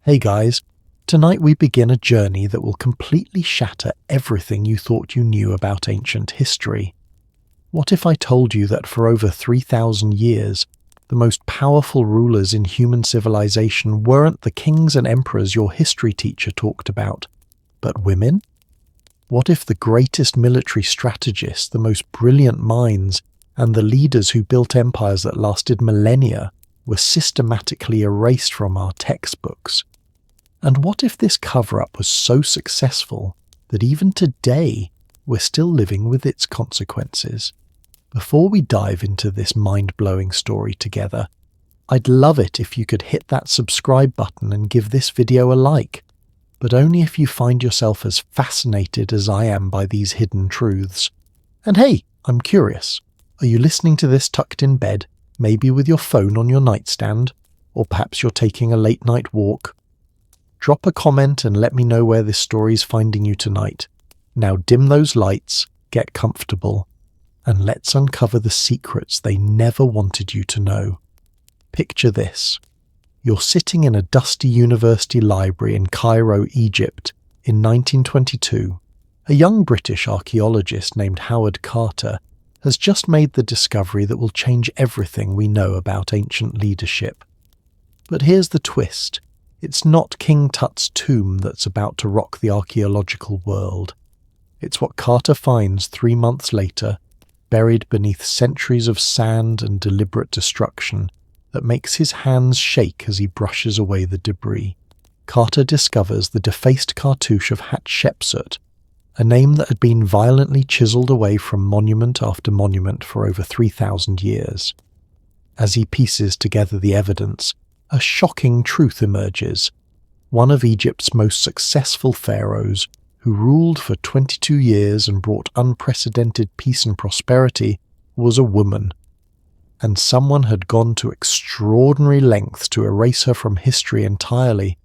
Hey guys, tonight we begin a journey that will completely shatter everything you thought you knew about ancient history. What if I told you that for over 3,000 years, the most powerful rulers in human civilization weren't the kings and emperors your history teacher talked about, but women? What if the greatest military strategists, the most brilliant minds, and the leaders who built empires that lasted millennia were systematically erased from our textbooks? And what if this cover-up was so successful that even today we're still living with its consequences? Before we dive into this mind-blowing story together, I'd love it if you could hit that subscribe button and give this video a like, but only if you find yourself as fascinated as I am by these hidden truths. And hey, I'm curious, are you listening to this tucked in bed, maybe with your phone on your nightstand, or perhaps you're taking a late-night walk? Drop a comment and let me know where this story's finding you tonight. Now dim those lights, get comfortable, and let's uncover the secrets they never wanted you to know. Picture this. You're sitting in a dusty university library in Cairo, Egypt, in 1922. A young British archaeologist named Howard Carter has just made the discovery that will change everything we know about ancient leadership. But here's the twist. It's not King Tut's tomb that's about to rock the archaeological world. It's what Carter finds 3 months later, buried beneath centuries of sand and deliberate destruction, that makes his hands shake as he brushes away the debris. Carter discovers the defaced cartouche of Hatchepsut, a name that had been violently chiseled away from monument after monument for over 3,000 years. As he pieces together the evidence, a shocking truth emerges. One of Egypt's most successful pharaohs, who ruled for 22 years and brought unprecedented peace and prosperity, was a woman. And someone had gone to extraordinary lengths to erase her from history entirely.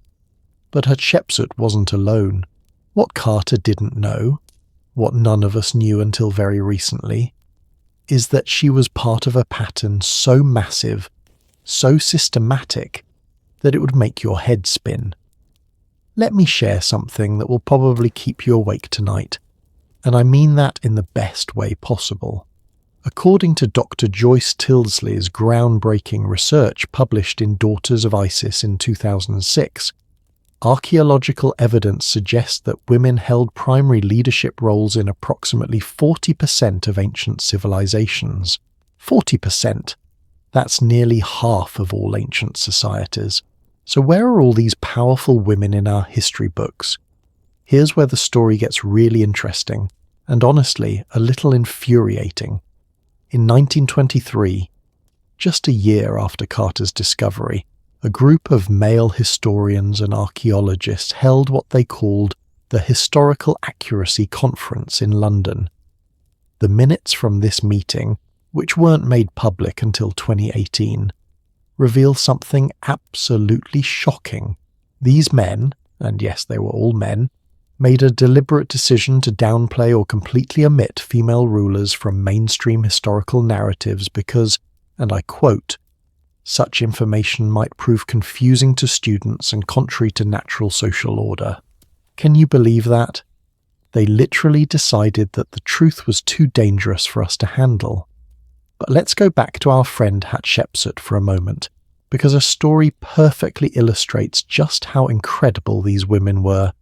But Hatshepsut wasn't alone. What Carter didn't know, what none of us knew until very recently, is that she was part of a pattern so massive, so systematic, that it would make your head spin. Let me share something that will probably keep you awake tonight, and I mean that in the best way possible. According to Dr. Joyce Tilsley's groundbreaking research published in Daughters of Isis in 2006, archaeological evidence suggests that women held primary leadership roles in approximately 40% of ancient civilizations. 40%! That's nearly half of all ancient societies. So where are all these powerful women in our history books? Here's where the story gets really interesting, and honestly, a little infuriating. In 1923, just a year after Carter's discovery, a group of male historians and archaeologists held what they called the Historical Accuracy Conference in London. The minutes from this meeting, which weren't made public until 2018, reveal something absolutely shocking. These men, and yes, they were all men, made a deliberate decision to downplay or completely omit female rulers from mainstream historical narratives because, and I quote, "such information might prove confusing to students and contrary to natural social order." Can you believe that? They literally decided that the truth was too dangerous for us to handle. But let's go back to our friend Hatshepsut for a moment, because a story perfectly illustrates just how incredible these women were.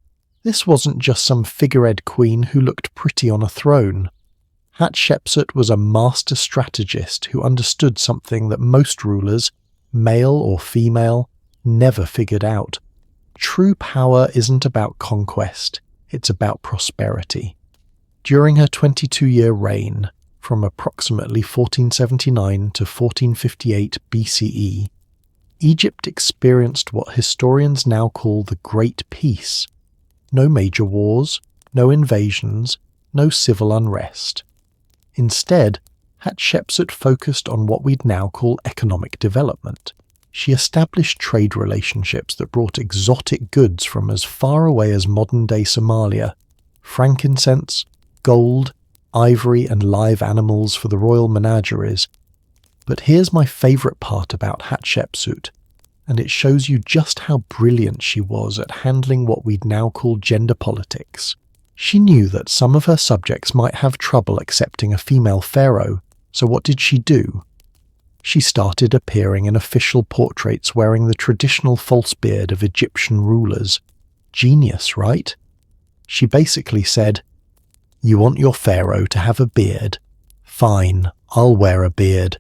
This wasn't just some figurehead queen who looked pretty on a throne. Hatshepsut was a master strategist who understood something that most rulers, male or female, never figured out. True power isn't about conquest, it's about prosperity. During her 22-year reign, from approximately 1479 to 1458 BCE, Egypt experienced what historians now call the Great Peace. No major wars, no invasions, no civil unrest. Instead, Hatshepsut focused on what we'd now call economic development. She established trade relationships that brought exotic goods from as far away as modern-day Somalia, frankincense, gold, ivory and live animals for the royal menageries. But here's my favourite part about Hatshepsut. and it shows you just how brilliant she was at handling what we'd now call gender politics. She knew that some of her subjects might have trouble accepting a female pharaoh, so what did she do? She started appearing in official portraits wearing the traditional false beard of Egyptian rulers. Genius, right? She basically said, "You want your pharaoh to have a beard? Fine, I'll wear a beard.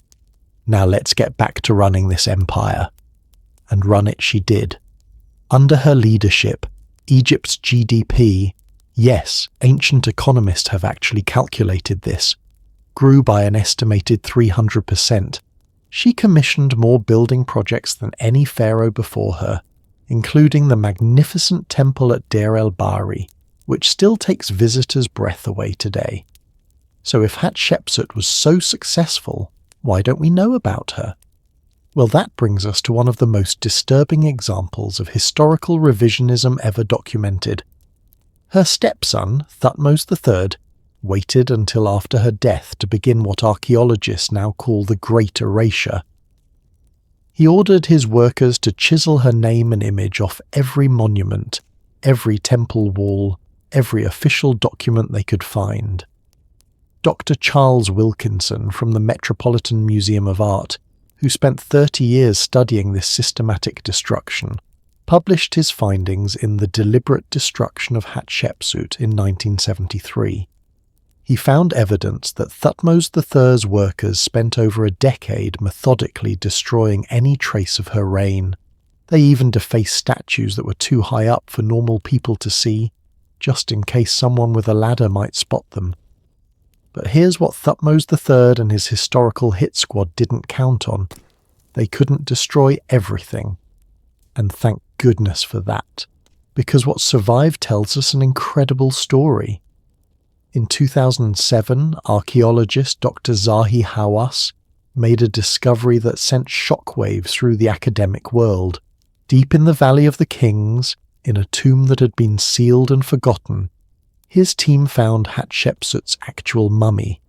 Now let's get back to running this empire." And run it she did. Under her leadership, Egypt's GDP, yes, ancient economists have actually calculated this, grew by an estimated 300%. She commissioned more building projects than any pharaoh before her, including the magnificent temple at Deir el-Bahari, which still takes visitors' breath away today. So if Hatshepsut was so successful, why don't we know about her? Well, that brings us to one of the most disturbing examples of historical revisionism ever documented. Her stepson, Thutmose III, waited until after her death to begin what archaeologists now call the Great Erasure. He ordered his workers to chisel her name and image off every monument, every temple wall, every official document they could find. Dr. Charles Wilkinson from the Metropolitan Museum of Art, who spent 30 years studying this systematic destruction, published his findings in The Deliberate Destruction of Hatshepsut in 1973. He found evidence that Thutmose III's workers spent over a decade methodically destroying any trace of her reign. They even defaced statues that were too high up for normal people to see, just in case someone with a ladder might spot them. But here's what Thutmose III and his historical hit squad didn't count on. They couldn't destroy everything. And thank goodness for that, because what survived tells us an incredible story. In 2007, archaeologist Dr. Zahi Hawass made a discovery that sent shockwaves through the academic world. Deep in the Valley of the Kings, in a tomb that had been sealed and forgotten, his team found Hatshepsut's actual mummy.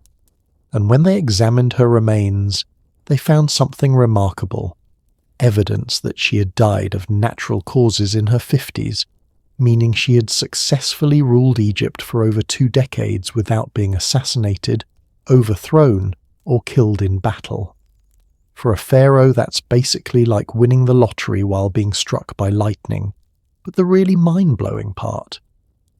And when they examined her remains, they found something remarkable. Evidence that she had died of natural causes in her 50s, meaning she had successfully ruled Egypt for over 2 decades without being assassinated, overthrown, or killed in battle. For a pharaoh, that's basically like winning the lottery while being struck by lightning. But the really mind-blowing part,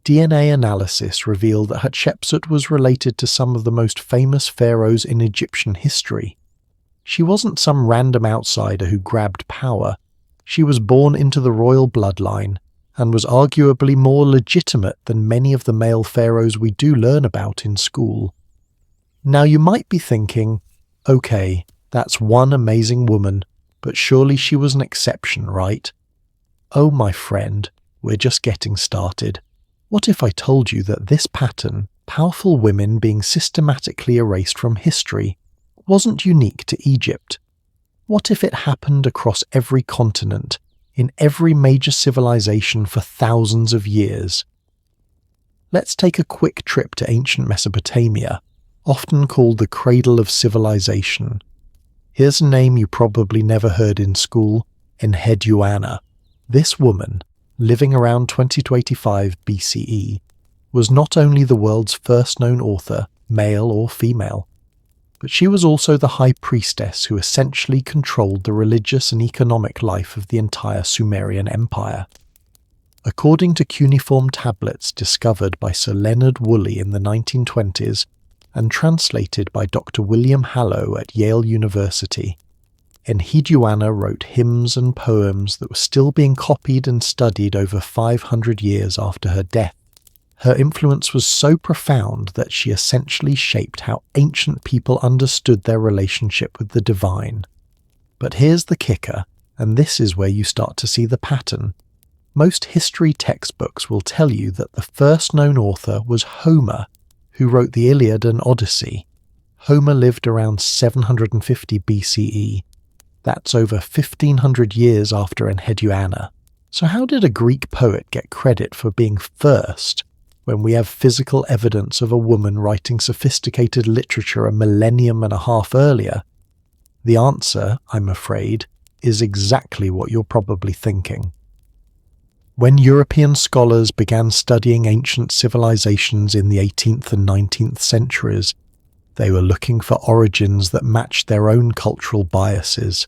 DNA analysis revealed that Hatshepsut was related to some of the most famous pharaohs in Egyptian history. She wasn't some random outsider who grabbed power. She was born into the royal bloodline and was arguably more legitimate than many of the male pharaohs we do learn about in school. Now you might be thinking, okay, that's one amazing woman, but surely she was an exception, right? Oh my friend, we're just getting started. What if I told you that this pattern, powerful women being systematically erased from history, wasn't unique to Egypt? What if it happened across every continent, in every major civilization for thousands of years? Let's take a quick trip to ancient Mesopotamia, often called the cradle of civilization. Here's a name you probably never heard in school, Enheduana. This woman, living around 20 to 85 BCE, was not only the world's first known author, male or female, but she was also the high priestess who essentially controlled the religious and economic life of the entire Sumerian Empire. According to cuneiform tablets discovered by Sir Leonard Woolley in the 1920s and translated by Dr. William Hallow at Yale University, Enheduana wrote hymns and poems that were still being copied and studied over 500 years after her death. Her influence was so profound that she essentially shaped how ancient people understood their relationship with the divine. But here's the kicker, and this is where you start to see the pattern. Most history textbooks will tell you that the first known author was Homer, who wrote the Iliad and Odyssey. Homer lived around 750 BCE. That's over 1500 years after Enheduana. So how did a Greek poet get credit for being first, when we have physical evidence of a woman writing sophisticated literature a millennium and a half earlier? The answer, I'm afraid, is exactly what you're probably thinking. When European scholars began studying ancient civilizations in the 18th and 19th centuries, they were looking for origins that matched their own cultural biases.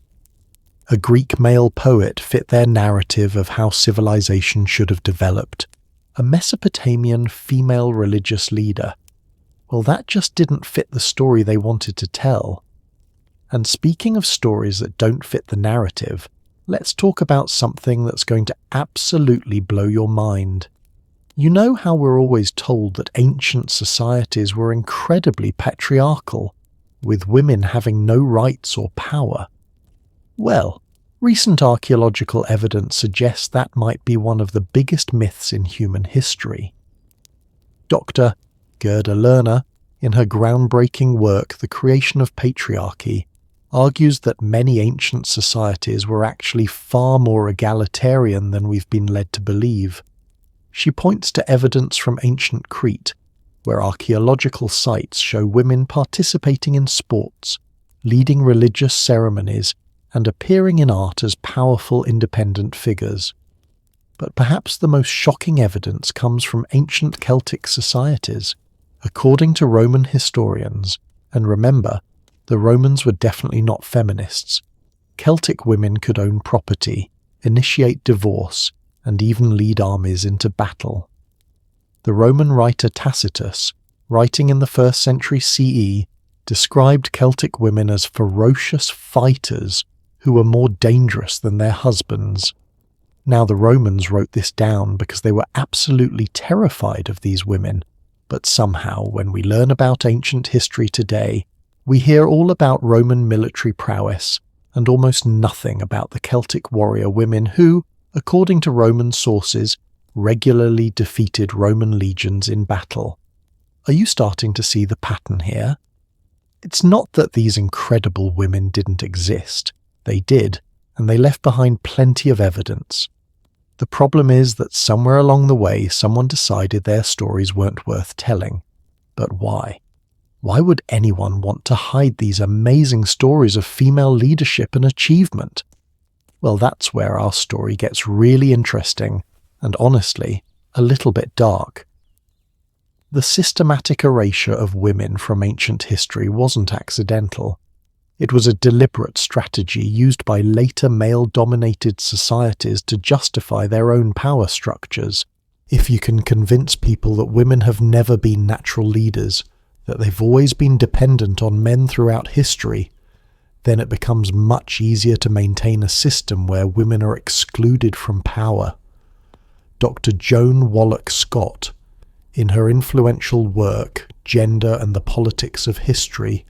A Greek male poet fit their narrative of how civilization should have developed. A Mesopotamian female religious leader. Well, that just didn't fit the story they wanted to tell. And speaking of stories that don't fit the narrative, let's talk about something that's going to absolutely blow your mind. You know how we're always told that ancient societies were incredibly patriarchal, with women having no rights or power? Well, recent archaeological evidence suggests that might be one of the biggest myths in human history. Dr. Gerda Lerner, in her groundbreaking work The Creation of Patriarchy, argues that many ancient societies were actually far more egalitarian than we've been led to believe. She points to evidence from ancient Crete, where archaeological sites show women participating in sports, leading religious ceremonies, and appearing in art as powerful independent figures. But perhaps the most shocking evidence comes from ancient Celtic societies. According to Roman historians, and remember, the Romans were definitely not feminists, Celtic women could own property, initiate divorce, and even lead armies into battle. The Roman writer Tacitus, writing in the 1st century CE, described Celtic women as ferocious fighters who were more dangerous than their husbands. Now, the Romans wrote this down because they were absolutely terrified of these women, but somehow, when we learn about ancient history today, we hear all about Roman military prowess and almost nothing about the Celtic warrior women who, according to Roman sources, regularly defeated Roman legions in battle. Are you starting to see the pattern here? It's not that these incredible women didn't exist. They did, and they left behind plenty of evidence. The problem is that somewhere along the way someone decided their stories weren't worth telling. But why? Why would anyone want to hide these amazing stories of female leadership and achievement? Well, that's where our story gets really interesting, and honestly, a little bit dark. The systematic erasure of women from ancient history wasn't accidental. It was a deliberate strategy used by later male-dominated societies to justify their own power structures. If you can convince people that women have never been natural leaders, that they've always been dependent on men throughout history, then it becomes much easier to maintain a system where women are excluded from power. Dr. Joan Wallach Scott, in her influential work, Gender and the Politics of History,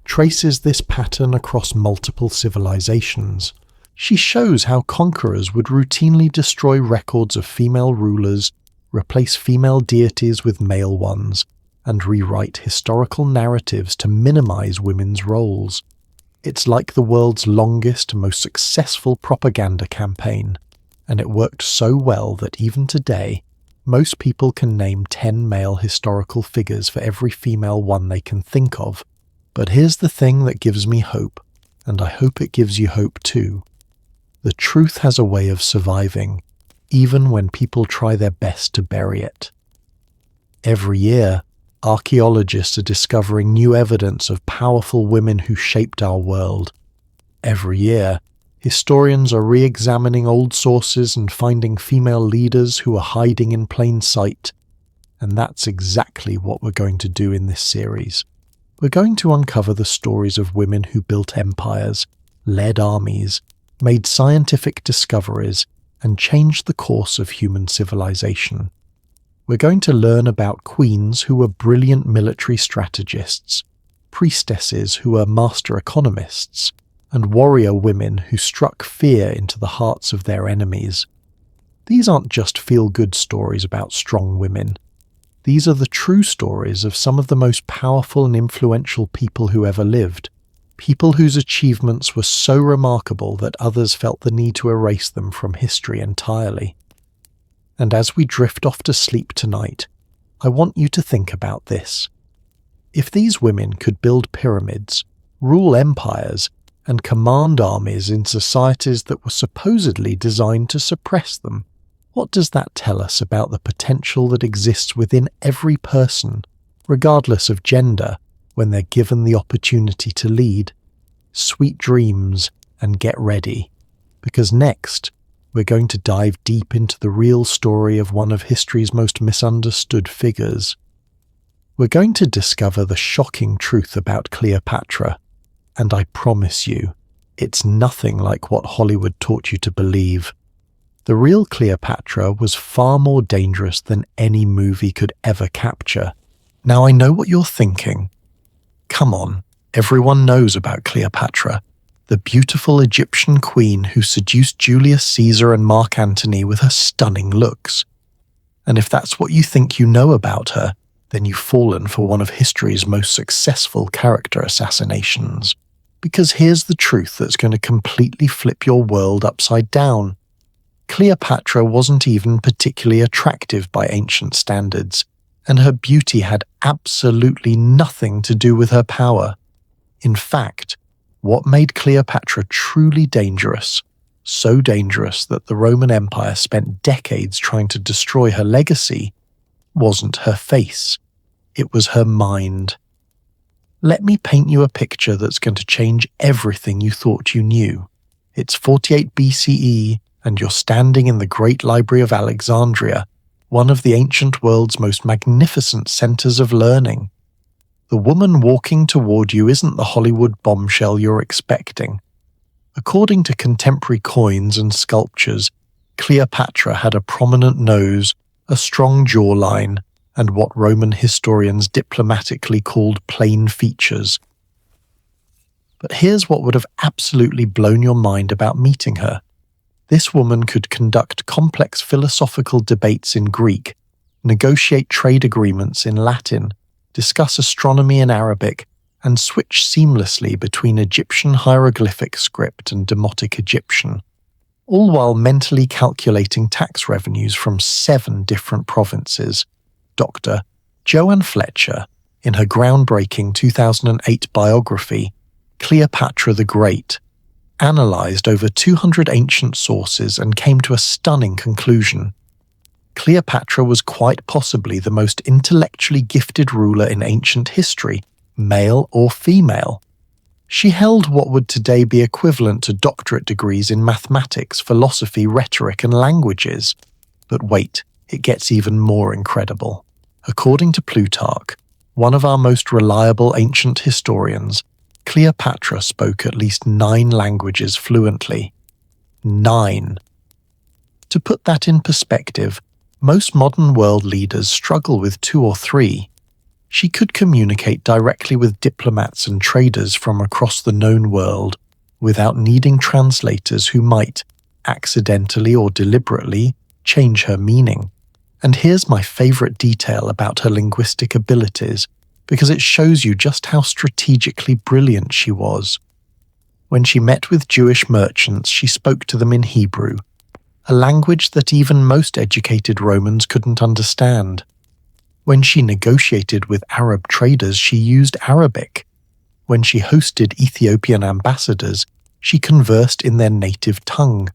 traces this pattern across multiple civilizations. She shows how conquerors would routinely destroy records of female rulers, replace female deities with male ones, and rewrite historical narratives to minimize women's roles. It's like the world's longest, most successful propaganda campaign, and it worked so well that even today, most people can name 10 male historical figures for every female one they can think of. But here's the thing that gives me hope, and I hope it gives you hope too. The truth has a way of surviving, even when people try their best to bury it. Every year, archaeologists are discovering new evidence of powerful women who shaped our world. Every year, historians are re-examining old sources and finding female leaders who are hiding in plain sight. And that's exactly what we're going to do in this series. We're going to uncover the stories of women who built empires, led armies, made scientific discoveries, and changed the course of human civilization. We're going to learn about queens who were brilliant military strategists, priestesses who were master economists, and warrior women who struck fear into the hearts of their enemies. These aren't just feel-good stories about strong women. These are the true stories of some of the most powerful and influential people who ever lived, people whose achievements were so remarkable that others felt the need to erase them from history entirely. And as we drift off to sleep tonight, I want you to think about this. If these women could build pyramids, rule empires, and command armies in societies that were supposedly designed to suppress them. What does that tell us about the potential that exists within every person, regardless of gender, when they're given the opportunity to lead? Sweet dreams, and get ready, because next we're going to dive deep into the real story of one of history's most misunderstood figures. We're going to discover the shocking truth about Cleopatra, and I promise you, it's nothing like what Hollywood taught you to believe. The real Cleopatra was far more dangerous than any movie could ever capture. Now I know what you're thinking. Come on, everyone knows about Cleopatra, the beautiful Egyptian queen who seduced Julius Caesar and Mark Antony with her stunning looks. And if that's what you think you know about her, then you've fallen for one of history's most successful character assassinations. Because here's the truth that's going to completely flip your world upside down. Cleopatra wasn't even particularly attractive by ancient standards, and her beauty had absolutely nothing to do with her power. In fact, what made Cleopatra truly dangerous, so dangerous that the Roman Empire spent decades trying to destroy her legacy, wasn't her face. It was her mind. Let me paint you a picture that's going to change everything you thought you knew. It's 48 BCE, and you're standing in the Great Library of Alexandria, one of the ancient world's most magnificent centers of learning. The woman walking toward you isn't the Hollywood bombshell you're expecting. According to contemporary coins and sculptures, Cleopatra had a prominent nose, a strong jawline, and what Roman historians diplomatically called plain features. But here's what would have absolutely blown your mind about meeting her. This woman could conduct complex philosophical debates in Greek, negotiate trade agreements in Latin, discuss astronomy in Arabic, and switch seamlessly between Egyptian hieroglyphic script and Demotic Egyptian, all while mentally calculating tax revenues from 7 different provinces. Dr. Joanne Fletcher, in her groundbreaking 2008 biography, Cleopatra the Great, analysed over 200 ancient sources and came to a stunning conclusion. Cleopatra was quite possibly the most intellectually gifted ruler in ancient history, male or female. She held what would today be equivalent to doctorate degrees in mathematics, philosophy, rhetoric, and languages. But wait, it gets even more incredible. According to Plutarch, one of our most reliable ancient historians, Cleopatra spoke at least 9 languages fluently. 9. To put that in perspective, most modern world leaders struggle with 2 or 3. She could communicate directly with diplomats and traders from across the known world without needing translators who might, accidentally or deliberately, change her meaning. And here's my favorite detail about her linguistic abilities, because it shows you just how strategically brilliant she was. When she met with Jewish merchants, she spoke to them in Hebrew, a language that even most educated Romans couldn't understand. When she negotiated with Arab traders, she used Arabic. When she hosted Ethiopian ambassadors, she conversed in their native tongue.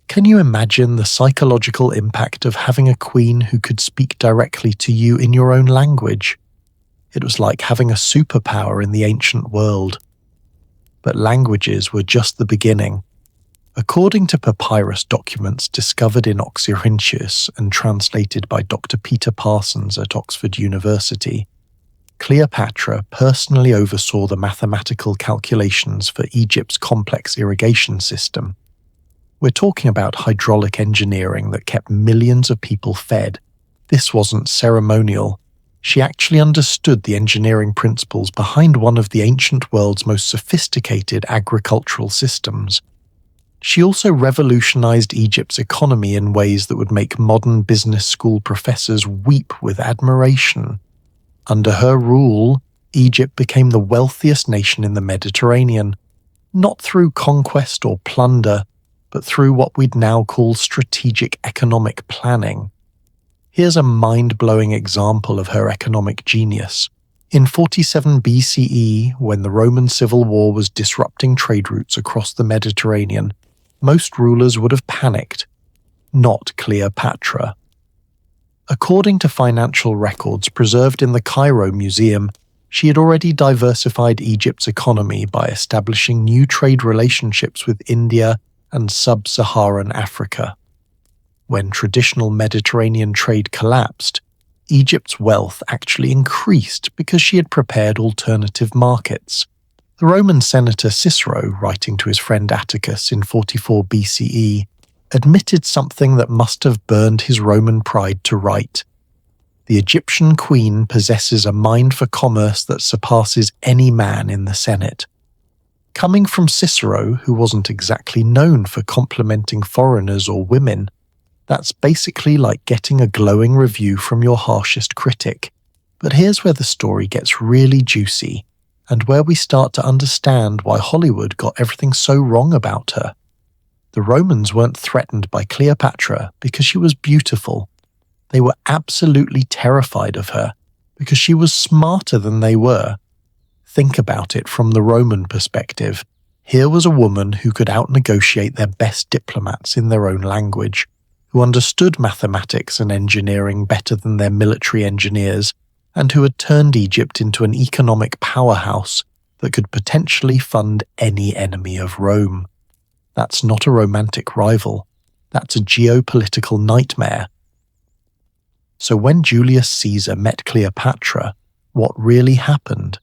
Can you imagine the psychological impact of having a queen who could speak directly to you in your own language? It was like having a superpower in the ancient world. But languages were just the beginning. According to papyrus documents discovered in Oxyrhynchus and translated by Dr. Peter Parsons at Oxford University, Cleopatra personally oversaw the mathematical calculations for Egypt's complex irrigation system. We're talking about hydraulic engineering that kept millions of people fed. This wasn't ceremonial. She actually understood the engineering principles behind one of the ancient world's most sophisticated agricultural systems. She also revolutionized Egypt's economy in ways that would make modern business school professors weep with admiration. Under her rule, Egypt became the wealthiest nation in the Mediterranean, not through conquest or plunder, but through what we'd now call strategic economic planning. Here's a mind-blowing example of her economic genius. In 47 BCE, when the Roman Civil War was disrupting trade routes across the Mediterranean, most rulers would have panicked. Not Cleopatra. According to financial records preserved in the Cairo Museum, she had already diversified Egypt's economy by establishing new trade relationships with India and sub-Saharan Africa. When traditional Mediterranean trade collapsed, Egypt's wealth actually increased because she had prepared alternative markets. The Roman senator Cicero, writing to his friend Atticus in 44 BCE, admitted something that must have burned his Roman pride to write. The Egyptian queen possesses a mind for commerce that surpasses any man in the Senate. Coming from Cicero, who wasn't exactly known for complimenting foreigners or women, that's basically like getting a glowing review from your harshest critic. But here's where the story gets really juicy, and where we start to understand why Hollywood got everything so wrong about her. The Romans weren't threatened by Cleopatra because she was beautiful. They were absolutely terrified of her because she was smarter than they were. Think about it from the Roman perspective. Here was a woman who could out-negotiate their best diplomats in their own language, who understood mathematics and engineering better than their military engineers, and who had turned Egypt into an economic powerhouse that could potentially fund any enemy of Rome. That's not a romantic rival. That's a geopolitical nightmare. So when Julius Caesar met Cleopatra, what really happened?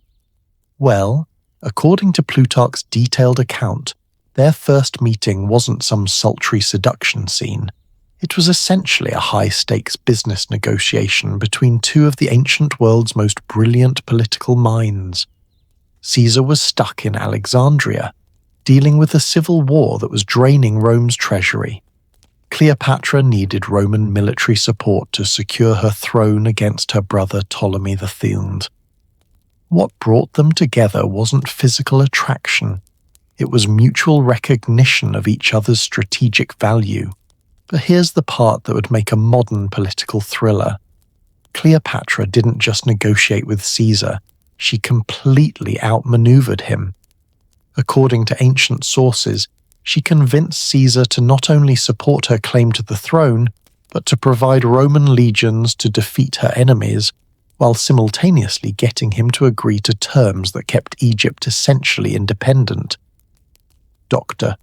Well, according to Plutarch's detailed account, their first meeting wasn't some sultry seduction scene. It was essentially a high-stakes business negotiation between two of the ancient world's most brilliant political minds. Caesar was stuck in Alexandria, dealing with a civil war that was draining Rome's treasury. Cleopatra needed Roman military support to secure her throne against her brother Ptolemy III. What brought them together wasn't physical attraction. It was mutual recognition of each other's strategic value. But here's the part that would make a modern political thriller. Cleopatra didn't just negotiate with Caesar, she completely outmaneuvered him. According to ancient sources, she convinced Caesar to not only support her claim to the throne, but to provide Roman legions to defeat her enemies, while simultaneously getting him to agree to terms that kept Egypt essentially independent. Dr.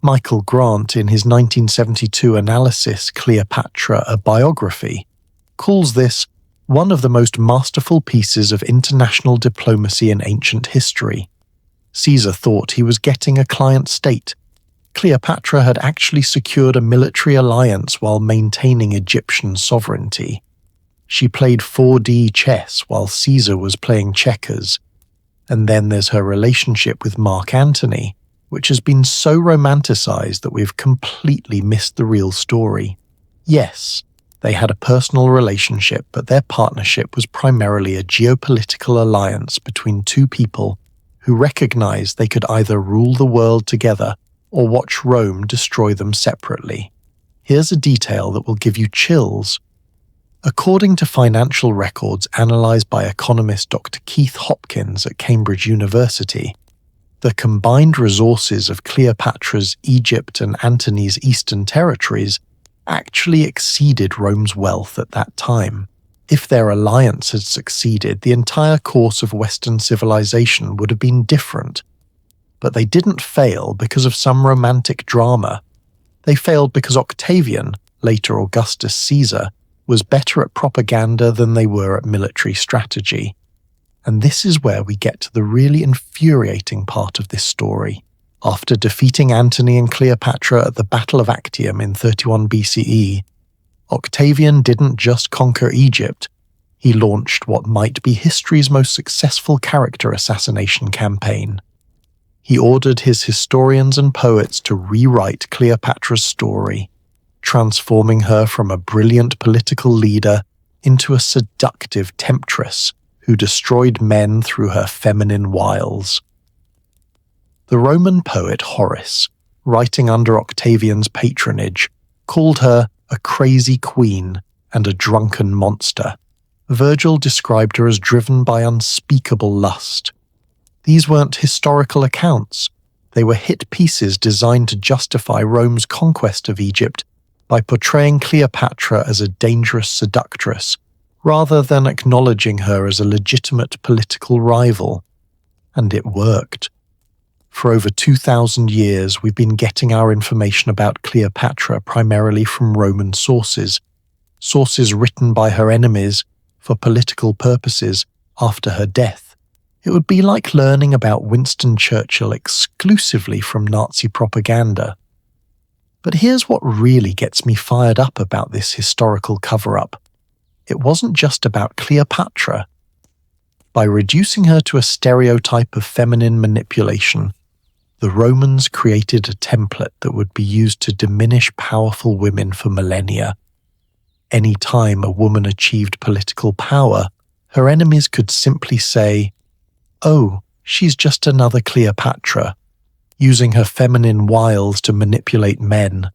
Michael Grant, in his 1972 analysis Cleopatra, a Biography, calls this one of the most masterful pieces of international diplomacy in ancient history. Caesar thought he was getting a client state. Cleopatra had actually secured a military alliance while maintaining Egyptian sovereignty. She played 4D chess while Caesar was playing checkers. And then there's her relationship with Mark Antony, which has been so romanticized that we've completely missed the real story. Yes, they had a personal relationship, but their partnership was primarily a geopolitical alliance between two people who recognized they could either rule the world together or watch Rome destroy them separately. Here's a detail that will give you chills. According to financial records analyzed by economist Dr. Keith Hopkins at Cambridge University, the combined resources of Cleopatra's Egypt and Antony's eastern territories actually exceeded Rome's wealth at that time. If their alliance had succeeded, the entire course of Western civilization would have been different. But they didn't fail because of some romantic drama. They failed because Octavian, later Augustus Caesar, was better at propaganda than they were at military strategy. And this is where we get to the really infuriating part of this story. After defeating Antony and Cleopatra at the Battle of Actium in 31 BCE, Octavian didn't just conquer Egypt, he launched what might be history's most successful character assassination campaign. He ordered his historians and poets to rewrite Cleopatra's story, transforming her from a brilliant political leader into a seductive temptress who destroyed men through her feminine wiles. The Roman poet Horace, writing under Octavian's patronage, called her a crazy queen and a drunken monster. Virgil described her as driven by unspeakable lust. These weren't historical accounts. They were hit pieces designed to justify Rome's conquest of Egypt by portraying Cleopatra as a dangerous seductress, rather than acknowledging her as a legitimate political rival. And it worked. For over 2,000 years, we've been getting our information about Cleopatra primarily from Roman sources written by her enemies for political purposes after her death. It would be like learning about Winston Churchill exclusively from Nazi propaganda. But here's what really gets me fired up about this historical cover-up. It wasn't just about Cleopatra. By reducing her to a stereotype of feminine manipulation, the Romans created a template that would be used to diminish powerful women for millennia. Any time a woman achieved political power, her enemies could simply say, "Oh, she's just another Cleopatra," using her feminine wiles to manipulate men.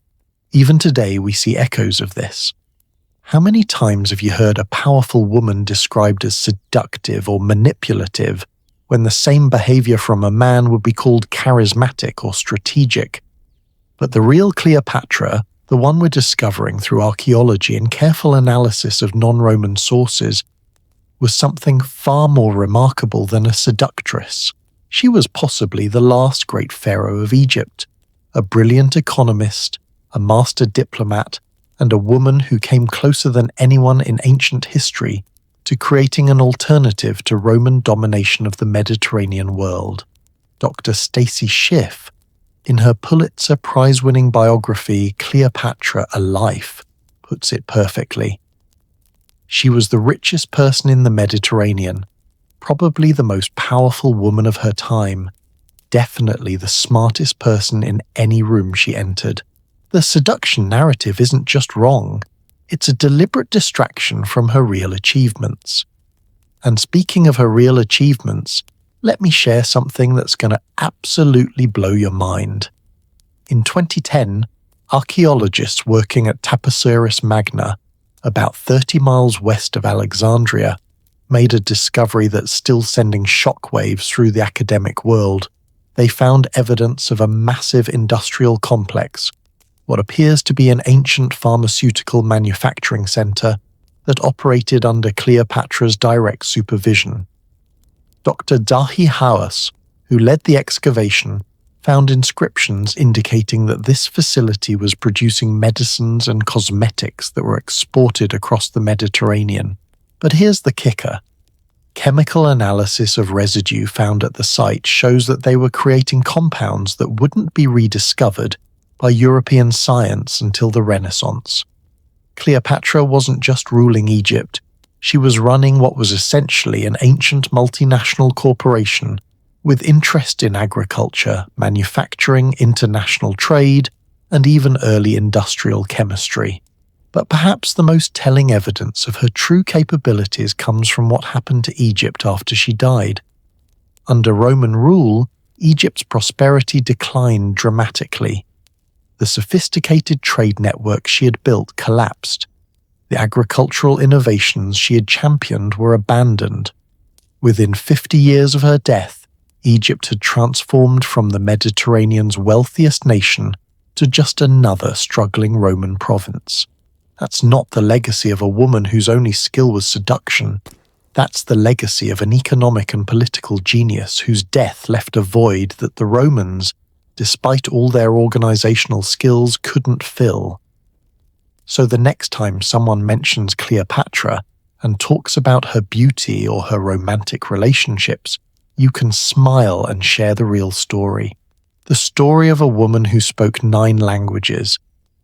Even today we see echoes of this. How many times have you heard a powerful woman described as seductive or manipulative, when the same behavior from a man would be called charismatic or strategic? But the real Cleopatra, the one we're discovering through archaeology and careful analysis of non-Roman sources, was something far more remarkable than a seductress. She was possibly the last great pharaoh of Egypt, a brilliant economist, a master diplomat, and a woman who came closer than anyone in ancient history to creating an alternative to Roman domination of the Mediterranean world. Dr. Stacy Schiff, in her Pulitzer Prize-winning biography Cleopatra: A Life, puts it perfectly. She was the richest person in the Mediterranean, probably the most powerful woman of her time, definitely the smartest person in any room she entered. The seduction narrative isn't just wrong, it's a deliberate distraction from her real achievements. And speaking of her real achievements, let me share something that's going to absolutely blow your mind. In 2010, archaeologists working at Taposiris Magna, about 30 miles west of Alexandria, made a discovery that's still sending shockwaves through the academic world. They found evidence of a massive industrial complex, what appears to be an ancient pharmaceutical manufacturing center that operated under Cleopatra's direct supervision. Dr. Dahi Hawass, who led the excavation, found inscriptions indicating that this facility was producing medicines and cosmetics that were exported across the Mediterranean. But here's the kicker. Chemical analysis of residue found at the site shows that they were creating compounds that wouldn't be rediscovered by European science until the Renaissance. Cleopatra wasn't just ruling Egypt, she was running what was essentially an ancient multinational corporation with interest in agriculture, manufacturing, international trade, and even early industrial chemistry. But perhaps the most telling evidence of her true capabilities comes from what happened to Egypt after she died. Under Roman rule, Egypt's prosperity declined dramatically. The sophisticated trade network she had built collapsed. The agricultural innovations she had championed were abandoned. Within 50 years of her death, Egypt had transformed from the Mediterranean's wealthiest nation to just another struggling Roman province. That's not the legacy of a woman whose only skill was seduction. That's the legacy of an economic and political genius whose death left a void that the Romans, despite all their organizational skills, couldn't fill. So the next time someone mentions Cleopatra and talks about her beauty or her romantic relationships, you can smile and share the real story. The story of a woman who spoke 9 languages,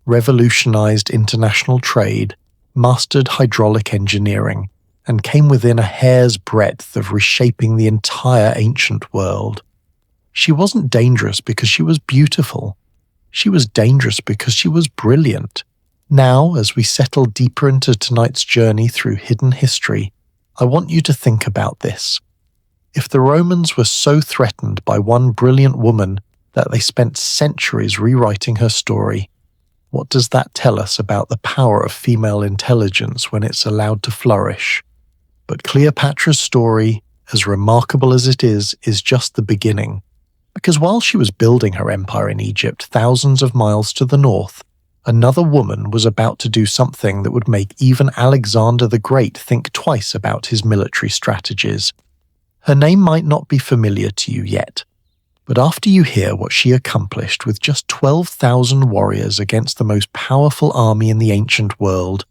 revolutionized international trade, mastered hydraulic engineering, and came within a hair's breadth of reshaping the entire ancient world. She wasn't dangerous because she was beautiful. She was dangerous because she was brilliant. Now, as we settle deeper into tonight's journey through hidden history, I want you to think about this. If the Romans were so threatened by one brilliant woman that they spent centuries rewriting her story, what does that tell us about the power of female intelligence when it's allowed to flourish? But Cleopatra's story, as remarkable as it is just the beginning. Because while she was building her empire in Egypt thousands of miles to the north, another woman was about to do something that would make even Alexander the Great think twice about his military strategies. Her name might not be familiar to you yet, but after you hear what she accomplished with just 12,000 warriors against the most powerful army in the ancient world,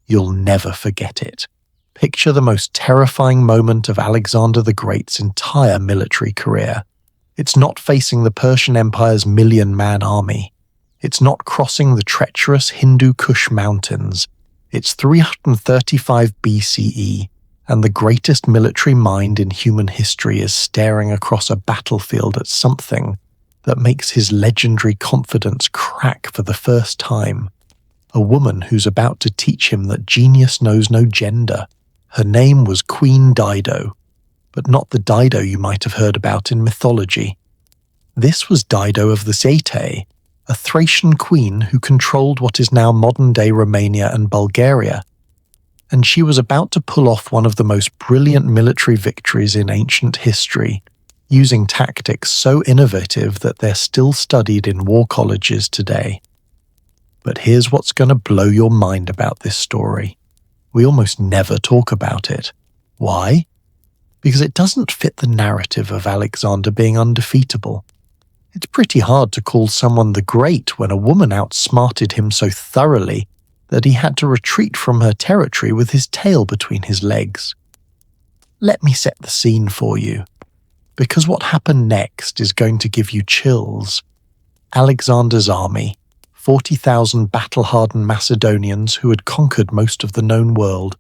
you'll never forget it. Picture the most terrifying moment of Alexander the Great's entire military career. It's not facing the Persian Empire's million-man army. It's not crossing the treacherous Hindu Kush mountains. It's 335 BCE, and the greatest military mind in human history is staring across a battlefield at something that makes his legendary confidence crack for the first time. A woman who's about to teach him that genius knows no gender. Her name was Queen Daido, but not the Daido you might have heard about in mythology. This was Daido of the Sabotage, a Thracian queen who controlled what is now modern-day Romania and Bulgaria, and she was about to pull off one of the most brilliant military victories in ancient history, using tactics so innovative that they're still studied in war colleges today. But here's what's going to blow your mind about this story. We almost never talk about it. Why? Because it doesn't fit the narrative of Alexander being undefeatable. It's pretty hard to call someone the Great when a woman outsmarted him so thoroughly that he had to retreat from her territory with his tail between his legs. Let me set the scene for you, because what happened next is going to give you chills. Alexander's army, 40,000 battle-hardened Macedonians who had conquered most of the known world,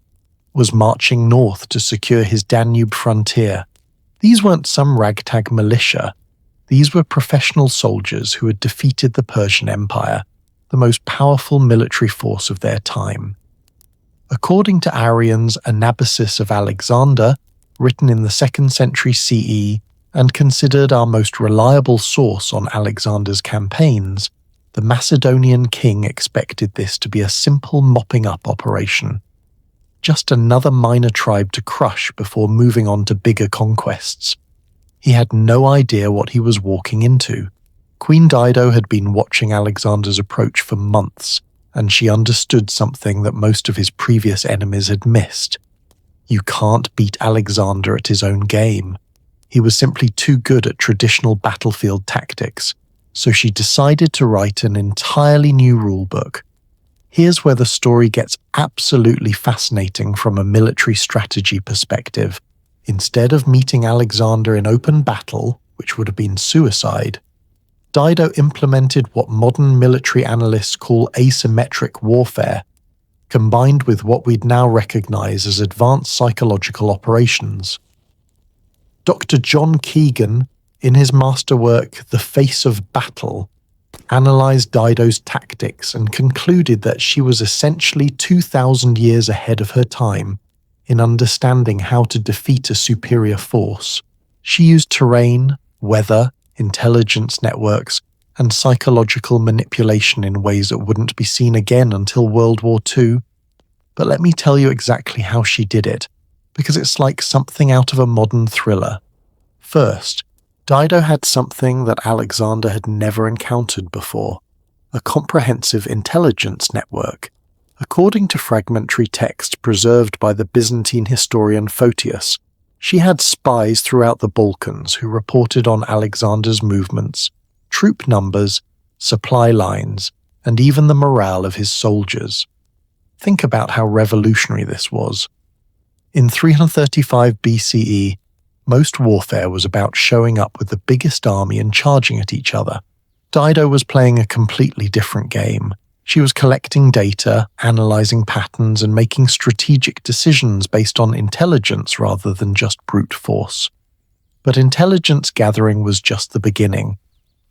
was marching north to secure his Danube frontier. These weren't some ragtag militia. These were professional soldiers who had defeated the Persian Empire, the most powerful military force of their time. According to Arrian's Anabasis of Alexander, written in the 2nd century CE and considered our most reliable source on Alexander's campaigns, the Macedonian king expected this to be a simple mopping-up operation. Just another minor tribe to crush before moving on to bigger conquests. He had no idea what he was walking into. Queen Daido had been watching Alexander's approach for months, and she understood something that most of his previous enemies had missed. You can't beat Alexander at his own game. He was simply too good at traditional battlefield tactics, so she decided to write an entirely new rulebook. Here's where the story gets absolutely fascinating from a military strategy perspective. Instead of meeting Alexander in open battle, which would have been suicide, Daido implemented what modern military analysts call asymmetric warfare, combined with what we'd now recognize as advanced psychological operations. Dr. John Keegan, in his masterwork The Face of Battle, analyzed Daido's tactics and concluded that she was essentially 2,000 years ahead of her time in understanding how to defeat a superior force. She used terrain, weather, intelligence networks, and psychological manipulation in ways that wouldn't be seen again until World War II. But let me tell you exactly how she did it, because it's like something out of a modern thriller. First, Daido had something that Alexander had never encountered before, a comprehensive intelligence network. According to fragmentary text preserved by the Byzantine historian Photius, she had spies throughout the Balkans who reported on Alexander's movements, troop numbers, supply lines, and even the morale of his soldiers. Think about how revolutionary this was. In 335 BCE, most warfare was about showing up with the biggest army and charging at each other. Daido was playing a completely different game. She was collecting data, analyzing patterns, and making strategic decisions based on intelligence rather than just brute force. But intelligence gathering was just the beginning.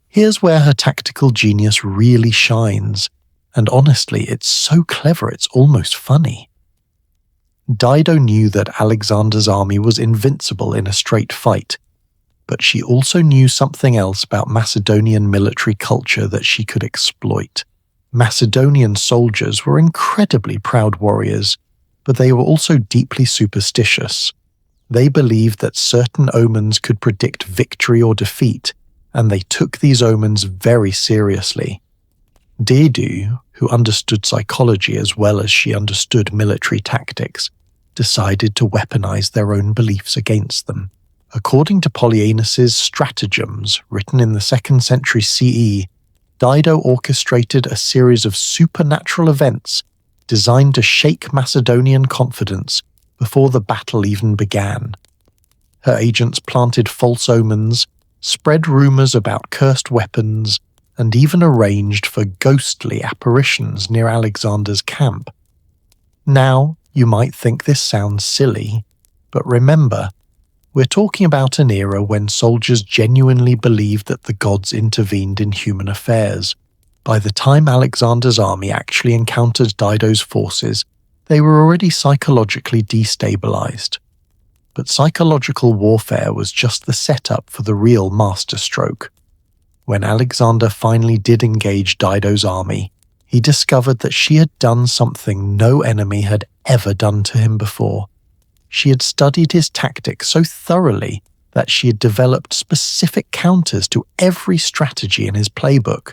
Here's where her tactical genius really shines, and honestly, it's so clever it's almost funny. Daido knew that Alexander's army was invincible in a straight fight, but she also knew something else about Macedonian military culture that she could exploit. Macedonian soldiers were incredibly proud warriors, but they were also deeply superstitious. They believed that certain omens could predict victory or defeat, and they took these omens very seriously. Daido, who understood psychology as well as she understood military tactics, decided to weaponize their own beliefs against them. According to Polyaenus's Stratagems, written in the 2nd century CE, Daido orchestrated a series of supernatural events designed to shake Macedonian confidence before the battle even began. Her agents planted false omens, spread rumors about cursed weapons, and even arranged for ghostly apparitions near Alexander's camp. Now, you might think this sounds silly, but remember, we're talking about an era when soldiers genuinely believed that the gods intervened in human affairs. By the time Alexander's army actually encountered Dido's forces, they were already psychologically destabilized. But psychological warfare was just the setup for the real masterstroke. When Alexander finally did engage Dido's army, he discovered that she had done something no enemy had ever done to him before. She had studied his tactics so thoroughly that she had developed specific counters to every strategy in his playbook.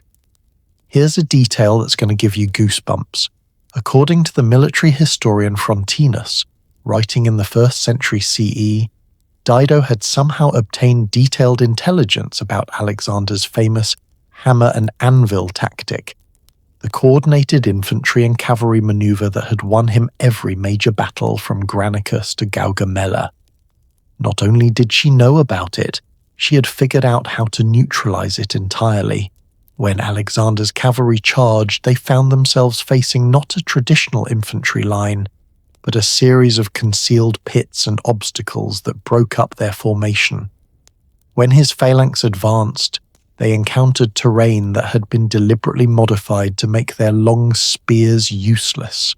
Here's a detail that's going to give you goosebumps. According to the military historian Frontinus, writing in the 1st century CE, Daido had somehow obtained detailed intelligence about Alexander's famous hammer and anvil tactic, the coordinated infantry and cavalry maneuver that had won him every major battle from Granicus to Gaugamela. Not only did she know about it, she had figured out how to neutralize it entirely. When Alexander's cavalry charged, they found themselves facing not a traditional infantry line, but a series of concealed pits and obstacles that broke up their formation. When his phalanx advanced, they encountered terrain that had been deliberately modified to make their long spears useless.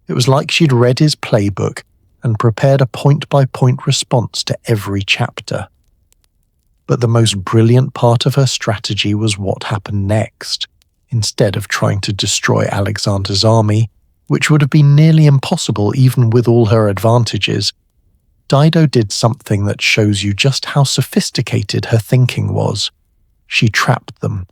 It was like she'd read his playbook and prepared a point-by-point response to every chapter. But the most brilliant part of her strategy was what happened next. Instead of trying to destroy Alexander's army, which would have been nearly impossible even with all her advantages, Daido did something that shows you just how sophisticated her thinking was. She trapped them.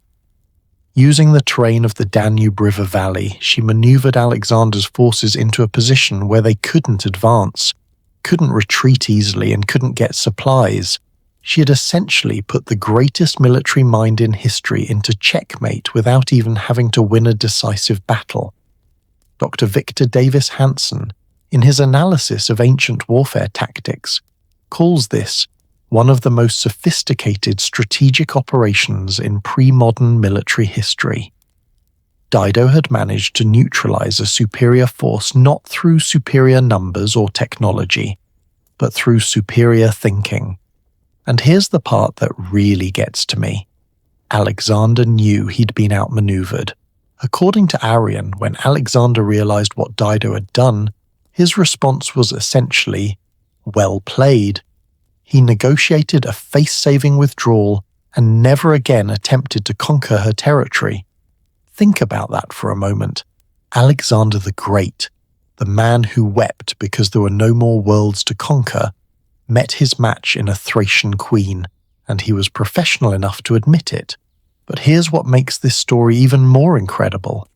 Using the terrain of the Danube River Valley, she maneuvered Alexander's forces into a position where they couldn't advance, couldn't retreat easily, and couldn't get supplies. She had essentially put the greatest military mind in history into checkmate without even having to win a decisive battle. Dr. Victor Davis Hanson, in his analysis of ancient warfare tactics, calls this one of the most sophisticated strategic operations in pre-modern military history. Daido had managed to neutralize a superior force not through superior numbers or technology, but through superior thinking. And here's the part that really gets to me. Alexander knew he'd been outmaneuvered. According to Arrian, when Alexander realized what Daido had done, his response was essentially, well played. He negotiated a face-saving withdrawal and never again attempted to conquer her territory. Think about that for a moment. Alexander the Great, the man who wept because there were no more worlds to conquer, met his match in a Thracian queen, and he was professional enough to admit it. But here's what makes this story even more incredible.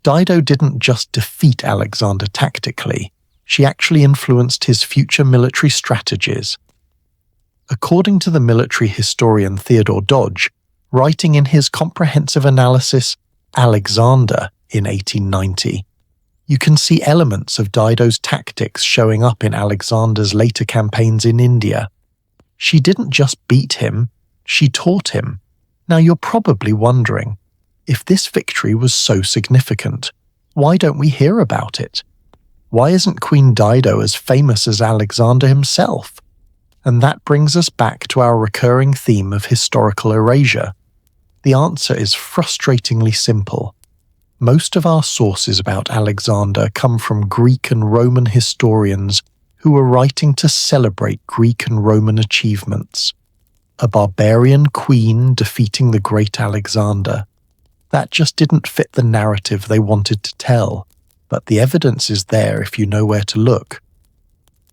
Daido didn't just defeat Alexander tactically, she actually influenced his future military strategies. According to the military historian Theodore Dodge, writing in his comprehensive analysis, Alexander, in 1890, you can see elements of Dido's tactics showing up in Alexander's later campaigns in India. She didn't just beat him, she taught him. Now you're probably wondering, if this victory was so significant, why don't we hear about it? Why isn't Queen Daido as famous as Alexander himself? And that brings us back to our recurring theme of historical erasure. The answer is frustratingly simple. Most of our sources about Alexander come from Greek and Roman historians who were writing to celebrate Greek and Roman achievements. A barbarian queen defeating the great Alexander. That just didn't fit the narrative they wanted to tell. but the evidence is there if you know where to look.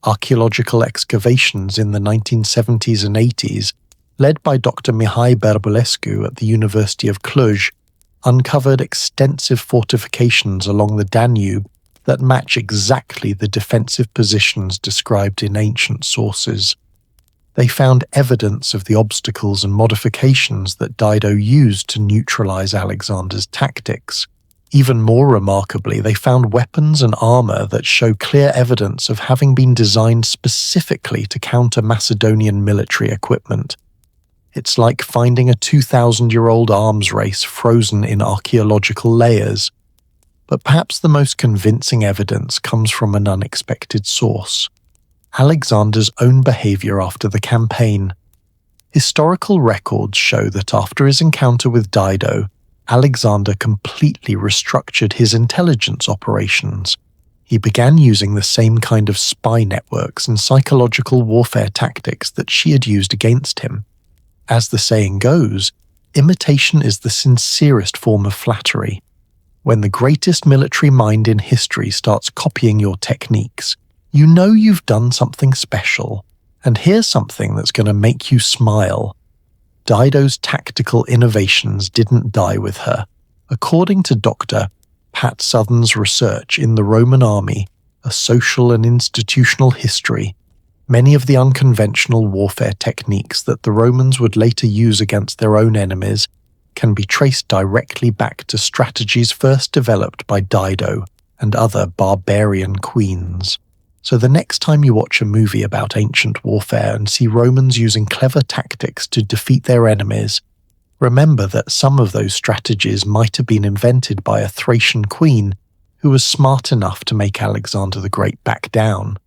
Archaeological excavations in the 1970s and 80s, led by Dr. Mihai Bărbulescu at the University of Cluj, uncovered extensive fortifications along the Danube that match exactly the defensive positions described in ancient sources. They found evidence of the obstacles and modifications that Daido used to neutralize Alexander's tactics. Even more remarkably, they found weapons and armor that show clear evidence of having been designed specifically to counter Macedonian military equipment. It's like finding a 2,000-year-old arms race frozen in archaeological layers. But perhaps the most convincing evidence comes from an unexpected source: Alexander's own behavior after the campaign. Historical records show that after his encounter with Daido, Alexander completely restructured his intelligence operations. He began using the same kind of spy networks and psychological warfare tactics that she had used against him. As the saying goes, imitation is the sincerest form of flattery. When the greatest military mind in history starts copying your techniques, you know you've done something special, and here's something that's going to make you smile. Daido's tactical innovations didn't die with her. According to Dr. Pat Southern's research in the Roman Army, A Social and Institutional History, many of the unconventional warfare techniques that the Romans would later use against their own enemies can be traced directly back to strategies first developed by Daido and other barbarian queens. So the next time you watch a movie about ancient warfare and see Romans using clever tactics to defeat their enemies, remember that some of those strategies might have been invented by a Thracian queen who was smart enough to make Alexander the Great back down.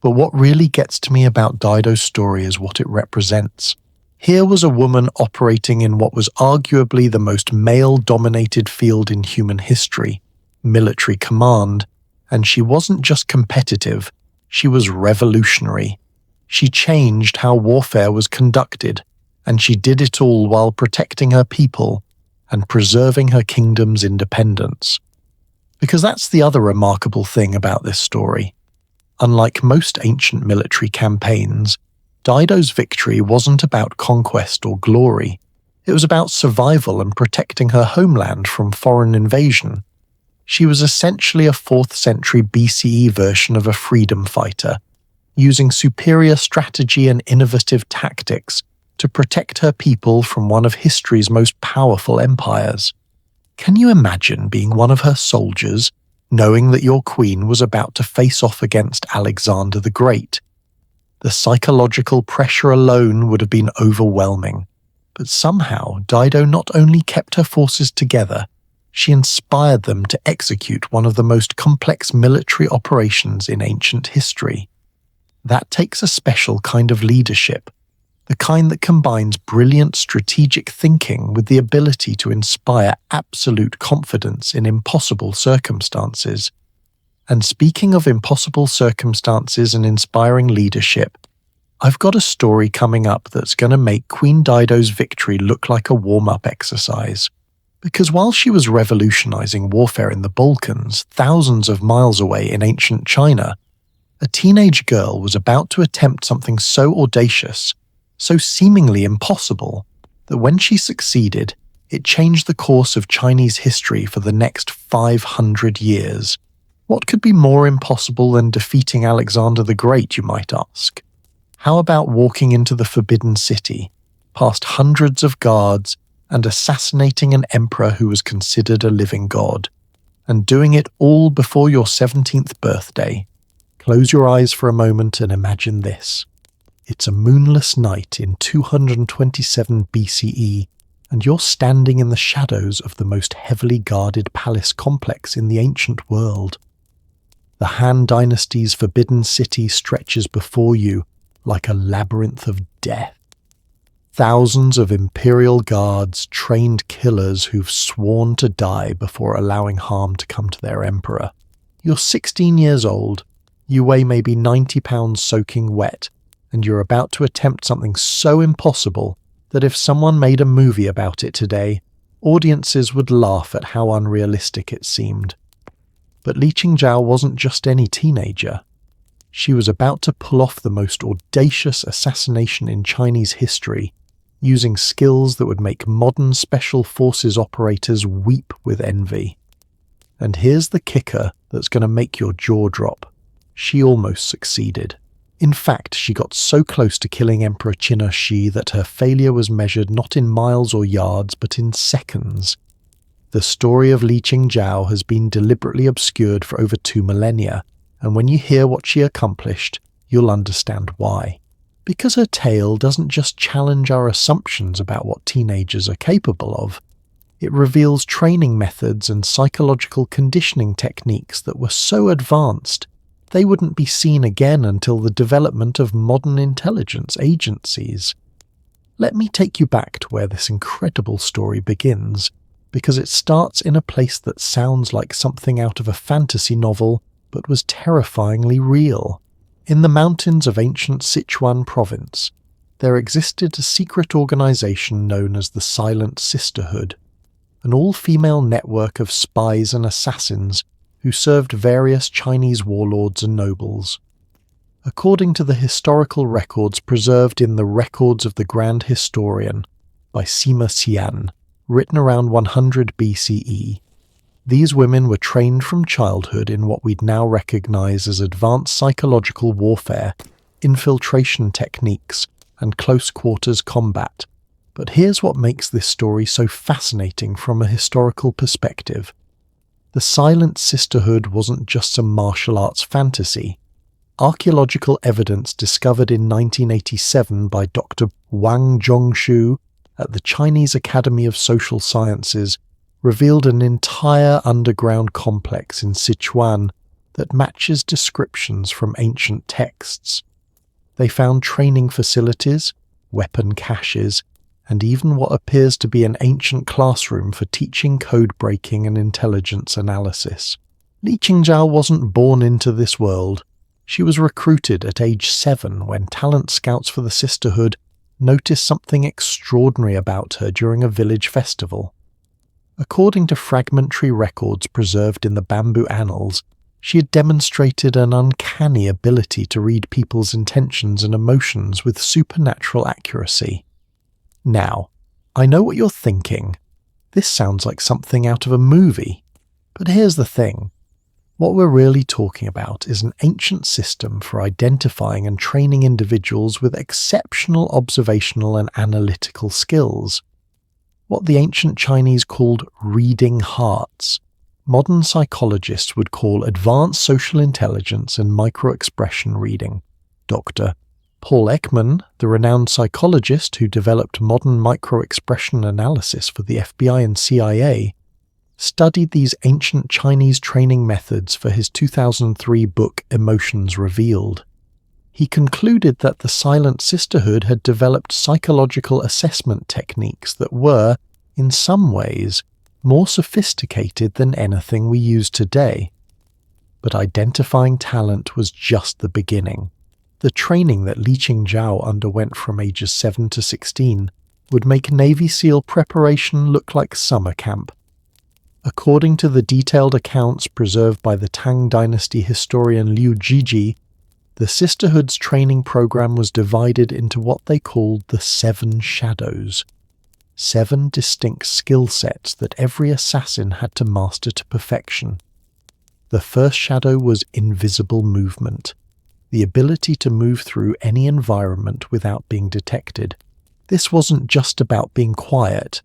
But what really gets to me about Daido's story is what it represents. Here was a woman operating in what was arguably the most male-dominated field in human history, military command, and she wasn't just competitive, she was revolutionary. She changed how warfare was conducted, and she did it all while protecting her people and preserving her kingdom's independence. Because that's the other remarkable thing about this story. Unlike most ancient military campaigns, Daido's victory wasn't about conquest or glory. It was about survival and protecting her homeland from foreign invasion. She was essentially a 4th century BCE version of a freedom fighter, using superior strategy and innovative tactics to protect her people from one of history's most powerful empires. Can you imagine being one of her soldiers, knowing that your queen was about to face off against Alexander the Great? The psychological pressure alone would have been overwhelming. But somehow, Daido not only kept her forces together, she inspired them to execute one of the most complex military operations in ancient history. That takes a special kind of leadership, the kind that combines brilliant strategic thinking with the ability to inspire absolute confidence in impossible circumstances. And speaking of impossible circumstances and inspiring leadership, I've got a story coming up that's going to make Queen Daido's victory look like a warm-up exercise. Because while she was revolutionizing warfare in the Balkans, thousands of miles away in ancient China, a teenage girl was about to attempt something so audacious, so seemingly impossible, that when she succeeded, it changed the course of Chinese history for the next 500 years. What could be more impossible than defeating Alexander the Great, you might ask? How about walking into the Forbidden City, past hundreds of guards, and assassinating an emperor who was considered a living god, and doing it all before your 17th birthday? Close your eyes for a moment and imagine this. It's a moonless night in 227 BCE, and you're standing in the shadows of the most heavily guarded palace complex in the ancient world. The Han Dynasty's Forbidden City stretches before you like a labyrinth of death. Thousands of imperial guards, trained killers who've sworn to die before allowing harm to come to their emperor. You're 16 years old, you weigh maybe 90 pounds soaking wet, and you're about to attempt something so impossible that if someone made a movie about it today, audiences would laugh at how unrealistic it seemed. But Li Qingzhao wasn't just any teenager. She was about to pull off the most audacious assassination in Chinese history, using skills that would make modern special forces operators weep with envy. And here's the kicker that's going to make your jaw drop. She almost succeeded. In fact, she got so close to killing Emperor Qin Shi that her failure was measured not in miles or yards, but in seconds. The story of Li Qingzhao has been deliberately obscured for over 2 millennia, and when you hear what she accomplished, you'll understand why. Because her tale doesn't just challenge our assumptions about what teenagers are capable of, it reveals training methods and psychological conditioning techniques that were so advanced they wouldn't be seen again until the development of modern intelligence agencies. Let me take you back to where this incredible story begins, because it starts in a place that sounds like something out of a fantasy novel, but was terrifyingly real. In the mountains of ancient Sichuan province, there existed a secret organization known as the Silent Sisterhood, an all-female network of spies and assassins who served various Chinese warlords and nobles. According to the historical records preserved in the Records of the Grand Historian by Sima Xian, written around 100 BCE, these women were trained from childhood in what we'd now recognize as advanced psychological warfare, infiltration techniques, and close-quarters combat. But here's what makes this story so fascinating from a historical perspective. The Silent Sisterhood wasn't just some martial arts fantasy. Archaeological evidence discovered in 1987 by Dr. Wang Zhongshu at the Chinese Academy of Social Sciences revealed an entire underground complex in Sichuan that matches descriptions from ancient texts. They found training facilities, weapon caches, and even what appears to be an ancient classroom for teaching code breaking and intelligence analysis. Li Qingzhao wasn't born into this world. She was recruited at age 7 when talent scouts for the Sisterhood noticed something extraordinary about her during a village festival. According to fragmentary records preserved in the Bamboo Annals, she had demonstrated an uncanny ability to read people's intentions and emotions with supernatural accuracy. Now, I know what you're thinking. This sounds like something out of a movie. But here's the thing. What we're really talking about is an ancient system for identifying and training individuals with exceptional observational and analytical skills. What the ancient Chinese called reading hearts, modern psychologists would call advanced social intelligence and micro-expression reading. Dr. Paul Ekman, the renowned psychologist who developed modern micro-expression analysis for the FBI and CIA, studied these ancient Chinese training methods for his 2003 book Emotions Revealed. He concluded that the Silent Sisterhood had developed psychological assessment techniques that were, in some ways, more sophisticated than anything we use today. But identifying talent was just the beginning. The training that Li Qingzhao underwent from ages 7 to 16 would make Navy SEAL preparation look like summer camp. According to the detailed accounts preserved by the Tang Dynasty historian Liu Jiji, the Sisterhood's training program was divided into what they called the 7 shadows, 7 distinct skill sets that every assassin had to master to perfection. The first shadow was invisible movement, the ability to move through any environment without being detected. This wasn't just about being quiet,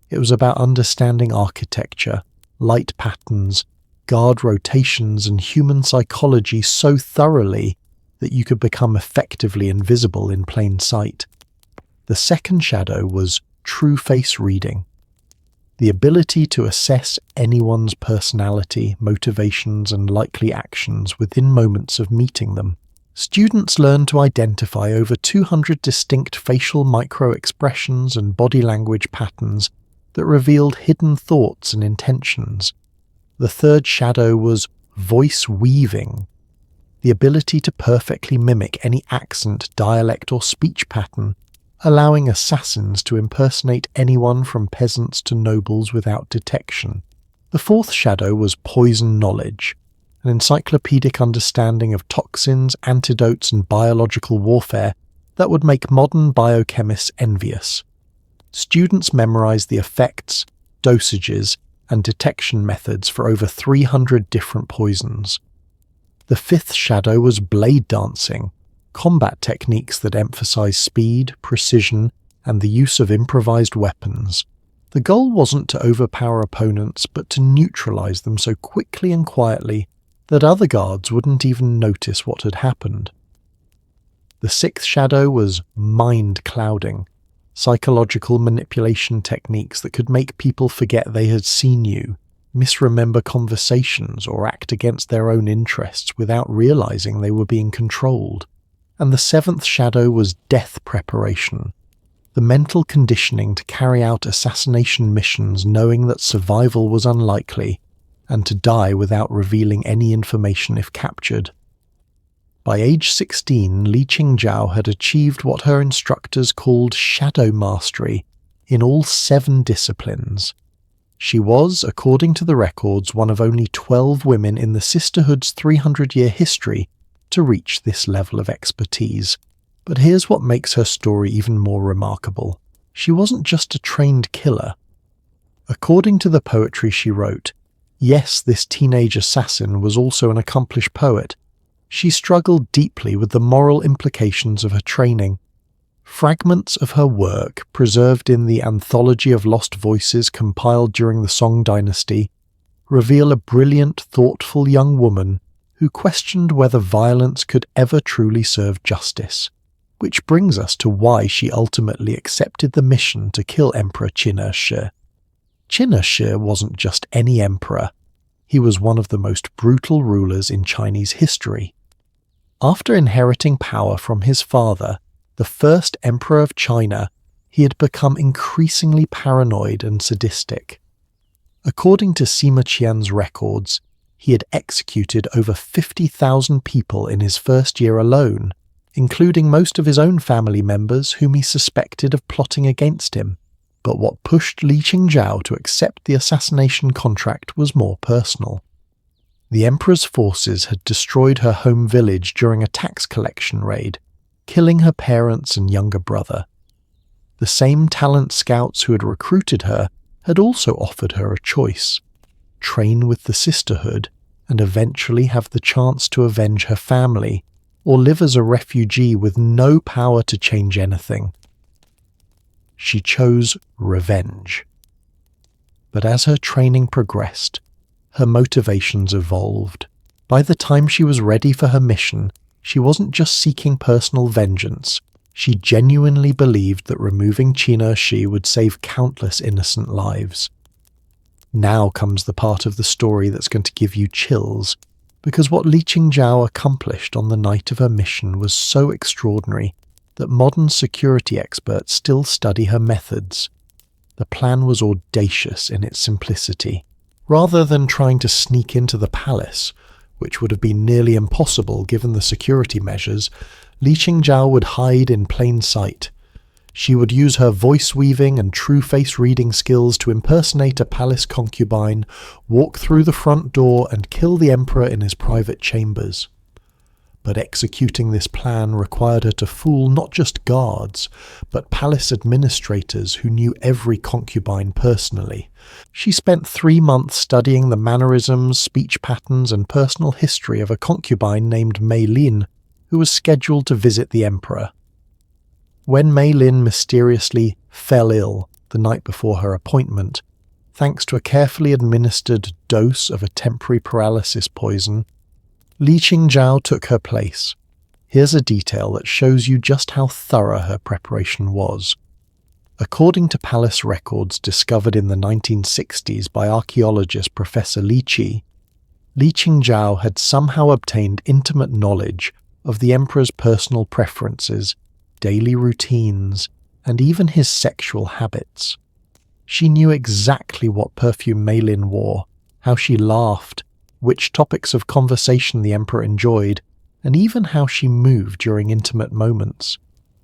it was about understanding architecture, light patterns, guard rotations, and human psychology so thoroughly that you could become effectively invisible in plain sight. The second shadow was true face reading, the ability to assess anyone's personality, motivations, and likely actions within moments of meeting them. Students learned to identify over 200 distinct facial micro-expressions and body language patterns that revealed hidden thoughts and intentions. The third shadow was voice weaving, the ability to perfectly mimic any accent, dialect, or speech pattern, allowing assassins to impersonate anyone from peasants to nobles without detection. The fourth shadow was poison knowledge, an encyclopedic understanding of toxins, antidotes, and biological warfare that would make modern biochemists envious. Students memorized the effects, dosages, and detection methods for over 300 different poisons. The fifth shadow was blade dancing, combat techniques that emphasize speed, precision, and the use of improvised weapons. The goal wasn't to overpower opponents, but to neutralize them so quickly and quietly that other guards wouldn't even notice what had happened. The sixth shadow was mind clouding, psychological manipulation techniques that could make people forget they had seen you, misremember conversations, or act against their own interests without realizing they were being controlled. And the seventh shadow was death preparation, the mental conditioning to carry out assassination missions knowing that survival was unlikely, and to die without revealing any information if captured. By age 16, Li Qingzhao had achieved what her instructors called shadow mastery in all 7 disciplines. She was, according to the records, one of only 12 women in the Sisterhood's 300-year history to reach this level of expertise. But here's what makes her story even more remarkable. She wasn't just a trained killer. According to the poetry she wrote, yes, this teenage assassin was also an accomplished poet. She struggled deeply with the moral implications of her training. Fragments of her work, preserved in the Anthology of Lost Voices compiled during the Song Dynasty, reveal a brilliant, thoughtful young woman who questioned whether violence could ever truly serve justice. Which brings us to why she ultimately accepted the mission to kill Emperor Qin Shi. Qin Shi wasn't just any emperor. He was one of the most brutal rulers in Chinese history. After inheriting power from his father, the first emperor of China, he had become increasingly paranoid and sadistic. According to Sima Qian's records, he had executed over 50,000 people in his first year alone, including most of his own family members whom he suspected of plotting against him. But what pushed Li Qingzhao to accept the assassination contract was more personal. The emperor's forces had destroyed her home village during a tax collection raid, killing her parents and younger brother. The same talent scouts who had recruited her had also offered her a choice: train with the Sisterhood and eventually have the chance to avenge her family, or live as a refugee with no power to change anything. She chose revenge. But as her training progressed, her motivations evolved. By the time she was ready for her mission, she wasn't just seeking personal vengeance. She genuinely believed that removing Qin Shi would save countless innocent lives. Now comes the part of the story that's going to give you chills, because what Li Qingzhao accomplished on the night of her mission was so extraordinary that modern security experts still study her methods. The plan was audacious in its simplicity. Rather than trying to sneak into the palace, which would have been nearly impossible given the security measures, Li Qingzhao would hide in plain sight. She would use her voice-weaving and true face-reading skills to impersonate a palace concubine, walk through the front door and kill the emperor in his private chambers. But executing this plan required her to fool not just guards, but palace administrators who knew every concubine personally. She spent 3 months studying the mannerisms, speech patterns, and personal history of a concubine named Mei Lin, who was scheduled to visit the emperor. When Mei Lin mysteriously fell ill the night before her appointment, thanks to a carefully administered dose of a temporary paralysis poison, Li Qingzhao took her place. Here's a detail that shows you just how thorough her preparation was. According to palace records discovered in the 1960s by archaeologist Professor Li Qi, Li Qingzhao had somehow obtained intimate knowledge of the emperor's personal preferences, daily routines, and even his sexual habits. She knew exactly what perfume Mei Lin wore, how she laughed, which topics of conversation the emperor enjoyed, and even how she moved during intimate moments.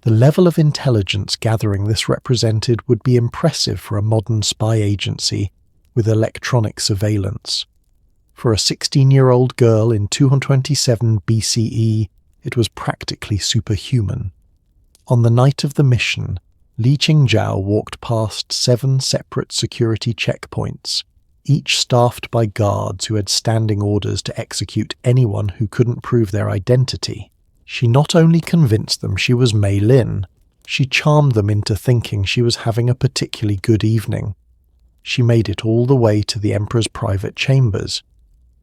The level of intelligence gathering this represented would be impressive for a modern spy agency with electronic surveillance. For a 16-year-old girl in 227 BCE, it was practically superhuman. On the night of the mission, Li Qingzhao walked past 7 separate security checkpoints, each staffed by guards who had standing orders to execute anyone who couldn't prove their identity. She not only convinced them she was Mei Lin, she charmed them into thinking she was having a particularly good evening. She made it all the way to the emperor's private chambers.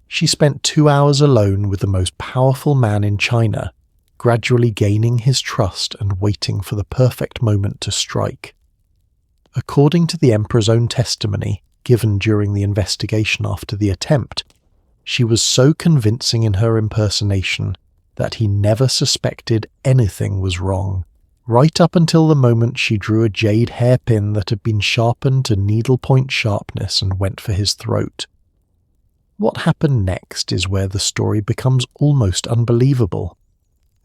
She spent 2 hours alone with the most powerful man in China, gradually gaining his trust and waiting for the perfect moment to strike. According to the emperor's own testimony, given during the investigation after the attempt, she was so convincing in her impersonation that he never suspected anything was wrong, right up until the moment she drew a jade hairpin that had been sharpened to needlepoint sharpness and went for his throat. What happened next is where the story becomes almost unbelievable.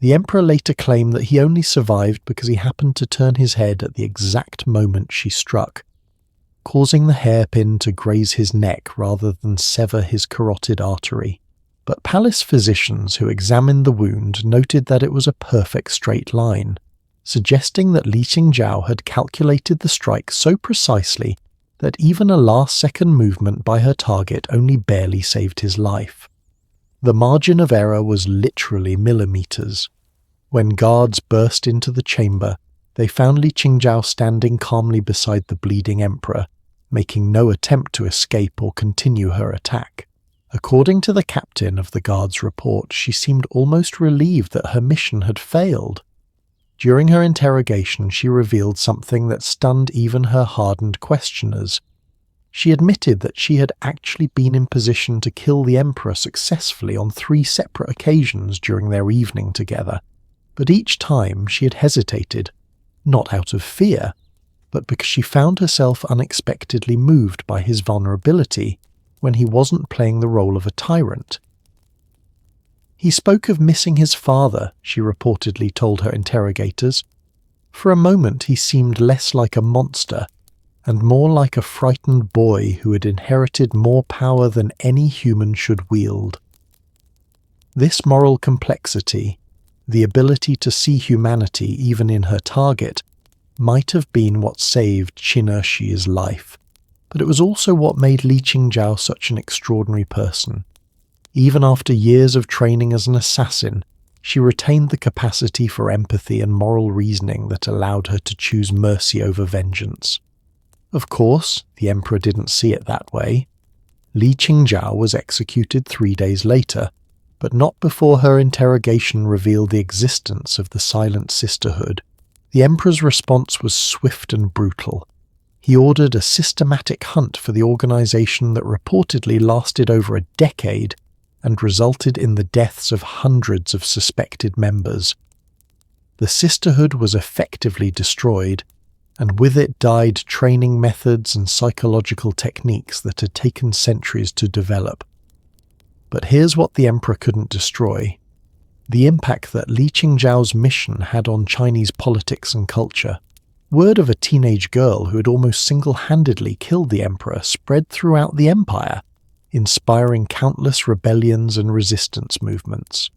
The emperor later claimed that he only survived because he happened to turn his head at the exact moment she struck, causing the hairpin to graze his neck rather than sever his carotid artery. But palace physicians who examined the wound noted that it was a perfect straight line, suggesting that Li Qingzhao had calculated the strike so precisely that even a last-second movement by her target only barely saved his life. The margin of error was literally millimeters. When guards burst into the chamber, they found Li Qingzhao standing calmly beside the bleeding emperor, making no attempt to escape or continue her attack. According to the captain of the guard's report, she seemed almost relieved that her mission had failed. During her interrogation, she revealed something that stunned even her hardened questioners. She admitted that she had actually been in position to kill the emperor successfully on 3 separate occasions during their evening together, but each time she had hesitated, not out of fear, but because she found herself unexpectedly moved by his vulnerability when he wasn't playing the role of a tyrant. He spoke of missing his father, she reportedly told her interrogators. For a moment he seemed less like a monster and more like a frightened boy who had inherited more power than any human should wield. This moral complexity, the ability to see humanity even in her target, might have been what saved Qin Ershi's life, but it was also what made Li Qingzhao such an extraordinary person. Even after years of training as an assassin, she retained the capacity for empathy and moral reasoning that allowed her to choose mercy over vengeance. Of course, the emperor didn't see it that way. Li Qingzhao was executed 3 days later, but not before her interrogation revealed the existence of the Silent Sisterhood. The emperor's response was swift and brutal. He ordered a systematic hunt for the organization that reportedly lasted over a decade and resulted in the deaths of hundreds of suspected members. The Sisterhood was effectively destroyed, and with it died training methods and psychological techniques that had taken centuries to develop. But here's what the emperor couldn't destroy: the impact that Li Qingzhao's mission had on Chinese politics and culture. Word of a teenage girl who had almost single-handedly killed the emperor spread throughout the empire, inspiring countless rebellions and resistance movements.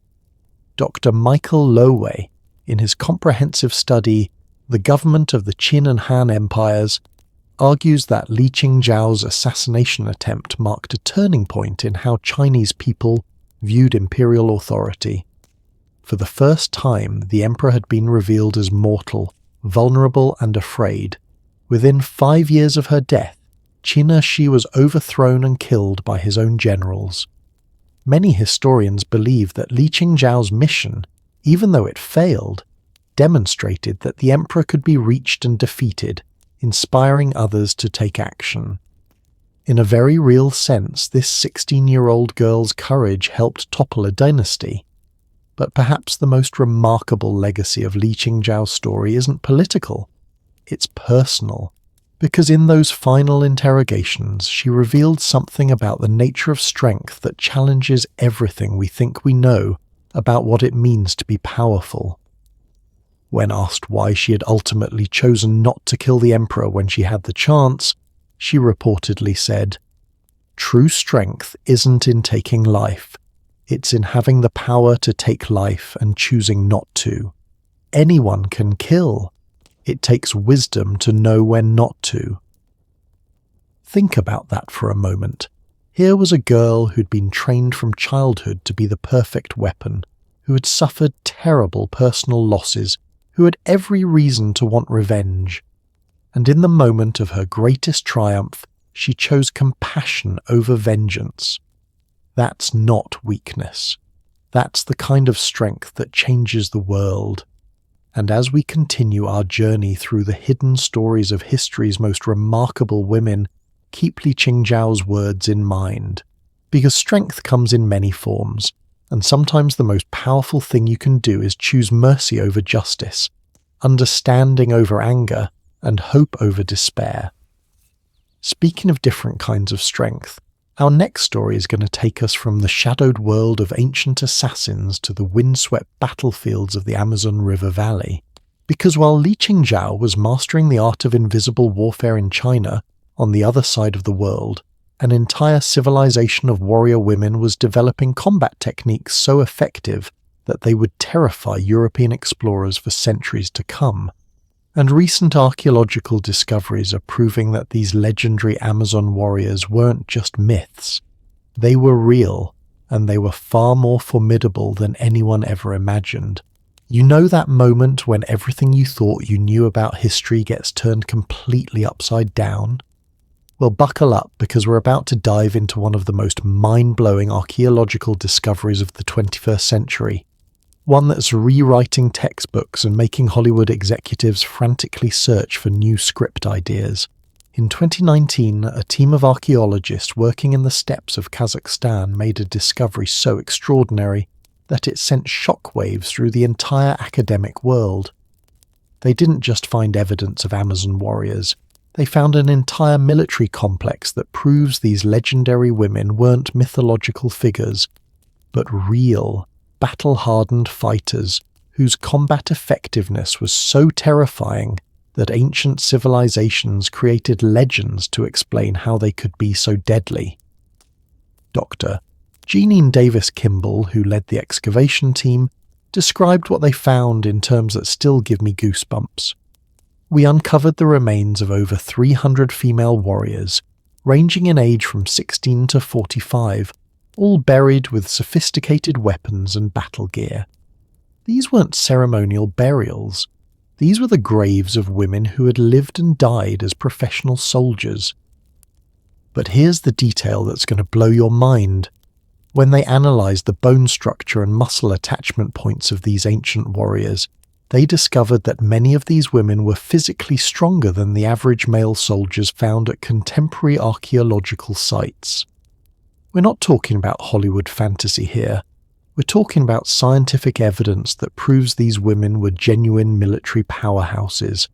Dr. Michael Lowe, in his comprehensive study The Government of the Qin and Han Empires, argues that Li Qingzhao's assassination attempt marked a turning point in how Chinese people viewed imperial authority. For the first time, the emperor had been revealed as mortal, vulnerable and afraid. Within 5 years of her death, Qin Ershi was overthrown and killed by his own generals. Many historians believe that Li Qingzhao's mission, even though it failed, demonstrated that the emperor could be reached and defeated, inspiring others to take action. In a very real sense, this 16-year-old girl's courage helped topple a dynasty. But perhaps the most remarkable legacy of Li Qingzhao's story isn't political, it's personal. Because in those final interrogations, she revealed something about the nature of strength that challenges everything we think we know about what it means to be powerful. When asked why she had ultimately chosen not to kill the emperor when she had the chance, she reportedly said, True strength isn't in taking life. It's in having the power to take life and choosing not to. Anyone can kill. It takes wisdom to know when not to. Think about that for a moment. Here was a girl who'd been trained from childhood to be the perfect weapon, who had suffered terrible personal losses, who had every reason to want revenge. And in the moment of her greatest triumph, she chose compassion over vengeance. That's not weakness. That's the kind of strength that changes the world. And as we continue our journey through the hidden stories of history's most remarkable women, keep Li Qingzhao's words in mind. Because strength comes in many forms, and sometimes the most powerful thing you can do is choose mercy over justice, understanding over anger, and hope over despair. Speaking of different kinds of strength, our next story is going to take us from the shadowed world of ancient assassins to the windswept battlefields of the Amazon River Valley. Because while Li Qingzhao was mastering the art of invisible warfare in China, on the other side of the world, an entire civilization of warrior women was developing combat techniques so effective that they would terrify European explorers for centuries to come. And recent archaeological discoveries are proving that these legendary Amazon warriors weren't just myths. They were real, and they were far more formidable than anyone ever imagined. You know that moment when everything you thought you knew about history gets turned completely upside down? Well, buckle up, because we're about to dive into one of the most mind-blowing archaeological discoveries of the 21st century. One that's rewriting textbooks and making Hollywood executives frantically search for new script ideas. In 2019, a team of archaeologists working in the steppes of Kazakhstan made a discovery so extraordinary that it sent shockwaves through the entire academic world. They didn't just find evidence of Amazon warriors. They found an entire military complex that proves these legendary women weren't mythological figures, but real, battle-hardened fighters whose combat effectiveness was so terrifying that ancient civilizations created legends to explain how they could be so deadly. Dr. Jeanine Davis Kimball, who led the excavation team, described what they found in terms that still give me goosebumps. We uncovered the remains of over 300 female warriors, ranging in age from 16 to 45, all buried with sophisticated weapons and battle gear. These weren't ceremonial burials. These were the graves of women who had lived and died as professional soldiers. But here's the detail that's going to blow your mind. When they analysed the bone structure and muscle attachment points of these ancient warriors, they discovered that many of these women were physically stronger than the average male soldiers found at contemporary archaeological sites. We're not talking about Hollywood fantasy here. We're talking about scientific evidence that proves these women were genuine military powerhouses.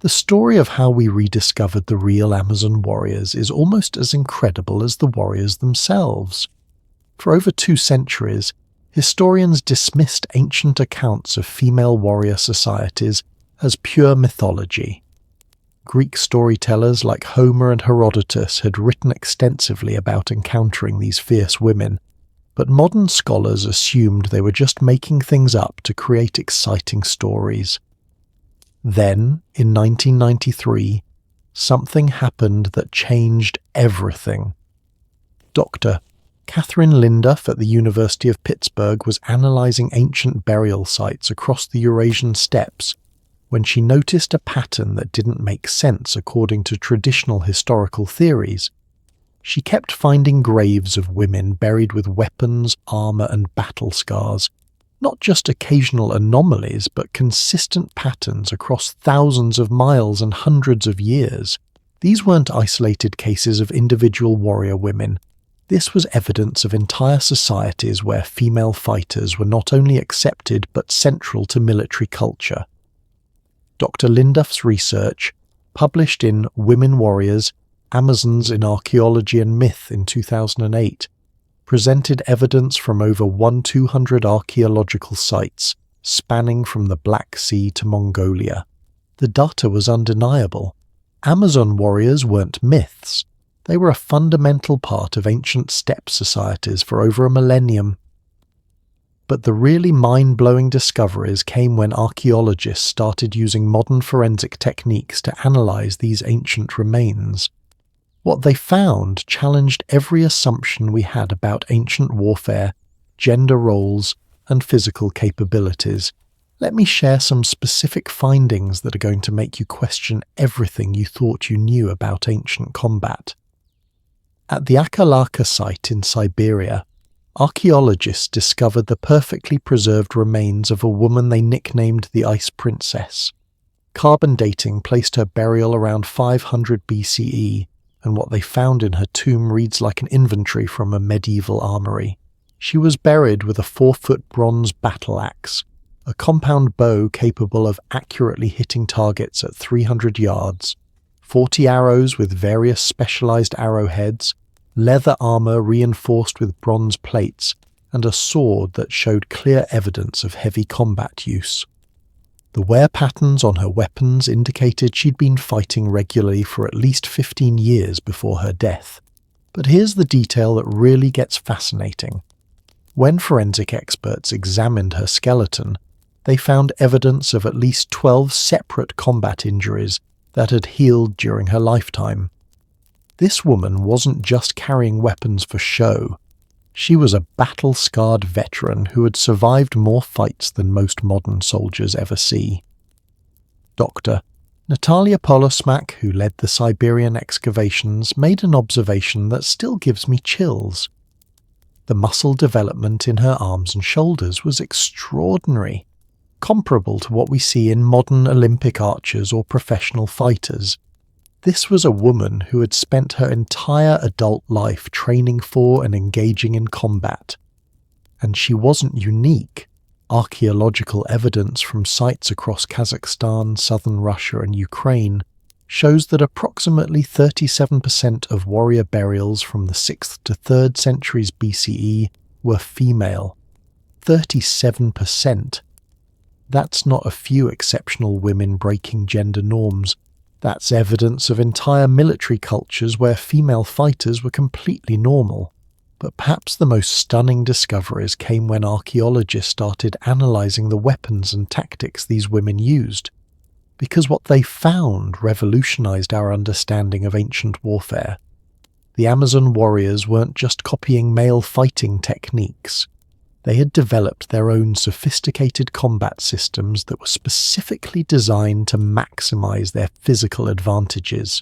The story of how we rediscovered the real Amazon warriors is almost as incredible as the warriors themselves. For over 2 centuries, historians dismissed ancient accounts of female warrior societies as pure mythology. Greek storytellers like Homer and Herodotus had written extensively about encountering these fierce women, but modern scholars assumed they were just making things up to create exciting stories. Then, in 1993, something happened that changed everything. Dr. Catherine Linduff at the University of Pittsburgh was analysing ancient burial sites across the Eurasian steppes when she noticed a pattern that didn't make sense according to traditional historical theories. She kept finding graves of women buried with weapons, armour and battle scars, not just occasional anomalies but consistent patterns across thousands of miles and hundreds of years. These weren't isolated cases of individual warrior women. This was evidence of entire societies where female fighters were not only accepted but central to military culture. Dr. Linduff's research, published in Women Warriors, Amazons in Archaeology and Myth in 2008, presented evidence from over 1,200 archaeological sites spanning from the Black Sea to Mongolia. The data was undeniable. Amazon warriors weren't myths. They were a fundamental part of ancient steppe societies for over a millennium. But the really mind-blowing discoveries came when archaeologists started using modern forensic techniques to analyze these ancient remains. What they found challenged every assumption we had about ancient warfare, gender roles, and physical capabilities. Let me share some specific findings that are going to make you question everything you thought you knew about ancient combat. At the Akalarka site in Siberia, archaeologists discovered the perfectly preserved remains of a woman they nicknamed the Ice Princess. Carbon dating placed her burial around 500 BCE, and what they found in her tomb reads like an inventory from a medieval armory. She was buried with a 4-foot bronze battle axe, a compound bow capable of accurately hitting targets at 300 yards, 40 arrows with various specialized arrowheads, leather armor reinforced with bronze plates, and a sword that showed clear evidence of heavy combat use. The wear patterns on her weapons indicated she'd been fighting regularly for at least 15 years before her death. But here's the detail that really gets fascinating. When forensic experts examined her skeleton, they found evidence of at least 12 separate combat injuries that had healed during her lifetime. This woman wasn't just carrying weapons for show. She was a battle-scarred veteran who had survived more fights than most modern soldiers ever see. Dr. Natalia Polosmak, who led the Siberian excavations, made an observation that still gives me chills. The muscle development in her arms and shoulders was extraordinary, comparable to what we see in modern Olympic archers or professional fighters. This was a woman who had spent her entire adult life training for and engaging in combat. And she wasn't unique. Archaeological evidence from sites across Kazakhstan, southern Russia and Ukraine shows that approximately 37% of warrior burials from the 6th to 3rd centuries BCE were female. 37%. That's not a few exceptional women breaking gender norms. That's evidence of entire military cultures where female fighters were completely normal. But perhaps the most stunning discoveries came when archaeologists started analysing the weapons and tactics these women used. Because what they found revolutionised our understanding of ancient warfare. The Amazon warriors weren't just copying male fighting techniques. They had developed their own sophisticated combat systems that were specifically designed to maximize their physical advantages.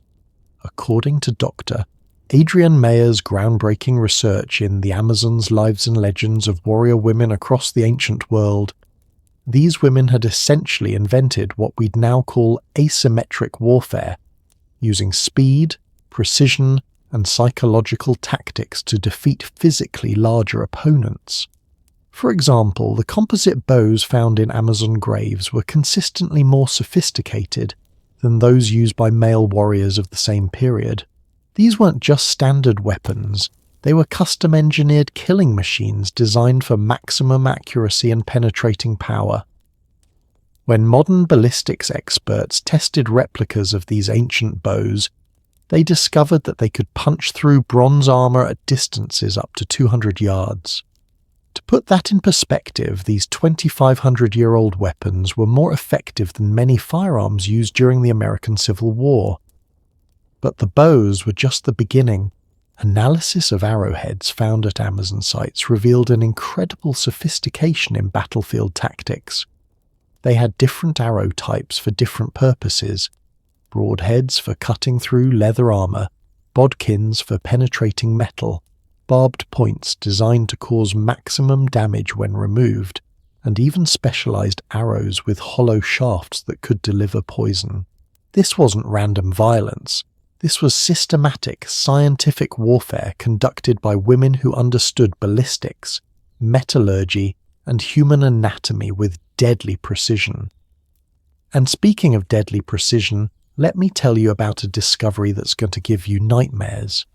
According to Dr. Adrian Mayer's groundbreaking research in The Amazons' Lives and Legends of Warrior Women Across the Ancient World, these women had essentially invented what we'd now call asymmetric warfare, using speed, precision, and psychological tactics to defeat physically larger opponents. For example, the composite bows found in Amazon graves were consistently more sophisticated than those used by male warriors of the same period. These weren't just standard weapons, they were custom-engineered killing machines designed for maximum accuracy and penetrating power. When modern ballistics experts tested replicas of these ancient bows, they discovered that they could punch through bronze armor at distances up to 200 yards. To put that in perspective, these 2,500-year-old weapons were more effective than many firearms used during the American Civil War. But the bows were just the beginning. Analysis of arrowheads found at Amazon sites revealed an incredible sophistication in battlefield tactics. They had different arrow types for different purposes: broadheads for cutting through leather armor, bodkins for penetrating metal, barbed points designed to cause maximum damage when removed, and even specialized arrows with hollow shafts that could deliver poison. This wasn't random violence. This was systematic, scientific warfare conducted by women who understood ballistics, metallurgy, and human anatomy with deadly precision. And speaking of deadly precision, let me tell you about a discovery that's going to give you nightmares.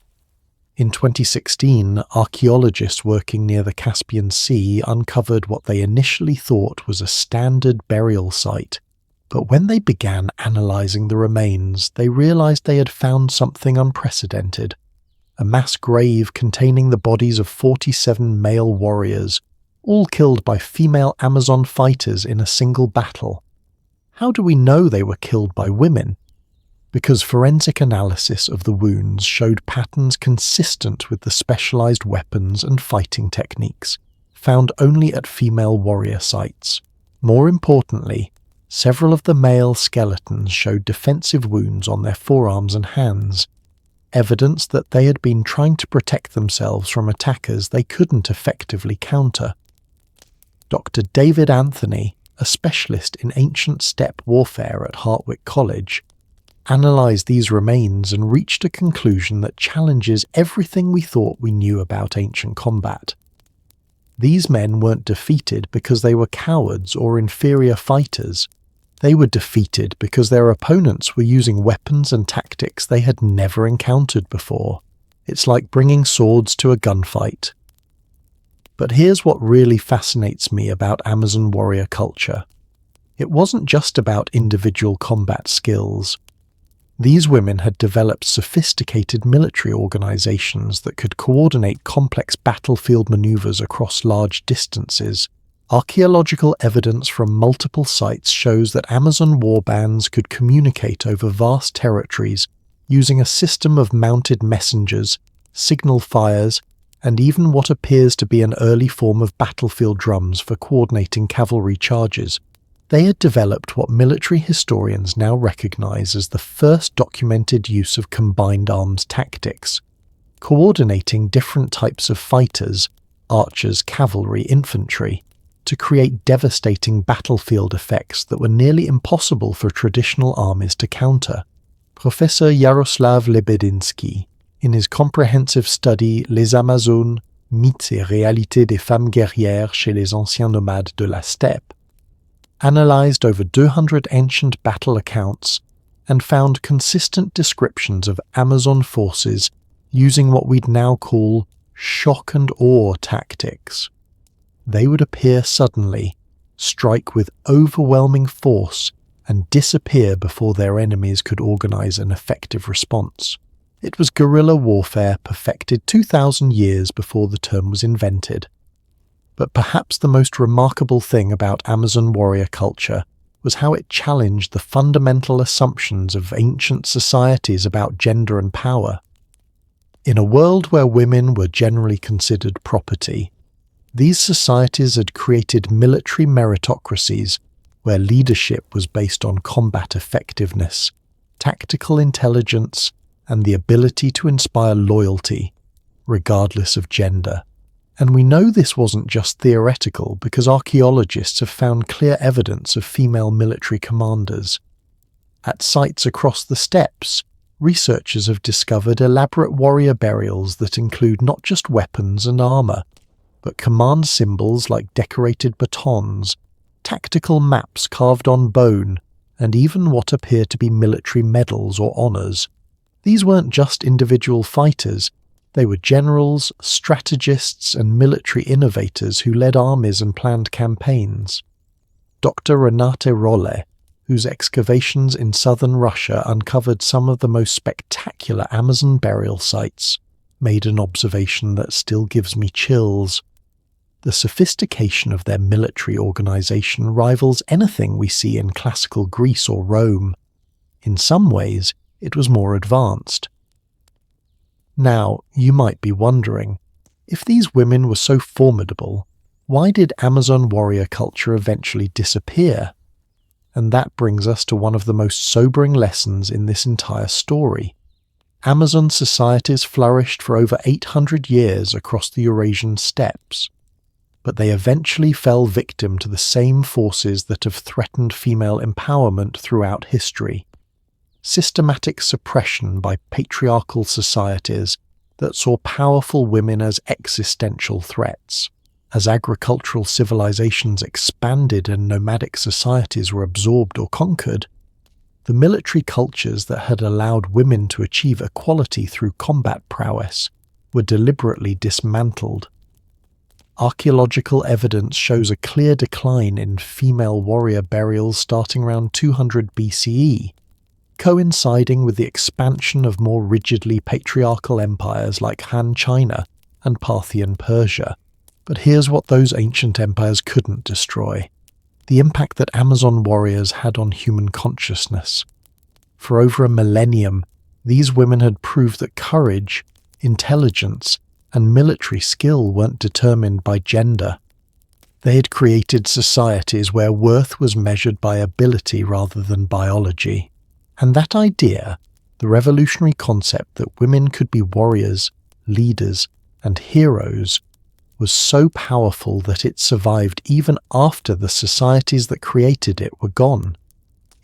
In 2016, archaeologists working near the Caspian Sea uncovered what they initially thought was a standard burial site. But when they began analysing the remains, they realised they had found something unprecedented: a mass grave containing the bodies of 47 male warriors, all killed by female Amazon fighters in a single battle. How do we know they were killed by women? Because forensic analysis of the wounds showed patterns consistent with the specialized weapons and fighting techniques found only at female warrior sites. More importantly, several of the male skeletons showed defensive wounds on their forearms and hands, evidence that they had been trying to protect themselves from attackers they couldn't effectively counter. Dr. David Anthony, a specialist in ancient steppe warfare at Hartwick College, analysed these remains and reached a conclusion that challenges everything we thought we knew about ancient combat. These men weren't defeated because they were cowards or inferior fighters. They were defeated because their opponents were using weapons and tactics they had never encountered before. It's like bringing swords to a gunfight. But here's what really fascinates me about Amazon warrior culture. It wasn't just about individual combat skills. These women had developed sophisticated military organizations that could coordinate complex battlefield maneuvers across large distances. Archaeological evidence from multiple sites shows that Amazon warbands could communicate over vast territories using a system of mounted messengers, signal fires, and even what appears to be an early form of battlefield drums for coordinating cavalry charges. They had developed what military historians now recognize as the first documented use of combined arms tactics, coordinating different types of fighters, archers, cavalry, infantry, to create devastating battlefield effects that were nearly impossible for traditional armies to counter. Professor Jaroslav Lebedinsky, in his comprehensive study Les Amazones, mythes et réalités des femmes guerrières chez les anciens nomades de la steppe, analysed over 200 ancient battle accounts and found consistent descriptions of Amazon forces using what we'd now call shock and awe tactics. They would appear suddenly, strike with overwhelming force, and disappear before their enemies could organize an effective response. It was guerrilla warfare perfected 2,000 years before the term was invented. But perhaps the most remarkable thing about Amazon warrior culture was how it challenged the fundamental assumptions of ancient societies about gender and power. In a world where women were generally considered property, these societies had created military meritocracies where leadership was based on combat effectiveness, tactical intelligence, and the ability to inspire loyalty, regardless of gender. And we know this wasn't just theoretical because archaeologists have found clear evidence of female military commanders. At sites across the steppes, researchers have discovered elaborate warrior burials that include not just weapons and armour, but command symbols like decorated batons, tactical maps carved on bone, and even what appear to be military medals or honours. These weren't just individual fighters, they were generals, strategists, and military innovators who led armies and planned campaigns. Dr. Renate Rolle, whose excavations in southern Russia uncovered some of the most spectacular Amazon burial sites, made an observation that still gives me chills. The sophistication of their military organization rivals anything we see in classical Greece or Rome. In some ways, it was more advanced. Now, you might be wondering, if these women were so formidable, why did Amazon warrior culture eventually disappear? And that brings us to one of the most sobering lessons in this entire story. Amazon societies flourished for over 800 years across the Eurasian steppes, but they eventually fell victim to the same forces that have threatened female empowerment throughout history. Systematic suppression by patriarchal societies that saw powerful women as existential threats. As agricultural civilizations expanded and nomadic societies were absorbed or conquered, the military cultures that had allowed women to achieve equality through combat prowess were deliberately dismantled. Archaeological evidence shows a clear decline in female warrior burials starting around 200 BCE, coinciding with the expansion of more rigidly patriarchal empires like Han China and Parthian Persia. But here's what those ancient empires couldn't destroy: the impact that Amazon warriors had on human consciousness. For over a millennium, these women had proved that courage, intelligence, and military skill weren't determined by gender. They had created societies where worth was measured by ability rather than biology. And that idea, the revolutionary concept that women could be warriors, leaders, and heroes, was so powerful that it survived even after the societies that created it were gone.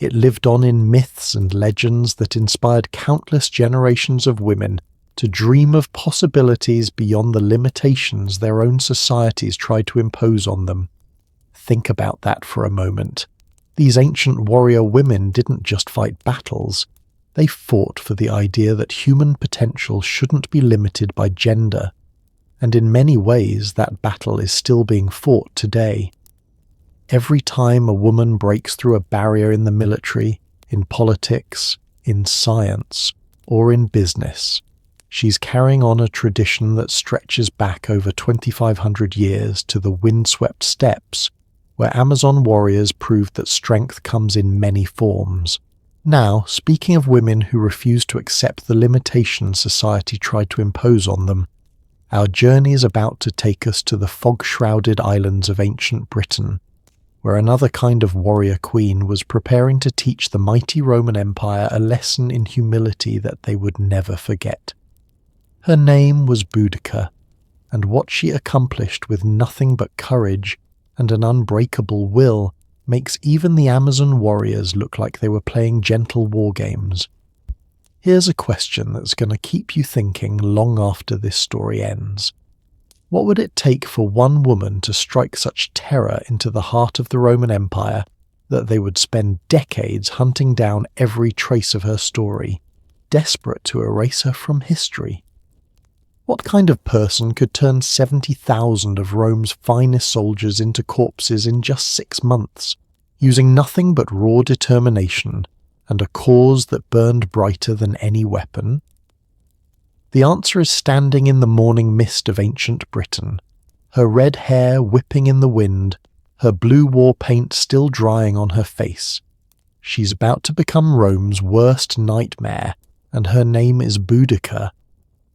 It lived on in myths and legends that inspired countless generations of women to dream of possibilities beyond the limitations their own societies tried to impose on them. Think about that for a moment. These ancient warrior women didn't just fight battles. They fought for the idea that human potential shouldn't be limited by gender. And in many ways, that battle is still being fought today. Every time a woman breaks through a barrier in the military, in politics, in science, or in business, she's carrying on a tradition that stretches back over 2,500 years to the windswept steppes, where Amazon warriors proved that strength comes in many forms. Now, speaking of women who refused to accept the limitations society tried to impose on them, our journey is about to take us to the fog-shrouded islands of ancient Britain, where another kind of warrior queen was preparing to teach the mighty Roman Empire a lesson in humility that they would never forget. Her name was Boudica, and what she accomplished with nothing but courage and an unbreakable will makes even the Amazon warriors look like they were playing gentle war games. Here's a question that's going to keep you thinking long after this story ends. What would it take for one woman to strike such terror into the heart of the Roman Empire that they would spend decades hunting down every trace of her story, desperate to erase her from history? What kind of person could turn 70,000 of Rome's finest soldiers into corpses in just 6 months, using nothing but raw determination and a cause that burned brighter than any weapon? The answer is standing in the morning mist of ancient Britain, her red hair whipping in the wind, her blue war paint still drying on her face. She's about to become Rome's worst nightmare, and her name is Boudica,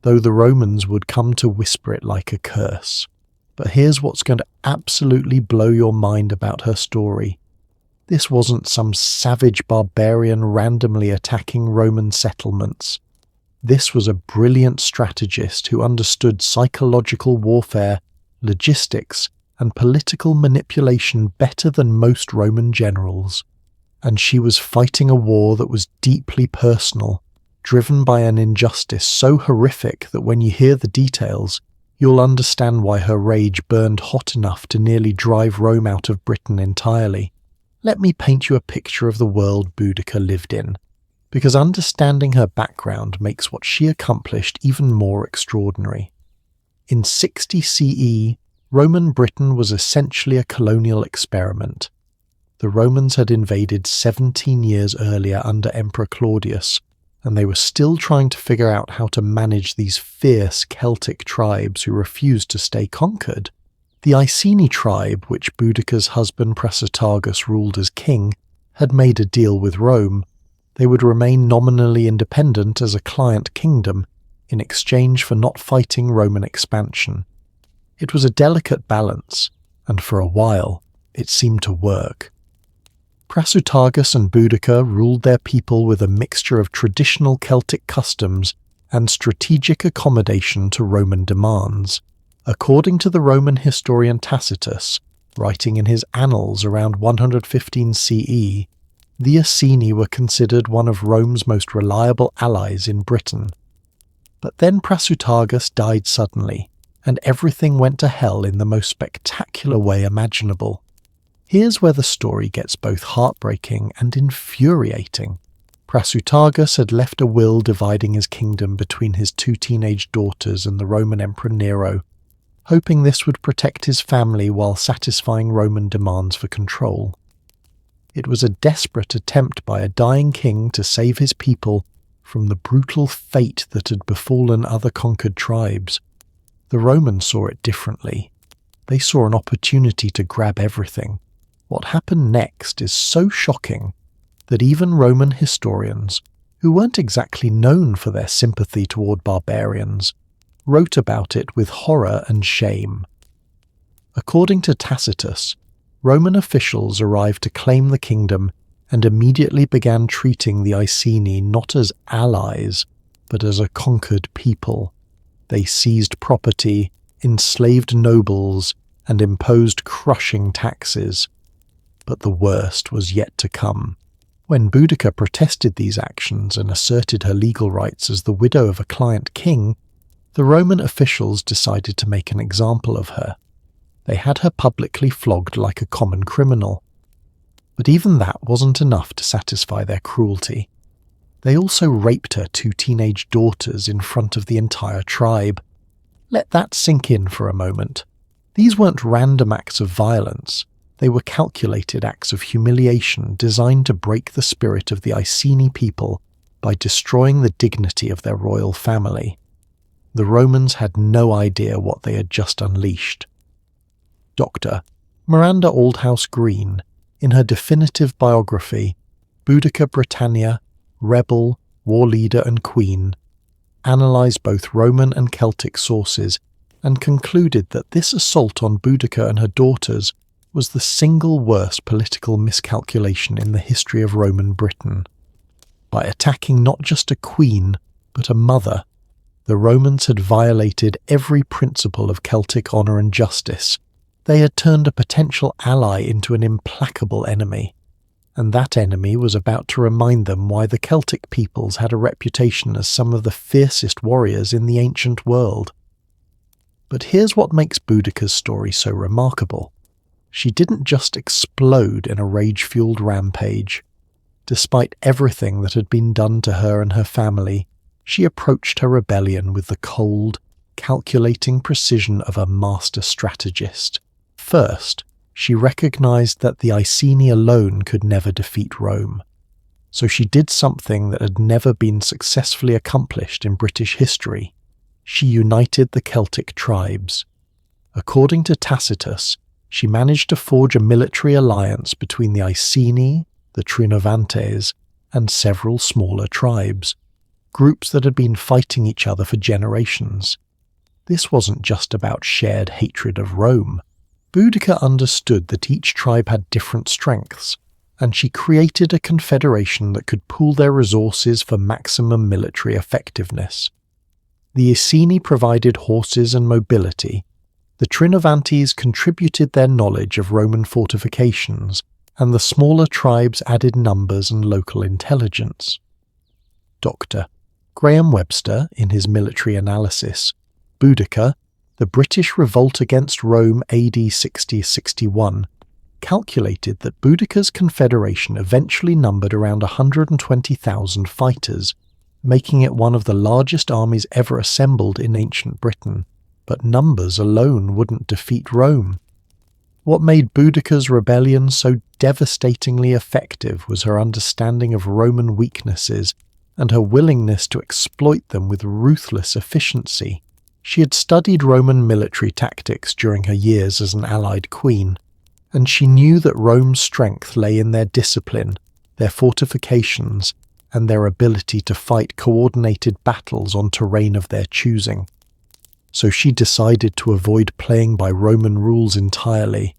though the Romans would come to whisper it like a curse. But here's what's going to absolutely blow your mind about her story. This wasn't some savage barbarian randomly attacking Roman settlements. This was a brilliant strategist who understood psychological warfare, logistics, and political manipulation better than most Roman generals. And she was fighting a war that was deeply personal, driven by an injustice so horrific that when you hear the details, you'll understand why her rage burned hot enough to nearly drive Rome out of Britain entirely. Let me paint you a picture of the world Boudica lived in, because understanding her background makes what she accomplished even more extraordinary. In 60 CE, Roman Britain was essentially a colonial experiment. The Romans had invaded 17 years earlier under Emperor Claudius, and they were still trying to figure out how to manage these fierce Celtic tribes who refused to stay conquered. The Iceni tribe, which Boudica's husband Prasutagus ruled as king, had made a deal with Rome. They would remain nominally independent as a client kingdom in exchange for not fighting Roman expansion. It was a delicate balance, and for a while, it seemed to work. Prasutagus and Boudica ruled their people with a mixture of traditional Celtic customs and strategic accommodation to Roman demands. According to the Roman historian Tacitus, writing in his Annals around 115 CE, the Iceni were considered one of Rome's most reliable allies in Britain. But then Prasutagus died suddenly, and everything went to hell in the most spectacular way imaginable. Here's where the story gets both heartbreaking and infuriating. Prasutagus had left a will dividing his kingdom between his 2 teenage daughters and the Roman Emperor Nero, hoping this would protect his family while satisfying Roman demands for control. It was a desperate attempt by a dying king to save his people from the brutal fate that had befallen other conquered tribes. The Romans saw it differently. They saw an opportunity to grab everything. What happened next is so shocking that even Roman historians, who weren't exactly known for their sympathy toward barbarians, wrote about it with horror and shame. According to Tacitus, Roman officials arrived to claim the kingdom and immediately began treating the Iceni not as allies, but as a conquered people. They seized property, enslaved nobles, and imposed crushing taxes. But the worst was yet to come. When Boudica protested these actions and asserted her legal rights as the widow of a client king, the Roman officials decided to make an example of her. They had her publicly flogged like a common criminal. But even that wasn't enough to satisfy their cruelty. They also raped her 2 teenage daughters in front of the entire tribe. Let that sink in for a moment. These weren't random acts of violence. They were calculated acts of humiliation designed to break the spirit of the Iceni people by destroying the dignity of their royal family. The Romans had no idea what they had just unleashed. Dr. Miranda Aldhouse Green, in her definitive biography, Boudica Britannia, Rebel, War Leader and Queen, analysed both Roman and Celtic sources and concluded that this assault on Boudica and her daughters was the single worst political miscalculation in the history of Roman Britain. By attacking not just a queen, but a mother, the Romans had violated every principle of Celtic honour and justice. They had turned a potential ally into an implacable enemy, and that enemy was about to remind them why the Celtic peoples had a reputation as some of the fiercest warriors in the ancient world. But here's what makes Boudica's story so remarkable. She didn't just explode in a rage-fueled rampage. Despite everything that had been done to her and her family, she approached her rebellion with the cold, calculating precision of a master strategist. First, she recognized that the Iceni alone could never defeat Rome. So she did something that had never been successfully accomplished in British history. She united the Celtic tribes. According to Tacitus, she managed to forge a military alliance between the Iceni, the Trinovantes, and several smaller tribes, groups that had been fighting each other for generations. This wasn't just about shared hatred of Rome. Boudica understood that each tribe had different strengths, and she created a confederation that could pool their resources for maximum military effectiveness. The Iceni provided horses and mobility, the Trinovantes contributed their knowledge of Roman fortifications, and the smaller tribes added numbers and local intelligence. Dr. Graham Webster, in his military analysis, Boudica, the British revolt against Rome AD 60-61, calculated that Boudica's confederation eventually numbered around 120,000 fighters, making it one of the largest armies ever assembled in ancient Britain. But numbers alone wouldn't defeat Rome. What made Boudica's rebellion so devastatingly effective was her understanding of Roman weaknesses and her willingness to exploit them with ruthless efficiency. She had studied Roman military tactics during her years as an allied queen, and she knew that Rome's strength lay in their discipline, their fortifications, and their ability to fight coordinated battles on terrain of their choosing. So she decided to avoid playing by Roman rules entirely.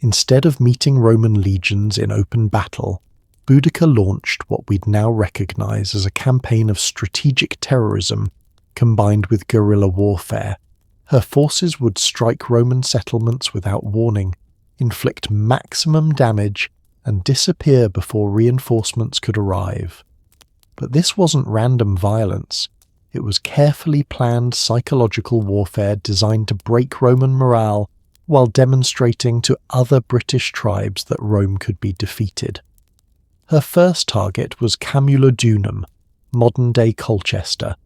Instead of meeting Roman legions in open battle, Boudica launched what we'd now recognize as a campaign of strategic terrorism combined with guerrilla warfare. Her forces would strike Roman settlements without warning, inflict maximum damage, and disappear before reinforcements could arrive. But this wasn't random violence. It was carefully planned psychological warfare designed to break Roman morale while demonstrating to other British tribes that Rome could be defeated. Her first target was Camulodunum, modern-day Colchester,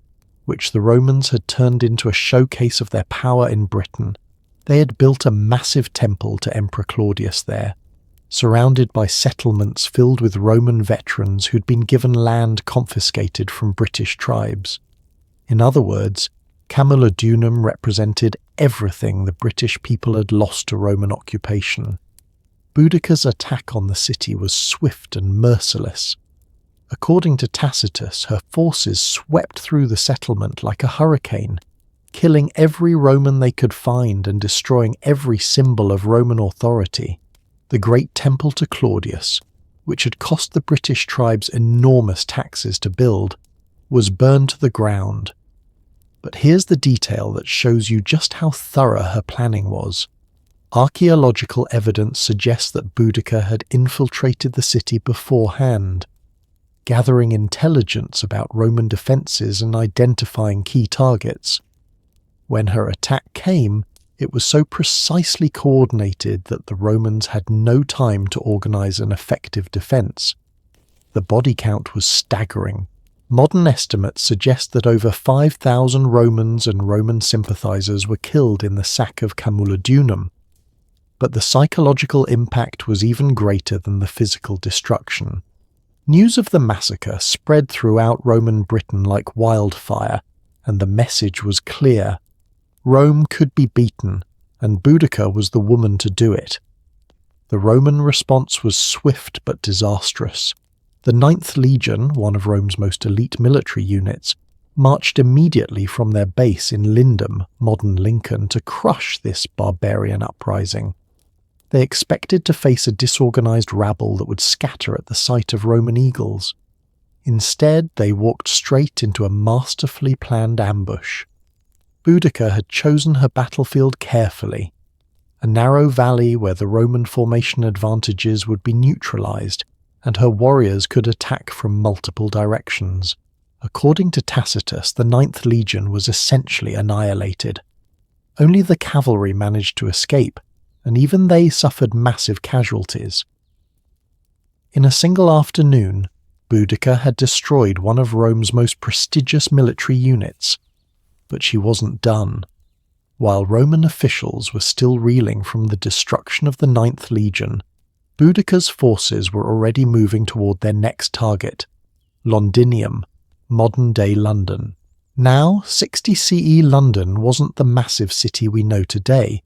which the Romans had turned into a showcase of their power in Britain. They had built a massive temple to Emperor Claudius there. surrounded by settlements filled with Roman veterans who'd been given land confiscated from British tribes. In other words, Camulodunum represented everything the British people had lost to Roman occupation. Boudica's attack on the city was swift and merciless. According to Tacitus, her forces swept through the settlement like a hurricane, killing every Roman they could find and destroying every symbol of Roman authority. The great temple to Claudius, which had cost the British tribes enormous taxes to build, was burned to the ground. But here's the detail that shows you just how thorough her planning was. Archaeological evidence suggests that Boudica had infiltrated the city beforehand, gathering intelligence about Roman defences and identifying key targets. When her attack came, it was so precisely coordinated that the Romans had no time to organise an effective defence. The body count was staggering. Modern estimates suggest that over 5,000 Romans and Roman sympathisers were killed in the sack of Camulodunum. But the psychological impact was even greater than the physical destruction. News of the massacre spread throughout Roman Britain like wildfire, and the message was clear. Rome could be beaten, and Boudica was the woman to do it. The Roman response was swift but disastrous. The 9th Legion, one of Rome's most elite military units, marched immediately from their base in Lindum, modern Lincoln, to crush this barbarian uprising. They expected to face a disorganized rabble that would scatter at the sight of Roman eagles. Instead, they walked straight into a masterfully planned ambush. Boudica had chosen her battlefield carefully. A narrow valley where the Roman formation advantages would be neutralized, and her warriors could attack from multiple directions. According to Tacitus, the 9th Legion was essentially annihilated. Only the cavalry managed to escape, and even they suffered massive casualties. In a single afternoon, Boudica had destroyed one of Rome's most prestigious military units. But she wasn't done. While Roman officials were still reeling from the destruction of the 9th Legion, Boudica's forces were already moving toward their next target, Londinium, modern-day London. Now, 60 CE London wasn't the massive city we know today,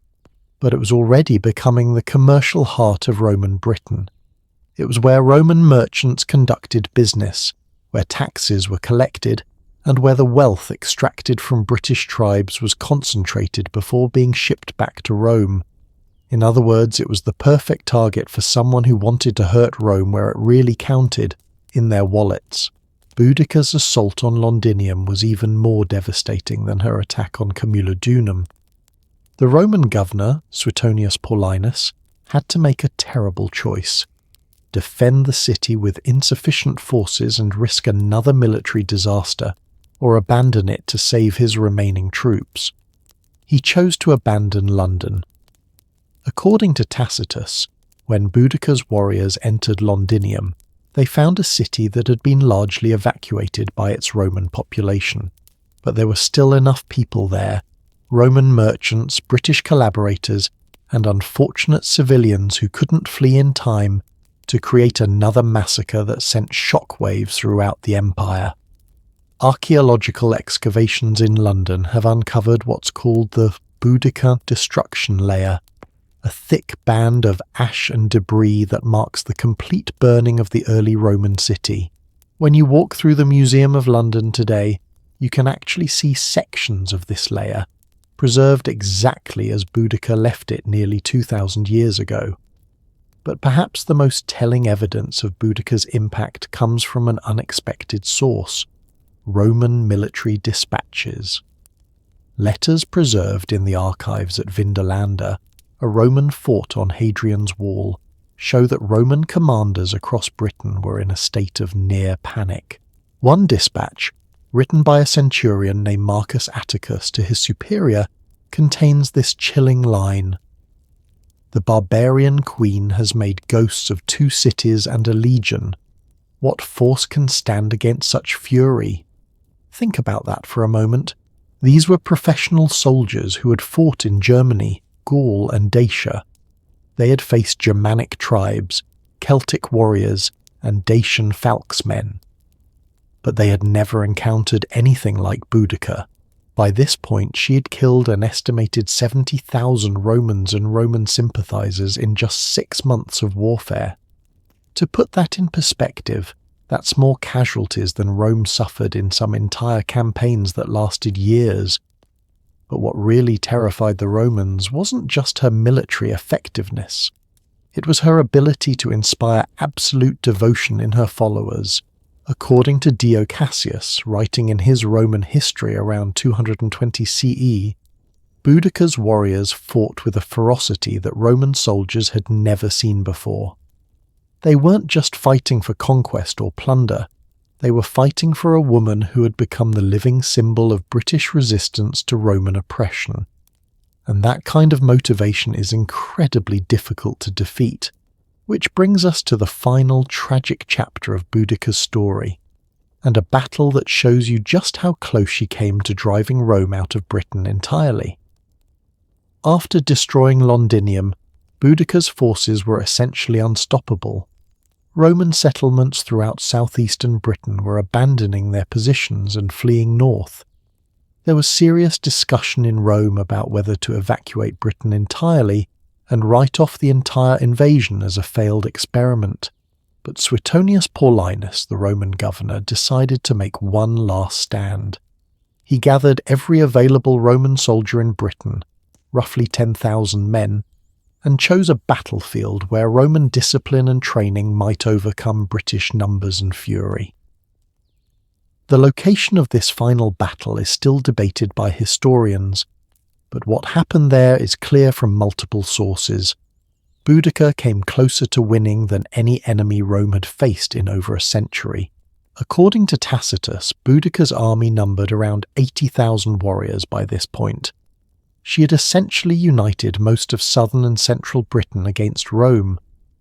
but it was already becoming the commercial heart of Roman Britain. It was where Roman merchants conducted business, where taxes were collected, and where the wealth extracted from British tribes was concentrated before being shipped back to Rome. In other words, it was the perfect target for someone who wanted to hurt Rome where it really counted, in their wallets. Boudica's assault on Londinium was even more devastating than her attack on Camulodunum. The Roman governor, Suetonius Paulinus, had to make a terrible choice: defend the city with insufficient forces and risk another military disaster, or abandon it to save his remaining troops. He chose to abandon London. According to Tacitus, when Boudica's warriors entered Londinium, they found a city that had been largely evacuated by its Roman population. But there were still enough people there, Roman merchants, British collaborators, and unfortunate civilians who couldn't flee in time, to create another massacre that sent shockwaves throughout the empire. Archaeological excavations in London have uncovered what's called the Boudica destruction layer, a thick band of ash and debris that marks the complete burning of the early Roman city. When you walk through the Museum of London today, you can actually see sections of this layer, preserved exactly as Boudica left it nearly 2,000 years ago. But perhaps the most telling evidence of Boudica's impact comes from an unexpected source: Roman military dispatches. Letters preserved in the archives at Vindolanda, a Roman fort on Hadrian's Wall, show that Roman commanders across Britain were in a state of near panic. One dispatch, written by a centurion named Marcus Atticus to his superior, contains this chilling line: "The barbarian queen has made ghosts of 2 cities and a legion. What force can stand against such fury?" Think about that for a moment. These were professional soldiers who had fought in Germany, Gaul and Dacia. They had faced Germanic tribes, Celtic warriors, and Dacian falksmen. But they had never encountered anything like Boudica. By this point, she had killed an estimated 70,000 Romans and Roman sympathizers in just 6 months of warfare. To put that in perspective, that's more casualties than Rome suffered in some entire campaigns that lasted years. But what really terrified the Romans wasn't just her military effectiveness. It was her ability to inspire absolute devotion in her followers. According to Dio Cassius, writing in his Roman history around 220 CE, Boudica's warriors fought with a ferocity that Roman soldiers had never seen before. They weren't just fighting for conquest or plunder, they were fighting for a woman who had become the living symbol of British resistance to Roman oppression. And that kind of motivation is incredibly difficult to defeat. Which brings us to the final tragic chapter of Boudica's story, and a battle that shows you just how close she came to driving Rome out of Britain entirely. After destroying Londinium, Boudica's forces were essentially unstoppable. Roman settlements throughout southeastern Britain were abandoning their positions and fleeing north. There was serious discussion in Rome about whether to evacuate Britain entirely and write off the entire invasion as a failed experiment. But Suetonius Paulinus, the Roman governor, decided to make one last stand. He gathered every available Roman soldier in Britain, roughly 10,000 men, and chose a battlefield where Roman discipline and training might overcome British numbers and fury. The location of this final battle is still debated by historians, but what happened there is clear from multiple sources. Boudica came closer to winning than any enemy Rome had faced in over a century. According to Tacitus, Boudica's army numbered around 80,000 warriors by this point. She had essentially united most of southern and central Britain against Rome,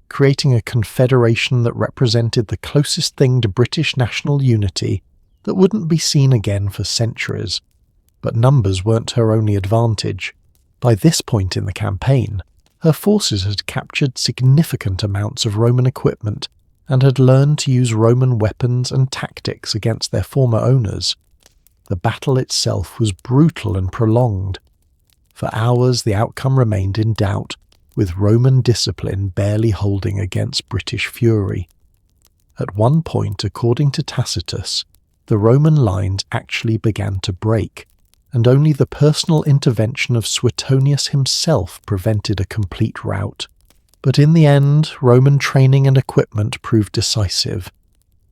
creating a confederation that represented the closest thing to British national unity that wouldn't be seen again for centuries. But numbers weren't her only advantage. By this point in the campaign, her forces had captured significant amounts of Roman equipment and had learned to use Roman weapons and tactics against their former owners. The battle itself was brutal and prolonged. For hours the outcome remained in doubt, with Roman discipline barely holding against British fury. At one point, according to Tacitus, the Roman lines actually began to break, and only the personal intervention of Suetonius himself prevented a complete rout. But in the end, Roman training and equipment proved decisive.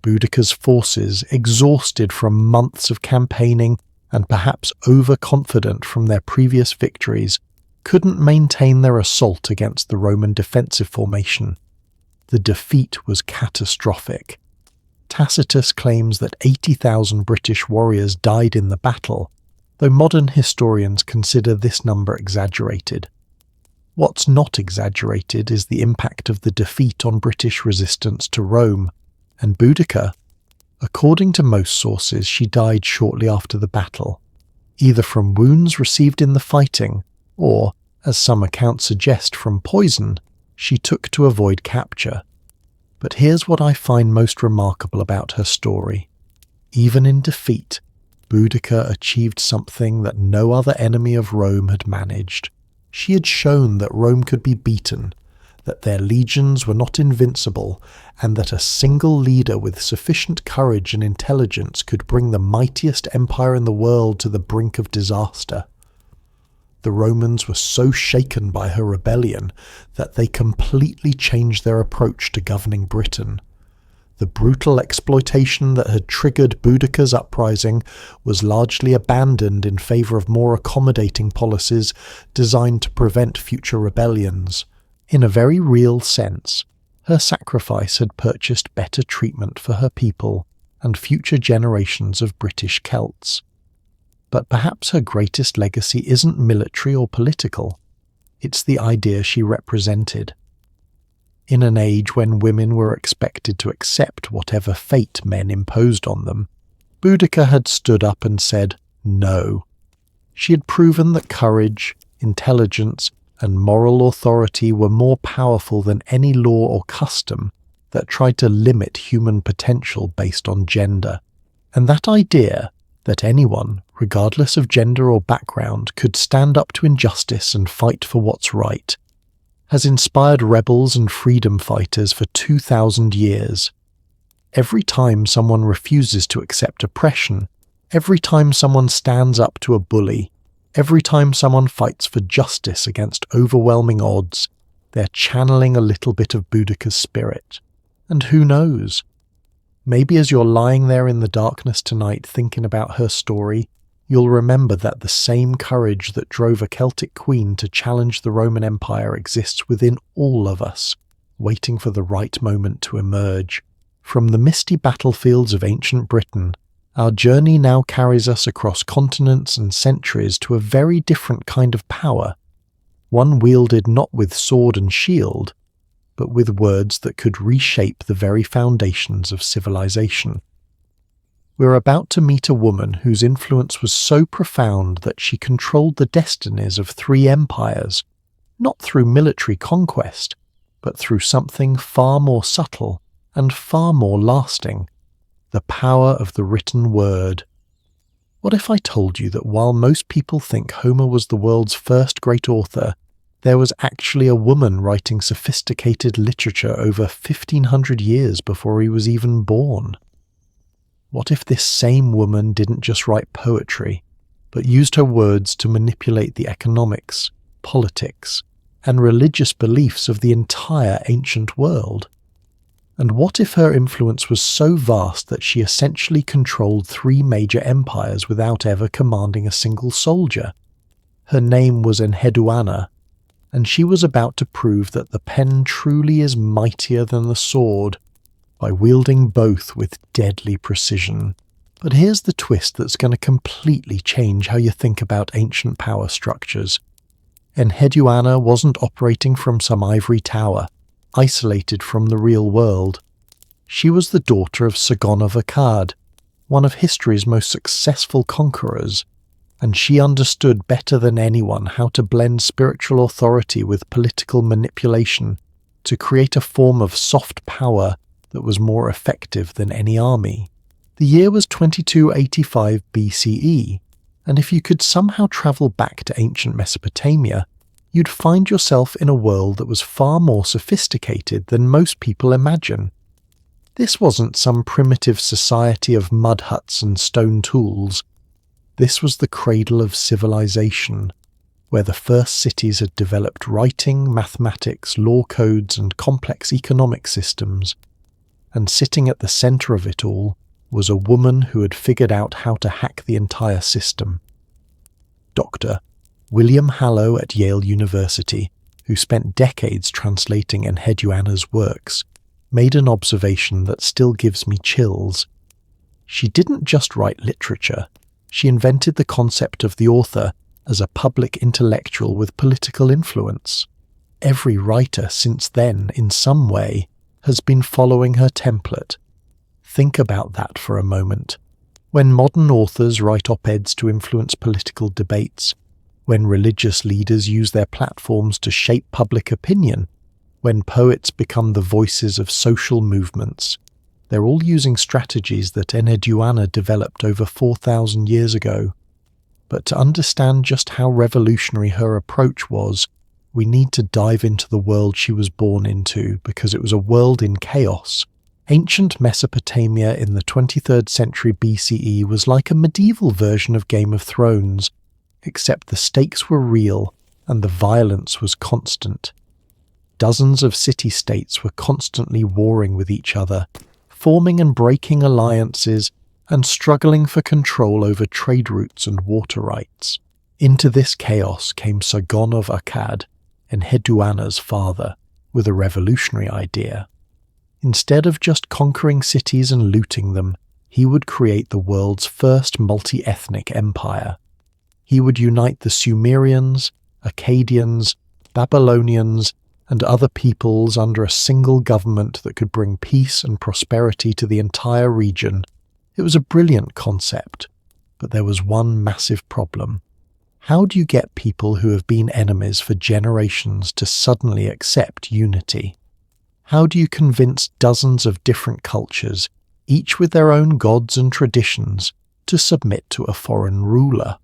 Boudica's forces, exhausted from months of campaigning and perhaps overconfident from their previous victories, couldn't maintain their assault against the Roman defensive formation. The defeat was catastrophic. Tacitus claims that 80,000 British warriors died in the battle, though modern historians consider this number exaggerated. What's not exaggerated is the impact of the defeat on British resistance to Rome, and Boudica, according to most sources, she died shortly after the battle, either from wounds received in the fighting, or, as some accounts suggest, from poison she took to avoid capture. But here's what I find most remarkable about her story. Even in defeat, Boudica achieved something that no other enemy of Rome had managed. She had shown that Rome could be beaten, that their legions were not invincible, and that a single leader with sufficient courage and intelligence could bring the mightiest empire in the world to the brink of disaster. The Romans were so shaken by her rebellion that they completely changed their approach to governing Britain. The brutal exploitation that had triggered Boudica's uprising was largely abandoned in favour of more accommodating policies designed to prevent future rebellions. In a very real sense, her sacrifice had purchased better treatment for her people and future generations of British Celts. But perhaps her greatest legacy isn't military or political. It's the idea she represented. In an age when women were expected to accept whatever fate men imposed on them, Boudica had stood up and said no. She had proven that courage, intelligence, and moral authority were more powerful than any law or custom that tried to limit human potential based on gender. And that idea that anyone, regardless of gender or background, could stand up to injustice and fight for what's right, has inspired rebels and freedom fighters for 2,000 years. Every time someone refuses to accept oppression, every time someone stands up to a bully, every time someone fights for justice against overwhelming odds, they're channeling a little bit of Boudica's spirit. And who knows? Maybe as you're lying there in the darkness tonight thinking about her story, you'll remember that the same courage that drove a Celtic queen to challenge the Roman Empire exists within all of us, waiting for the right moment to emerge. From the misty battlefields of ancient Britain, our journey now carries us across continents and centuries to a very different kind of power, one wielded not with sword and shield, but with words that could reshape the very foundations of civilization. We're about to meet a woman whose influence was so profound that she controlled the destinies of 3 empires, not through military conquest, but through something far more subtle and far more lasting: the power of the written word. What if I told you that while most people think Homer was the world's first great author, there was actually a woman writing sophisticated literature over 1,500 years before he was even born? What if this same woman didn't just write poetry, but used her words to manipulate the economics, politics, and religious beliefs of the entire ancient world? And what if her influence was so vast that she essentially controlled 3 major empires without ever commanding a single soldier? Her name was Enheduana, and she was about to prove that the pen truly is mightier than the sword, by wielding both with deadly precision. But here's the twist that's going to completely change how you think about ancient power structures. Enheduana wasn't operating from some ivory tower, isolated from the real world. She was the daughter of Sargon of Akkad, one of history's most successful conquerors, and she understood better than anyone how to blend spiritual authority with political manipulation to create a form of soft power that was more effective than any army. The year was 2285 BCE, and if you could somehow travel back to ancient Mesopotamia, you'd find yourself in a world that was far more sophisticated than most people imagine. This wasn't some primitive society of mud huts and stone tools. This was the cradle of civilization, where the first cities had developed writing, mathematics, law codes, and complex economic systems. And sitting at the center of it all was a woman who had figured out how to hack the entire system. Dr. William Hallow at Yale University, who spent decades translating Enheduana's works, made an observation that still gives me chills. She didn't just write literature, she invented the concept of the author as a public intellectual with political influence. Every writer since then, in some way, has been following her template. Think about that for a moment. When modern authors write op-eds to influence political debates, when religious leaders use their platforms to shape public opinion, when poets become the voices of social movements, they're all using strategies that Enheduana developed over 4,000 years ago. But to understand just how revolutionary her approach was, we need to dive into the world she was born into, because it was a world in chaos. Ancient Mesopotamia in the 23rd century BCE was like a medieval version of Game of Thrones, except the stakes were real and the violence was constant. Dozens of city-states were constantly warring with each other, forming and breaking alliances, and struggling for control over trade routes and water rights. Into this chaos came Sargon of Akkad, Enheduana's father, with a revolutionary idea. Instead of just conquering cities and looting them, he would create the world's first multi-ethnic empire. He would unite the Sumerians, Akkadians, Babylonians, and other peoples under a single government that could bring peace and prosperity to the entire region. It was a brilliant concept, but there was one massive problem. How do you get people who have been enemies for generations to suddenly accept unity? How do you convince dozens of different cultures, each with their own gods and traditions, to submit to a foreign ruler?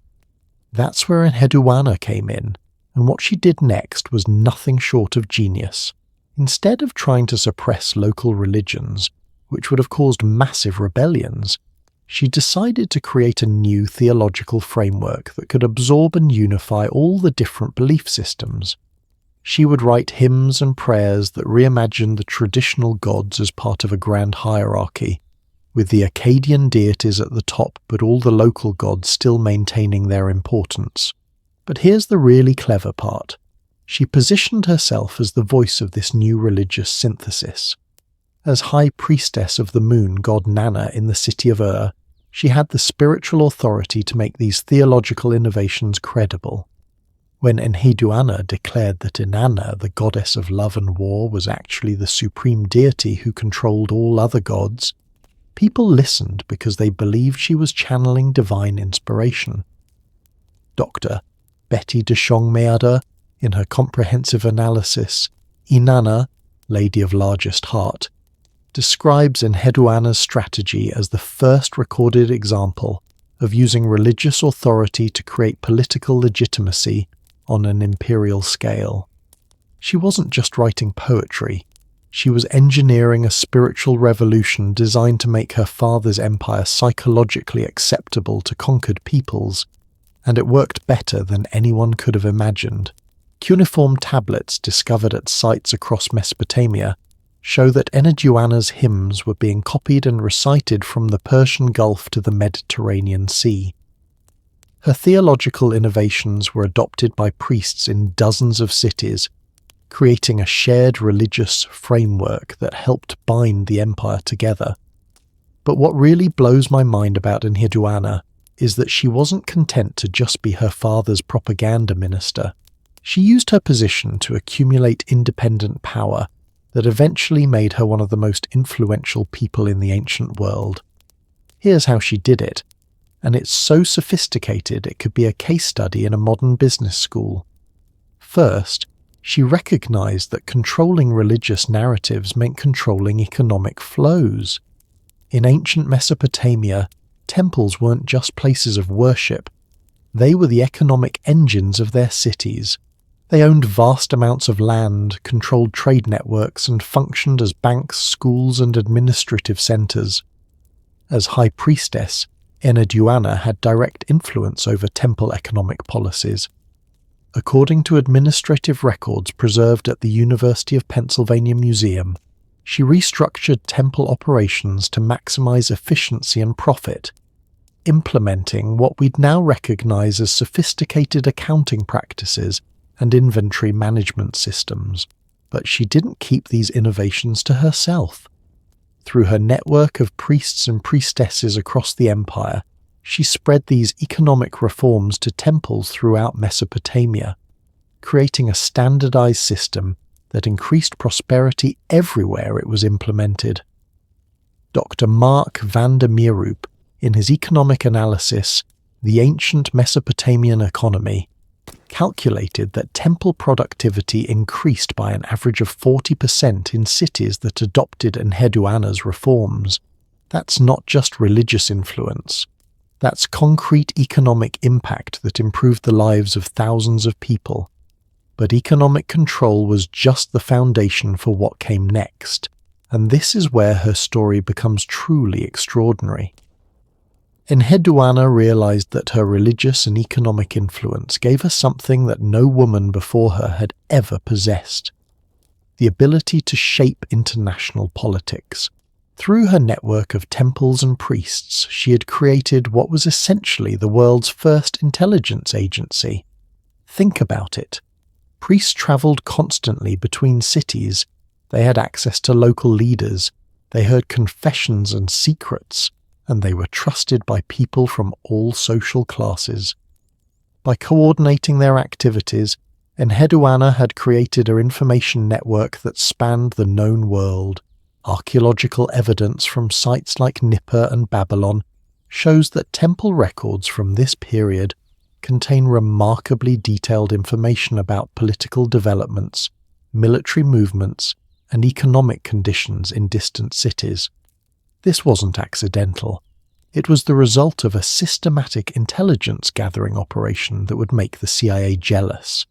That's where Enheduana came in, and what she did next was nothing short of genius. Instead of trying to suppress local religions, which would have caused massive rebellions, she decided to create a new theological framework that could absorb and unify all the different belief systems. She would write hymns and prayers that reimagined the traditional gods as part of a grand hierarchy, with the Akkadian deities at the top but all the local gods still maintaining their importance. But here's the really clever part. She positioned herself as the voice of this new religious synthesis. As High Priestess of the Moon god Nanna in the city of she had the spiritual authority to make these theological innovations credible. When Enheduana declared that Inanna, the goddess of love and war, was actually the supreme deity who controlled all other gods, people listened because they believed she was channeling divine inspiration. Dr. Betty de Chongmeada, in her comprehensive analysis, Inanna, Lady of Largest Heart, describes Enheduana's strategy as the first recorded example of using religious authority to create political legitimacy on an imperial scale. She wasn't just writing poetry, she was engineering a spiritual revolution designed to make her father's empire psychologically acceptable to conquered peoples, and it worked better than anyone could have imagined. Cuneiform tablets discovered at sites across Mesopotamia show that Enheduana's hymns were being copied and recited from the Persian Gulf to the Mediterranean Sea. Her theological innovations were adopted by priests in dozens of cities, creating a shared religious framework that helped bind the empire together. But what really blows my mind about Enheduana is that she wasn't content to just be her father's propaganda minister. She used her position to accumulate independent power that eventually made her one of the most influential people in the ancient world. Here's how she did it, and it's so sophisticated it could be a case study in a modern business school. First, she recognized that controlling religious narratives meant controlling economic flows. In ancient Mesopotamia, temples weren't just places of worship. They were the economic engines of their cities. They owned vast amounts of land, controlled trade networks, and functioned as banks, schools, and administrative centers. As High Priestess, Enheduana had direct influence over temple economic policies. According to administrative records preserved at the University of Pennsylvania Museum, she restructured temple operations to maximize efficiency and profit, implementing what we'd now recognize as sophisticated accounting practices and inventory management systems. But she didn't keep these innovations to herself. Through her network of priests and priestesses across the empire, she spread these economic reforms to temples throughout Mesopotamia, creating a standardized system that increased prosperity everywhere it was implemented. Dr. Mark van der Meeroop, in his economic analysis, The Ancient Mesopotamian Economy, calculated that temple productivity increased by an average of 40% in cities that adopted Enheduana's reforms. That's not just religious influence. That's concrete economic impact that improved the lives of thousands of people. But economic control was just the foundation for what came next, and this is where her story becomes truly extraordinary. Enheduana realized that her religious and economic influence gave her something that no woman before her had ever possessed: the ability to shape international politics. Through her network of temples and priests, she had created what was essentially the world's first intelligence agency. Think about it. Priests traveled constantly between cities. They had access to local leaders. They heard confessions and secrets, and they were trusted by people from all social classes. By coordinating their activities, Enheduana had created an information network that spanned the known world. Archaeological evidence from sites like Nippur and Babylon shows that temple records from this period contain remarkably detailed information about political developments, military movements, and economic conditions in distant cities. This wasn't accidental. It was the result of a systematic intelligence-gathering operation that would make the CIA jealous.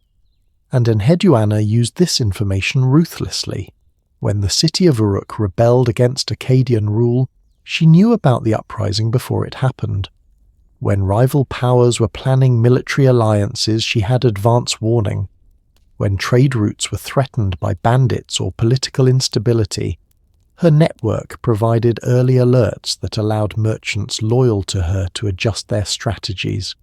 And Enheduana used this information ruthlessly. When the city of Uruk rebelled against Akkadian rule, she knew about the uprising before it happened. When rival powers were planning military alliances, she had advance warning. When trade routes were threatened by bandits or political instability, her network provided early alerts that allowed merchants loyal to her to adjust their strategies.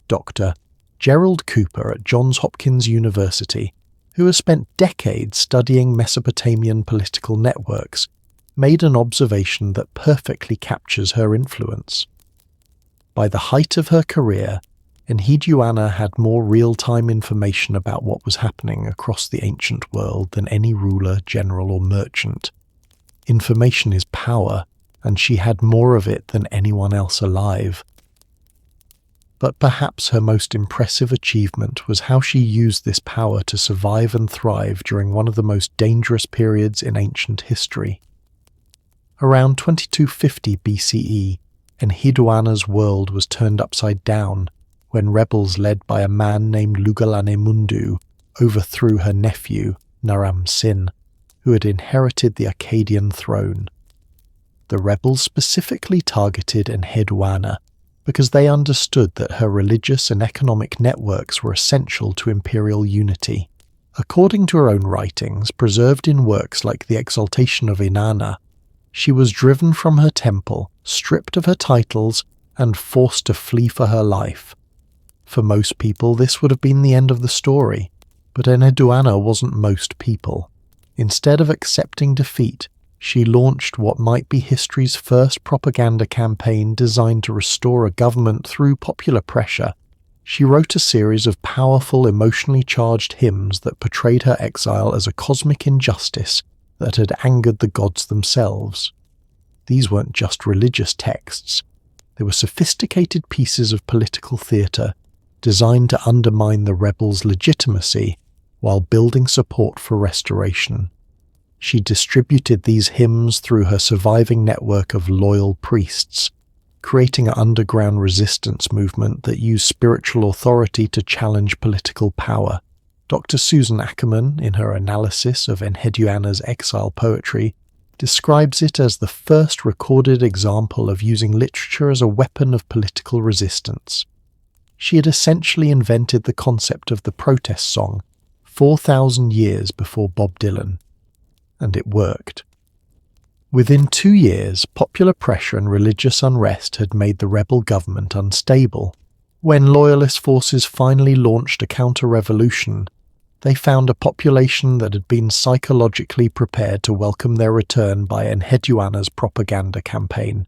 Dr. Gerald Cooper at Johns Hopkins University, who has spent decades studying Mesopotamian political networks, made an observation that perfectly captures her influence. By the height of her career, Enheduana had more real-time information about what was happening across the ancient world than any ruler, general, or merchant. Information is power, and she had more of it than anyone else alive. But perhaps her most impressive achievement was how she used this power to survive and thrive during one of the most dangerous periods in ancient history. Around 2250 BCE, Enheduana's world was turned upside down when rebels led by a man named Lugalane-Mundu overthrew her nephew, Naram-Sin, who had inherited the Akkadian throne. The rebels specifically targeted Enheduana because they understood that her religious and economic networks were essential to imperial unity. According to her own writings, preserved in works like the Exaltation of Inanna, she was driven from her temple, stripped of her titles, and forced to flee for her life. For most people, this would have been the end of the story, but Enheduana wasn't most people. Instead of accepting defeat, she launched what might be history's first propaganda campaign designed to restore a government through popular pressure. She wrote a series of powerful, emotionally charged hymns that portrayed her exile as a cosmic injustice that had angered the gods themselves. These weren't just religious texts. They were sophisticated pieces of political theatre designed to undermine the rebels' legitimacy while building support for restoration. She distributed these hymns through her surviving network of loyal priests, creating an underground resistance movement that used spiritual authority to challenge political power. Dr. Susan Ackerman, in her analysis of Enheduana's exile poetry, describes it as the first recorded example of using literature as a weapon of political resistance. She had essentially invented the concept of the protest song 4,000 years before Bob Dylan. And it worked. Within 2 years, popular pressure and religious unrest had made the rebel government unstable. When loyalist forces finally launched a counter-revolution, they found a population that had been psychologically prepared to welcome their return by Enheduana's propaganda campaign.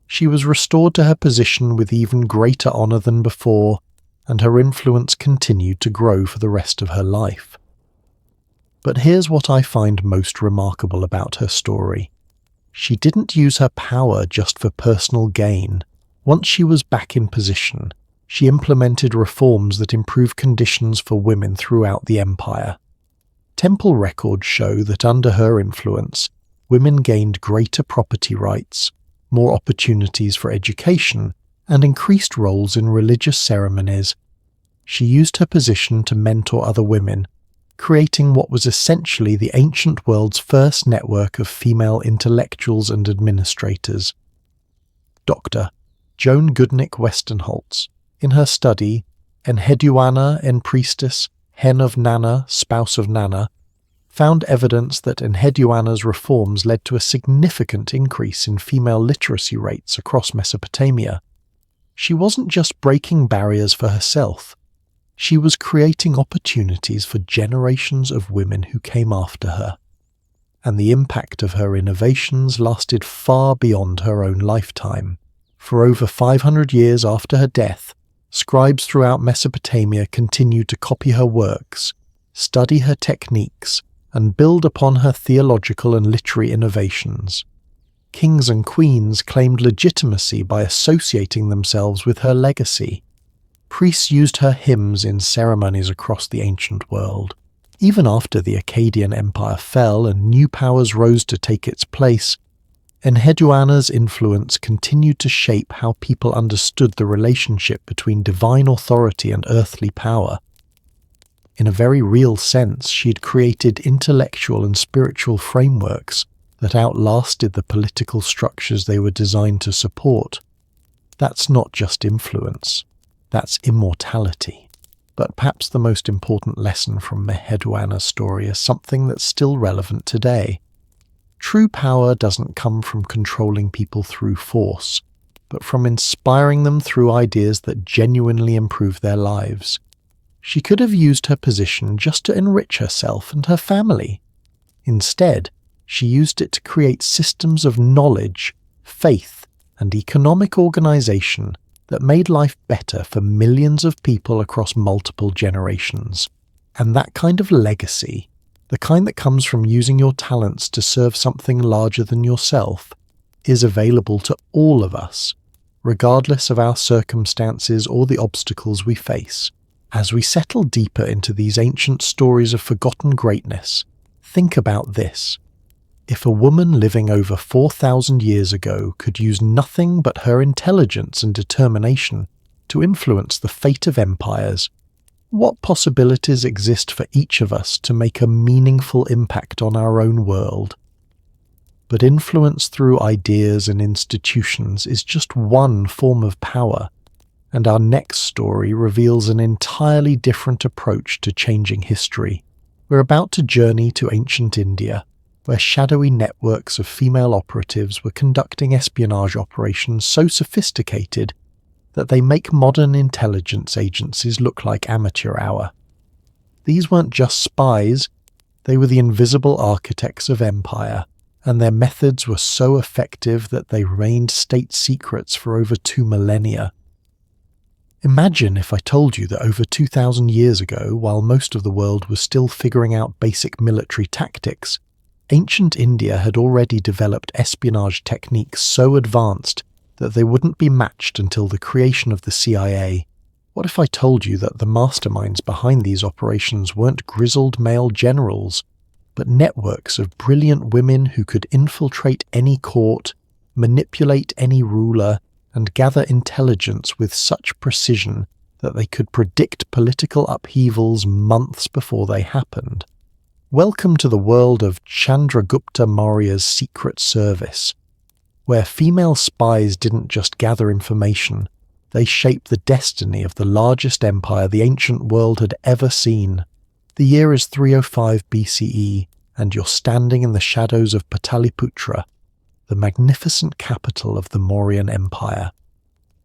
She was restored to her position with even greater honour than before, and her influence continued to grow for the rest of her life. But here's what I find most remarkable about her story. She didn't use her power just for personal gain. Once she was back in position, she implemented reforms that improved conditions for women throughout the empire. Temple records show that under her influence, women gained greater property rights, more opportunities for education, and increased roles in religious ceremonies. She used her position to mentor other women, creating what was essentially the ancient world's first network of female intellectuals and administrators. Dr. Joan Goodnick Westenholz, in her study Enheduana en Priestess, Hen of Nana, Spouse of Nana, found evidence that Enheduana's reforms led to a significant increase in female literacy rates across Mesopotamia. She wasn't just breaking barriers for herself. She was creating opportunities for generations of women who came after her. And the impact of her innovations lasted far beyond her own lifetime. For over 500 years after her death, scribes throughout Mesopotamia continued to copy her works, study her techniques, and build upon her theological and literary innovations. Kings and queens claimed legitimacy by associating themselves with her legacy. Priests used her hymns in ceremonies across the ancient world. Even after the Akkadian Empire fell and new powers rose to take its place, Enheduana's influence continued to shape how people understood the relationship between divine authority and earthly power. In a very real sense, she had created intellectual and spiritual frameworks that outlasted the political structures they were designed to support. That's not just influence, that's immortality. But perhaps the most important lesson from Enheduana's story is something that's still relevant today. True power doesn't come from controlling people through force, but from inspiring them through ideas that genuinely improve their lives. She could have used her position just to enrich herself and her family. Instead, she used it to create systems of knowledge, faith, and economic organization that made life better for millions of people across multiple generations. And that kind of legacy, the kind that comes from using your talents to serve something larger than yourself, is available to all of us, regardless of our circumstances or the obstacles we face. As we settle deeper into these ancient stories of forgotten greatness, think about this. If a woman living over 4,000 years ago could use nothing but her intelligence and determination to influence the fate of empires, what possibilities exist for each of us to make a meaningful impact on our own world? But influence through ideas and institutions is just one form of power, and our next story reveals an entirely different approach to changing history. We're about to journey to ancient India, where shadowy networks of female operatives were conducting espionage operations so sophisticated that they make modern intelligence agencies look like amateur hour. These weren't just spies, they were the invisible architects of empire, and their methods were so effective that they remained state secrets for over 2 millennia. Imagine if I told you that over 2,000 years ago, while most of the world was still figuring out basic military tactics, ancient India had already developed espionage techniques so advanced that they wouldn't be matched until the creation of the CIA. What if I told you that the masterminds behind these operations weren't grizzled male generals, but networks of brilliant women who could infiltrate any court, manipulate any ruler, and gather intelligence with such precision that they could predict political upheavals months before they happened? Welcome to the world of Chandragupta Maurya's Secret Service, where female spies didn't just gather information, they shaped the destiny of the largest empire the ancient world had ever seen. The year is 305 BCE, and you're standing in the shadows of Pataliputra, the magnificent capital of the Mauryan Empire.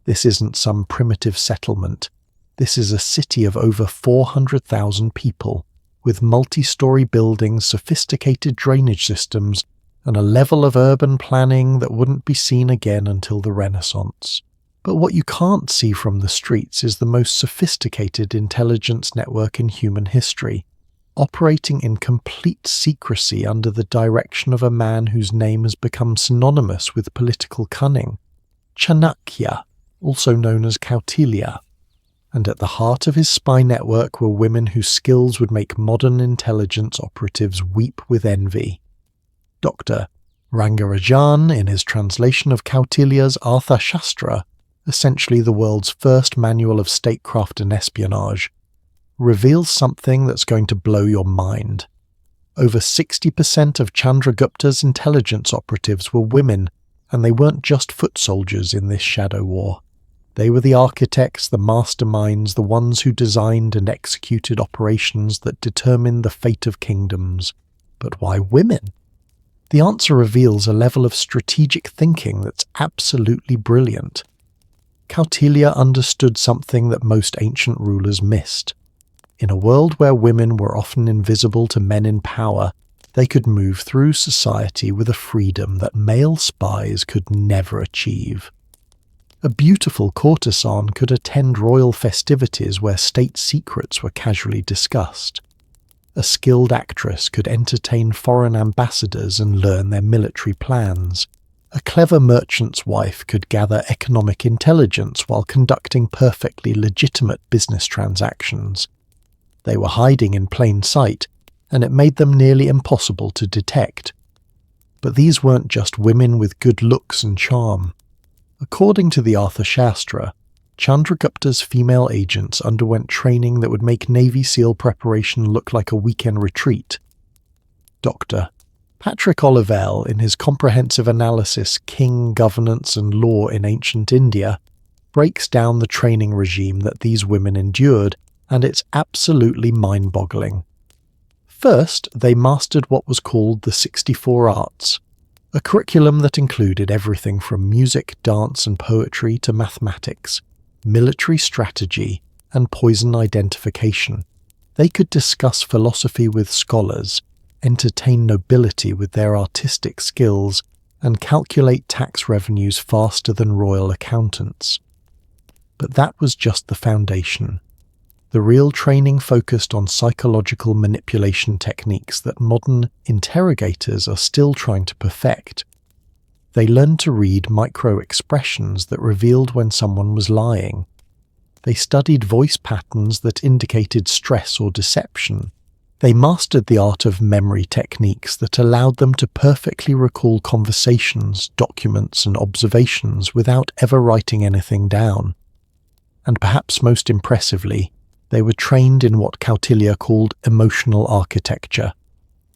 This isn't some primitive settlement. This is a city of over 400,000 people, with multi-story buildings, sophisticated drainage systems, and a level of urban planning that wouldn't be seen again until the Renaissance. But what you can't see from the streets is the most sophisticated intelligence network in human history, operating in complete secrecy under the direction of a man whose name has become synonymous with political cunning, Chanakya, also known as Kautilya. And at the heart of his spy network were women whose skills would make modern intelligence operatives weep with envy. Dr. Rangarajan, in his translation of Kautilya's Arthashastra, essentially the world's first manual of statecraft and espionage, reveals something that's going to blow your mind. Over 60% of Chandragupta's intelligence operatives were women, and they weren't just foot soldiers in this shadow war. They were the architects, the masterminds, the ones who designed and executed operations that determined the fate of kingdoms. But why women? The answer reveals a level of strategic thinking that's absolutely brilliant. Kautilya understood something that most ancient rulers missed. In a world where women were often invisible to men in power, they could move through society with a freedom that male spies could never achieve. A beautiful courtesan could attend royal festivities where state secrets were casually discussed. A skilled actress could entertain foreign ambassadors and learn their military plans. A clever merchant's wife could gather economic intelligence while conducting perfectly legitimate business transactions. They were hiding in plain sight, and it made them nearly impossible to detect. But these weren't just women with good looks and charm. According to the Arthur Shastra, Chandragupta's female agents underwent training that would make Navy SEAL preparation look like a weekend retreat. Dr. Patrick Olivelle, in his comprehensive analysis King, Governance and Law in Ancient India, breaks down the training regime that these women endured, and it's absolutely mind-boggling. First, they mastered what was called the 64 Arts, a curriculum that included everything from music, dance and poetry to mathematics, military strategy, and poison identification. They could discuss philosophy with scholars, entertain nobility with their artistic skills, and calculate tax revenues faster than royal accountants. But that was just the foundation. The real training focused on psychological manipulation techniques that modern interrogators are still trying to perfect. They learned to read micro-expressions that revealed when someone was lying. They studied voice patterns that indicated stress or deception. They mastered the art of memory techniques that allowed them to perfectly recall conversations, documents, and observations without ever writing anything down. And perhaps most impressively, they were trained in what Kautilya called emotional architecture,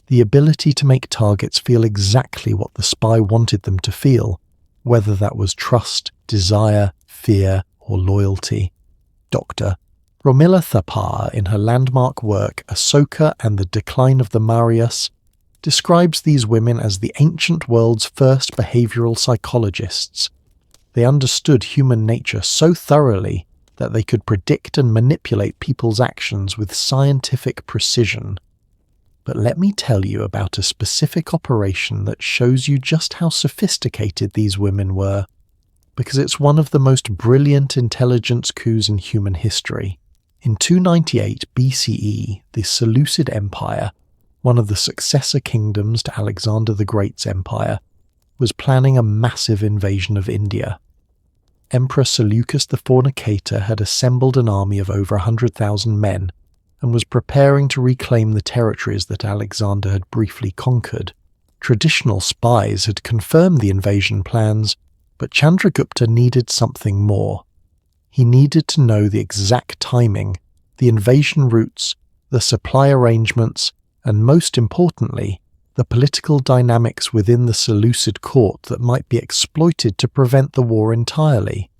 the ability to make targets feel exactly what the spy wanted them to feel, whether that was trust, desire, fear, or loyalty. Dr. Romila Thapar, in her landmark work Asoka and the Decline of the Mauryas, describes these women as the ancient world's first behavioral psychologists. They understood human nature so thoroughly that they could predict and manipulate people's actions with scientific precision. But let me tell you about a specific operation that shows you just how sophisticated these women were, because it's one of the most brilliant intelligence coups in human history. In 298 BCE, the Seleucid Empire, one of the successor kingdoms to Alexander the Great's empire, was planning a massive invasion of India. Emperor Seleucus the Fornicator had assembled an army of over 100,000 men and was preparing to reclaim the territories that Alexander had briefly conquered. Traditional spies had confirmed the invasion plans, but Chandragupta needed something more. He needed to know the exact timing, the invasion routes, the supply arrangements, and most importantly, the political dynamics within the Seleucid court that might be exploited to prevent the war entirely.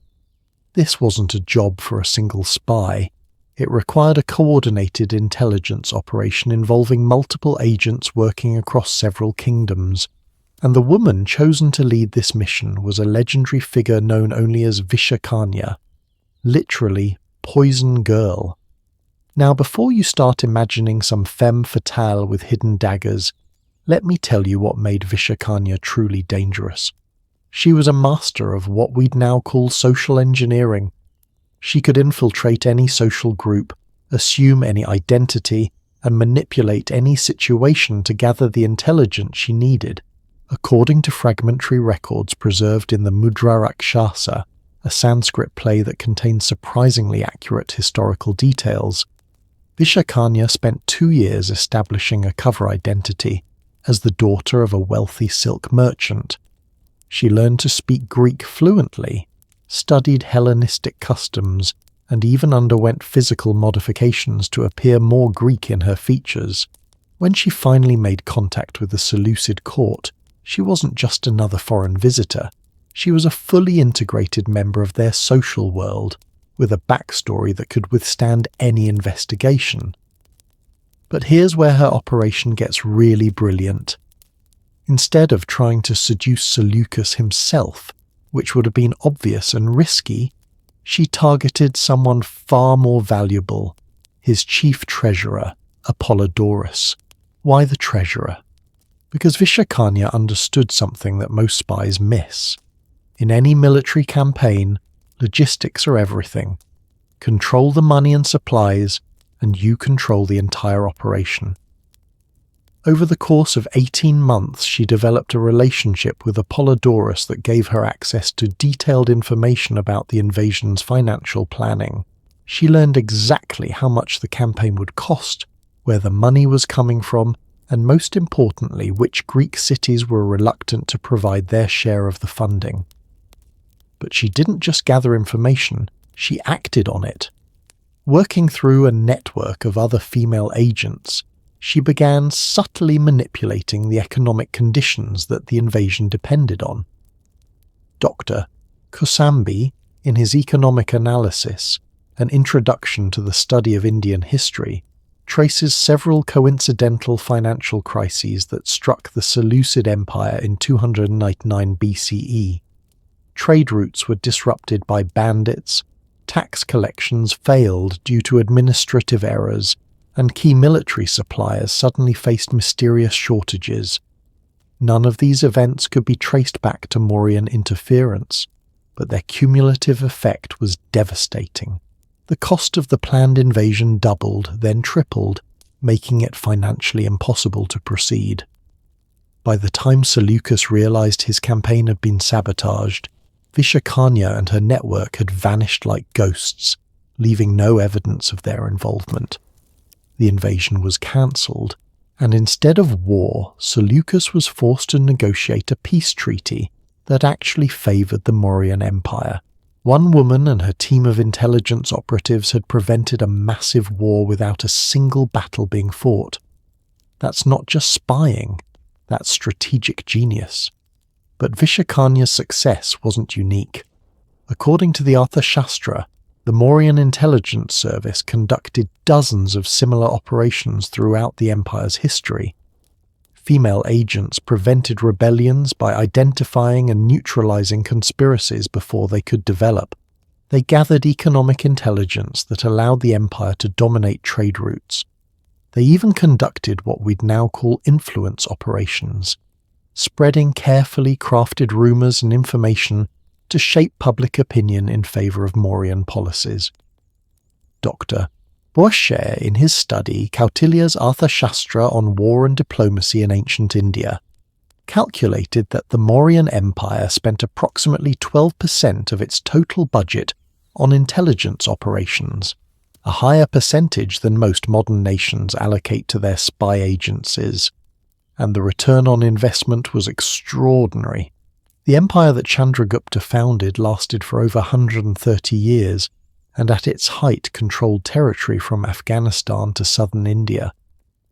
This wasn't a job for a single spy. It required a coordinated intelligence operation involving multiple agents working across several kingdoms, and the woman chosen to lead this mission was a legendary figure known only as Vishakanya, literally Poison Girl. Now, before you start imagining some femme fatale with hidden daggers, let me tell you what made Vishakanya truly dangerous. She was a master of what we'd now call social engineering. She could infiltrate any social group, assume any identity, and manipulate any situation to gather the intelligence she needed. According to fragmentary records preserved in the Mudra Rakshasa, a Sanskrit play that contains surprisingly accurate historical details, Vishakanya spent 2 years establishing a cover identity as the daughter of a wealthy silk merchant. She learned to speak Greek fluently, studied Hellenistic customs, and even underwent physical modifications to appear more Greek in her features. When she finally made contact with the Seleucid court, she wasn't just another foreign visitor. She was a fully integrated member of their social world, with a backstory that could withstand any investigation. But here's where her operation gets really brilliant. Instead of trying to seduce Seleucus himself, which would have been obvious and risky, she targeted someone far more valuable, his chief treasurer, Apollodorus. Why the treasurer? Because Vishakanya understood something that most spies miss. In any military campaign, logistics are everything. Control the money and supplies, and you control the entire operation. Over the course of 18 months, she developed a relationship with Apollodorus that gave her access to detailed information about the invasion's financial planning. She learned exactly how much the campaign would cost, where the money was coming from, and most importantly, which Greek cities were reluctant to provide their share of the funding. But she didn't just gather information, she acted on it. Working through a network of other female agents, she began subtly manipulating the economic conditions that the invasion depended on. Dr. Kosambi, in his Economic Analysis, an introduction to the study of Indian history, traces several coincidental financial crises that struck the Seleucid Empire in 299 BCE. Trade routes were disrupted by bandits, tax collections failed due to administrative errors, and key military suppliers suddenly faced mysterious shortages. None of these events could be traced back to Mauryan interference, but their cumulative effect was devastating. The cost of the planned invasion doubled, then tripled, making it financially impossible to proceed. By the time Seleucus realized his campaign had been sabotaged, Vishakanya and her network had vanished like ghosts, leaving no evidence of their involvement. The invasion was cancelled, and instead of war, Seleucus was forced to negotiate a peace treaty that actually favoured the Mauryan Empire. One woman and her team of intelligence operatives had prevented a massive war without a single battle being fought. That's not just spying, that's strategic genius. But Vishakanya's success wasn't unique. According to the Arthashastra, the Mauryan Intelligence Service conducted dozens of similar operations throughout the empire's history. Female agents prevented rebellions by identifying and neutralizing conspiracies before they could develop. They gathered economic intelligence that allowed the empire to dominate trade routes. They even conducted what we'd now call influence operations, spreading carefully crafted rumors and information to shape public opinion in favor of Mauryan policies. Dr. Bourchier, in his study Kautilya's Arthashastra on War and Diplomacy in Ancient India, calculated that the Mauryan Empire spent approximately 12% of its total budget on intelligence operations, a higher percentage than most modern nations allocate to their spy agencies, and the return on investment was extraordinary. The empire that Chandragupta founded lasted for over 130 years, and at its height controlled territory from Afghanistan to southern India,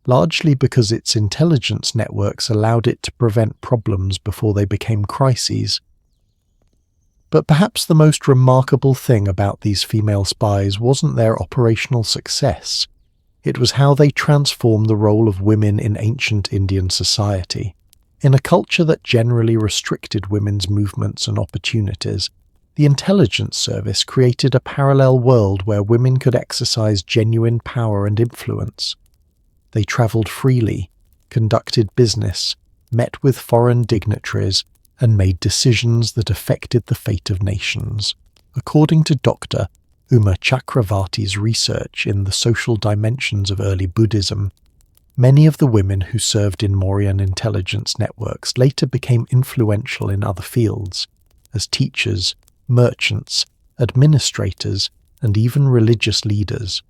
largely because its intelligence networks allowed it to prevent problems before they became crises. But perhaps the most remarkable thing about these female spies wasn't their operational success. It was how they transformed the role of women in ancient Indian society. In a culture that generally restricted women's movements and opportunities, the intelligence service created a parallel world where women could exercise genuine power and influence. They travelled freely, conducted business, met with foreign dignitaries, and made decisions that affected the fate of nations. According to Dr. Uma Chakravarti's research in the social dimensions of early Buddhism, many of the women who served in Mauryan intelligence networks later became influential in other fields, as teachers, merchants, administrators, and even religious leaders.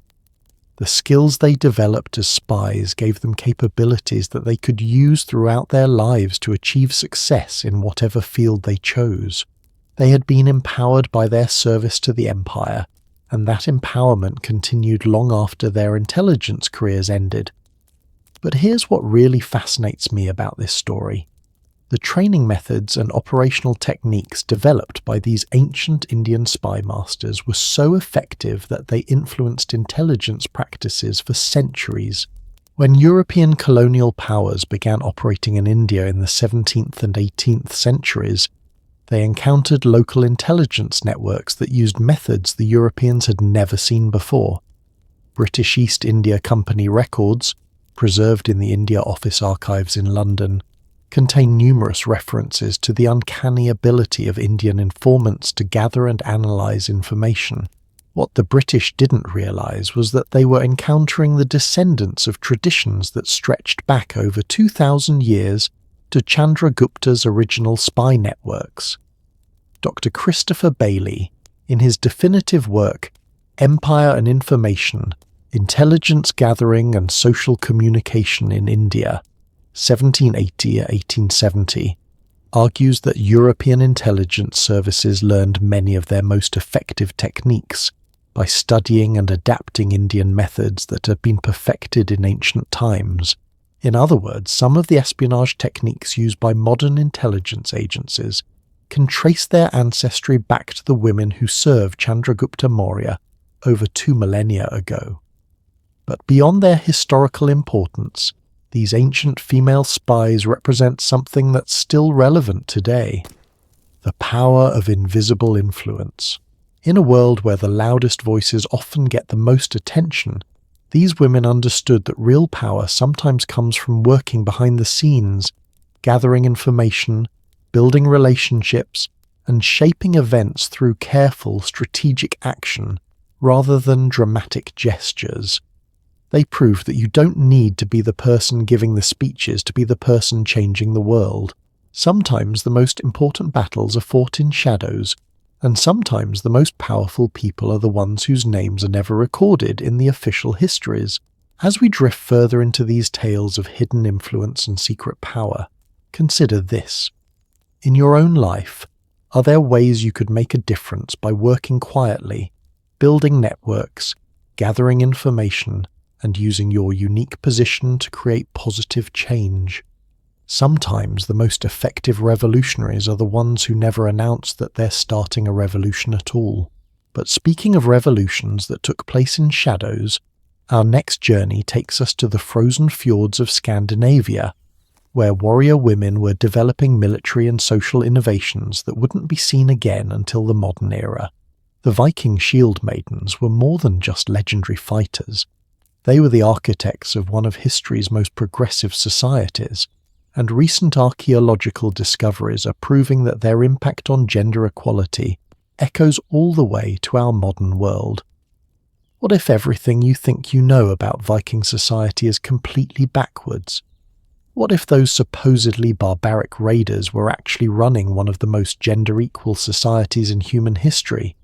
The skills they developed as spies gave them capabilities that they could use throughout their lives to achieve success in whatever field they chose. They had been empowered by their service to the empire, and that empowerment continued long after their intelligence careers ended. But here's what really fascinates me about this story. The training methods and operational techniques developed by these ancient Indian spy masters were so effective that they influenced intelligence practices for centuries. When European colonial powers began operating in India in the 17th and 18th centuries, they encountered local intelligence networks that used methods the Europeans had never seen before. British East India Company records, preserved in the India Office archives in London, contain numerous references to the uncanny ability of Indian informants to gather and analyze information. What the British didn't realise was that they were encountering the descendants of traditions that stretched back over 2,000 years to Chandragupta's original spy networks. Dr. Christopher Bailey, in his definitive work Empire and Information, Intelligence Gathering and Social Communication in India, 1780–1870, argues that European intelligence services learned many of their most effective techniques by studying and adapting Indian methods that had been perfected in ancient times. In other words, some of the espionage techniques used by modern intelligence agencies can trace their ancestry back to the women who served Chandragupta Maurya over 2 millennia ago. But beyond their historical importance, these ancient female spies represent something that's still relevant today: the power of invisible influence. In a world where the loudest voices often get the most attention, these women understood that real power sometimes comes from working behind the scenes, gathering information, building relationships, and shaping events through careful, strategic action rather than dramatic gestures. They proved that you don't need to be the person giving the speeches to be the person changing the world. Sometimes the most important battles are fought in shadows, and sometimes the most powerful people are the ones whose names are never recorded in the official histories. As we drift further into these tales of hidden influence and secret power, consider this. In your own life, are there ways you could make a difference by working quietly, building networks, gathering information, and using your unique position to create positive change? Sometimes the most effective revolutionaries are the ones who never announce that they're starting a revolution at all. But speaking of revolutions that took place in shadows, our next journey takes us to the frozen fjords of Scandinavia, where warrior women were developing military and social innovations that wouldn't be seen again until the modern era. The Viking shield maidens were more than just legendary fighters. They were the architects of one of history's most progressive societies, and recent archaeological discoveries are proving that their impact on gender equality echoes all the way to our modern world. What if everything you think you know about Viking society is completely backwards? What if those supposedly barbaric raiders were actually running one of the most gender-equal societies in human history?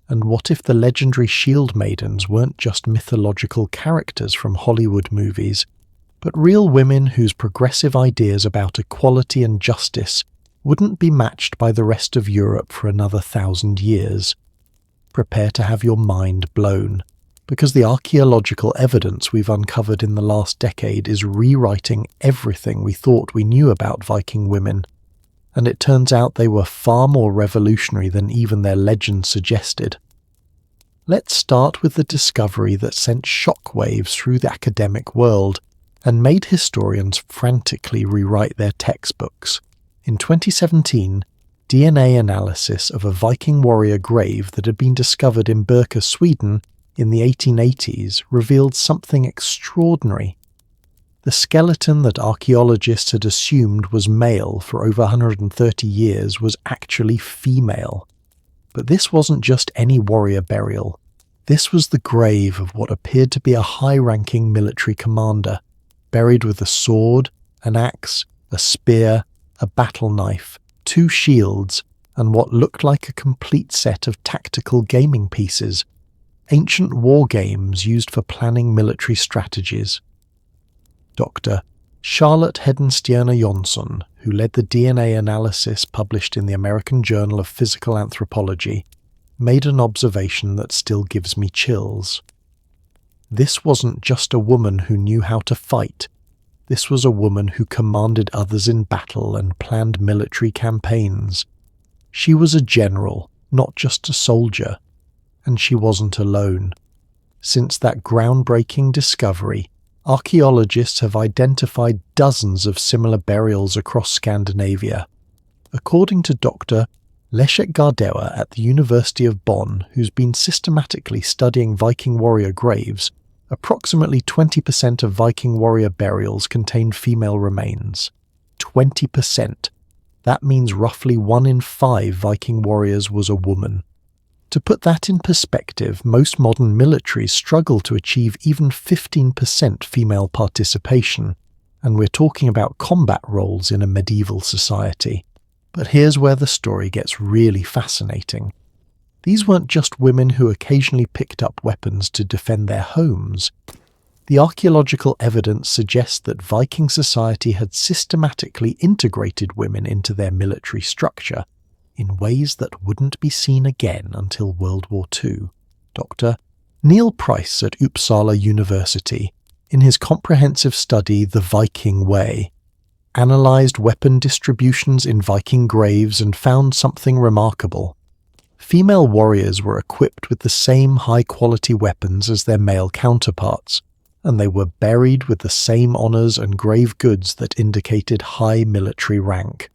And what if the legendary shield maidens weren't just mythological characters from Hollywood movies, but real women whose progressive ideas about equality and justice wouldn't be matched by the rest of Europe for another 1,000 years? Prepare to have your mind blown, because the archaeological evidence we've uncovered in the last decade is rewriting everything we thought we knew about Viking women, and it turns out they were far more revolutionary than even their legend suggested. Let's start with the discovery that sent shockwaves through the academic world and made historians frantically rewrite their textbooks. In 2017, DNA analysis of a Viking warrior grave that had been discovered in Boudica, Sweden, in the 1880s revealed something extraordinary. The skeleton that archaeologists had assumed was male for over 130 years was actually female. But this wasn't just any warrior burial. This was the grave of what appeared to be a high-ranking military commander, buried with a sword, an axe, a spear, a battle knife, 2 shields, and what looked like a complete set of tactical gaming pieces, ancient war games used for planning military strategies. Dr. Charlotte Hedenstierna Jonsson, who led the DNA analysis published in the American Journal of Physical Anthropology, made an observation that still gives me chills. This wasn't just a woman who knew how to fight. This was a woman who commanded others in battle and planned military campaigns. She was a general, not just a soldier. And she wasn't alone. Since that groundbreaking discovery, archaeologists have identified dozens of similar burials across Scandinavia. According to Dr. Leszek Gardewa at the University of Bonn, who's been systematically studying Viking warrior graves, approximately 20% of Viking warrior burials contain female remains. 20%. That means roughly 1 in 5 Viking warriors was a woman. To put that in perspective, most modern militaries struggle to achieve even 15% female participation, and we're talking about combat roles in a medieval society. But here's where the story gets really fascinating. These weren't just women who occasionally picked up weapons to defend their homes. The archaeological evidence suggests that Viking society had systematically integrated women into their military structure in ways that wouldn't be seen again until World War II. Dr. Neil Price at Uppsala University, in his comprehensive study The Viking Way, analysed weapon distributions in Viking graves and found something remarkable. Female warriors were equipped with the same high-quality weapons as their male counterparts, and they were buried with the same honours and grave goods that indicated high military rank.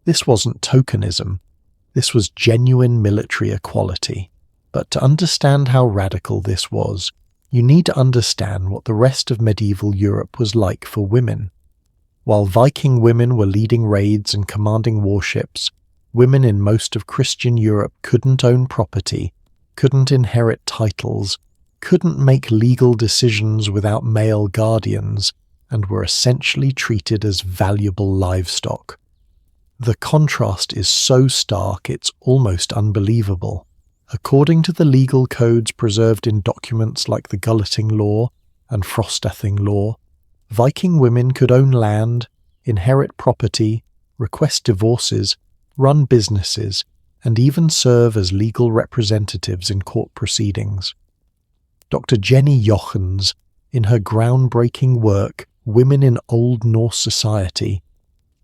This wasn't tokenism, this was genuine military equality. But to understand how radical this was, you need to understand what the rest of medieval Europe was like for women. While Viking women were leading raids and commanding warships, women in most of Christian Europe couldn't own property, couldn't inherit titles, couldn't make legal decisions without male guardians, and were essentially treated as valuable livestock. The contrast is so stark it's almost unbelievable. According to the legal codes preserved in documents like the Gulating Law and Frostathing Law, Viking women could own land, inherit property, request divorces, run businesses, and even serve as legal representatives in court proceedings. Dr. Jenny Jochens, in her groundbreaking work Women in Old Norse Society,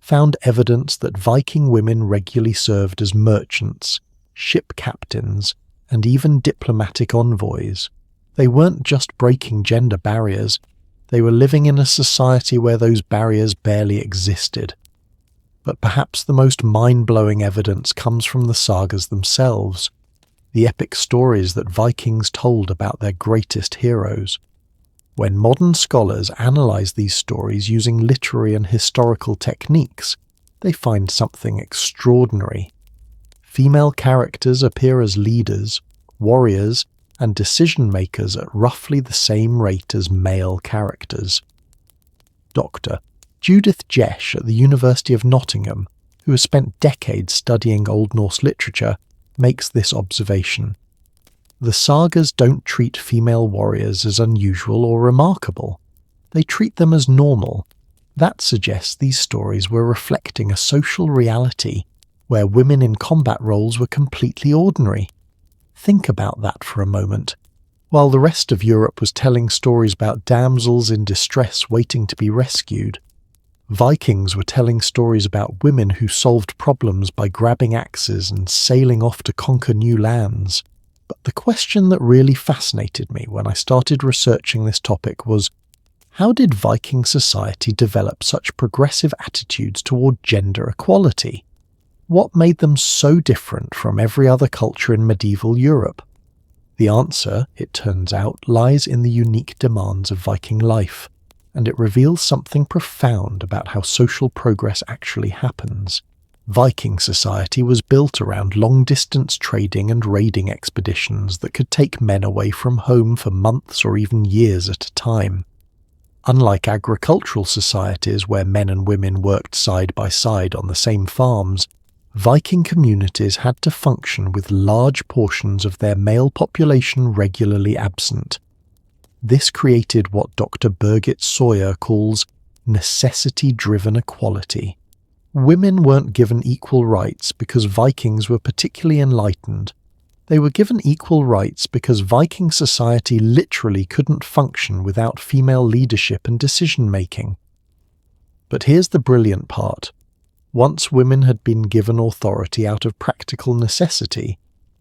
found evidence that Viking women regularly served as merchants, ship captains, and even diplomatic envoys. They weren't just breaking gender barriers, they were living in a society where those barriers barely existed. But perhaps the most mind-blowing evidence comes from the sagas themselves, the epic stories that Vikings told about their greatest heroes. When modern scholars analyze these stories using literary and historical techniques, they find something extraordinary. Female characters appear as leaders, warriors, and decision-makers at roughly the same rate as male characters. Dr. Judith Jesch at the University of Nottingham, who has spent decades studying Old Norse literature, makes this observation. The sagas don't treat female warriors as unusual or remarkable. They treat them as normal. That suggests these stories were reflecting a social reality where women in combat roles were completely ordinary. Think about that for a moment. While the rest of Europe was telling stories about damsels in distress waiting to be rescued, Vikings were telling stories about women who solved problems by grabbing axes and sailing off to conquer new lands. But the question that really fascinated me when I started researching this topic was, how did Viking society develop such progressive attitudes toward gender equality? What made them so different from every other culture in medieval Europe? The answer, it turns out, lies in the unique demands of Viking life, and it reveals something profound about how social progress actually happens. Viking society was built around long-distance trading and raiding expeditions that could take men away from home for months or even years at a time. Unlike agricultural societies where men and women worked side by side on the same farms, Viking communities had to function with large portions of their male population regularly absent. This created what Dr. Birgit Sawyer calls necessity-driven equality. Women weren't given equal rights because Vikings were particularly enlightened. They were given equal rights because Viking society literally couldn't function without female leadership and decision-making. But here's the brilliant part. Once women had been given authority out of practical necessity,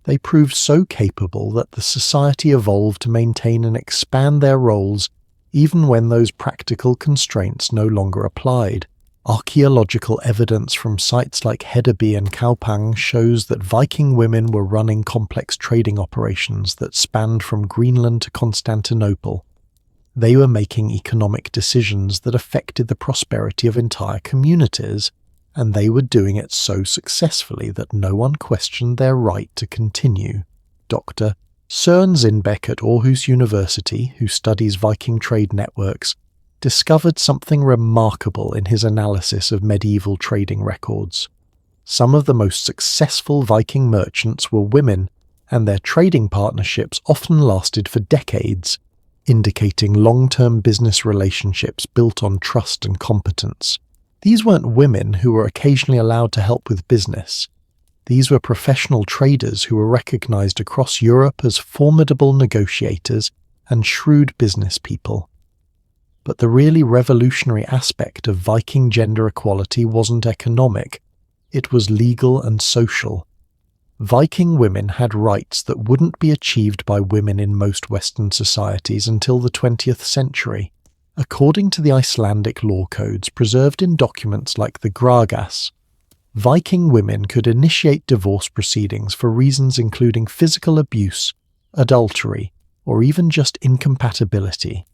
they proved so capable that the society evolved to maintain and expand their roles even when those practical constraints no longer applied. Archaeological evidence from sites like Hedeby and Kaupang shows that Viking women were running complex trading operations that spanned from Greenland to Constantinople. They were making economic decisions that affected the prosperity of entire communities, and they were doing it so successfully that no one questioned their right to continue. Dr. Søren Zinbeck at Aarhus University, who studies Viking trade networks, discovered something remarkable in his analysis of medieval trading records. Some of the most successful Viking merchants were women, and their trading partnerships often lasted for decades, indicating long-term business relationships built on trust and competence. These weren't women who were occasionally allowed to help with business. These were professional traders who were recognized across Europe as formidable negotiators and shrewd business people. But the really revolutionary aspect of Viking gender equality wasn't economic, it was legal and social. Viking women had rights that wouldn't be achieved by women in most Western societies until the 20th century. According to the Icelandic law codes preserved in documents like the Gragas, Viking women could initiate divorce proceedings for reasons including physical abuse, adultery, or even just incompatibility.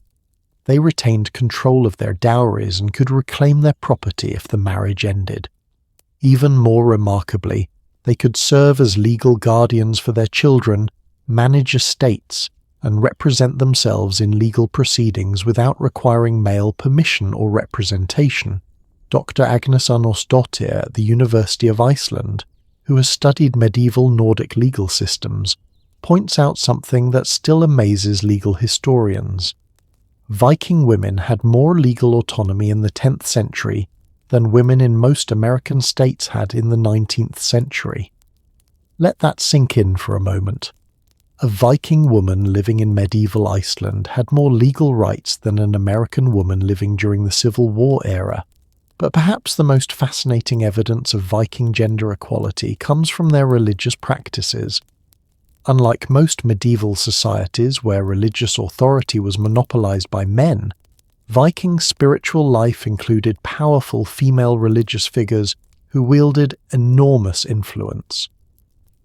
They retained control of their dowries and could reclaim their property if the marriage ended. Even more remarkably, they could serve as legal guardians for their children, manage estates, and represent themselves in legal proceedings without requiring male permission or representation. Dr. Agnes Arnarsdottir at the University of Iceland, who has studied medieval Nordic legal systems, points out something that still amazes legal historians. Viking women had more legal autonomy in the 10th century than women in most American states had in the 19th century. Let that sink in for a moment. A Viking woman living in medieval Iceland had more legal rights than an American woman living during the Civil War era. But perhaps the most fascinating evidence of Viking gender equality comes from their religious practices. Unlike most medieval societies where religious authority was monopolized by men, Viking spiritual life included powerful female religious figures who wielded enormous influence.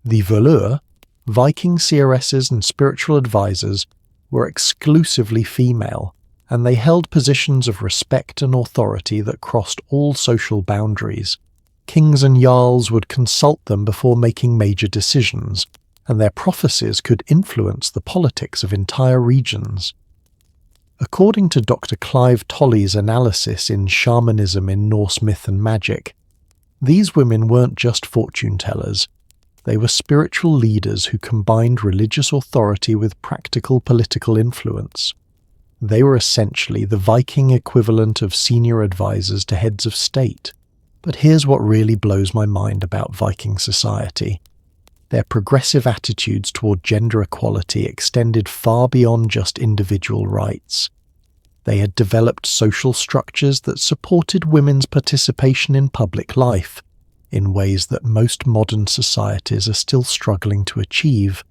The Volur, Viking seeresses and spiritual advisors, were exclusively female, and they held positions of respect and authority that crossed all social boundaries. Kings and jarls would consult them before making major decisions, and their prophecies could influence the politics of entire regions. According to Dr. Clive Tolley's analysis in Shamanism in Norse Myth and Magic, these women weren't just fortune-tellers. They were spiritual leaders who combined religious authority with practical political influence. They were essentially the Viking equivalent of senior advisors to heads of state. But here's what really blows my mind about Viking society. Their progressive attitudes toward gender equality extended far beyond just individual rights. They had developed social structures that supported women's participation in public life in ways that most modern societies are still struggling to achieve.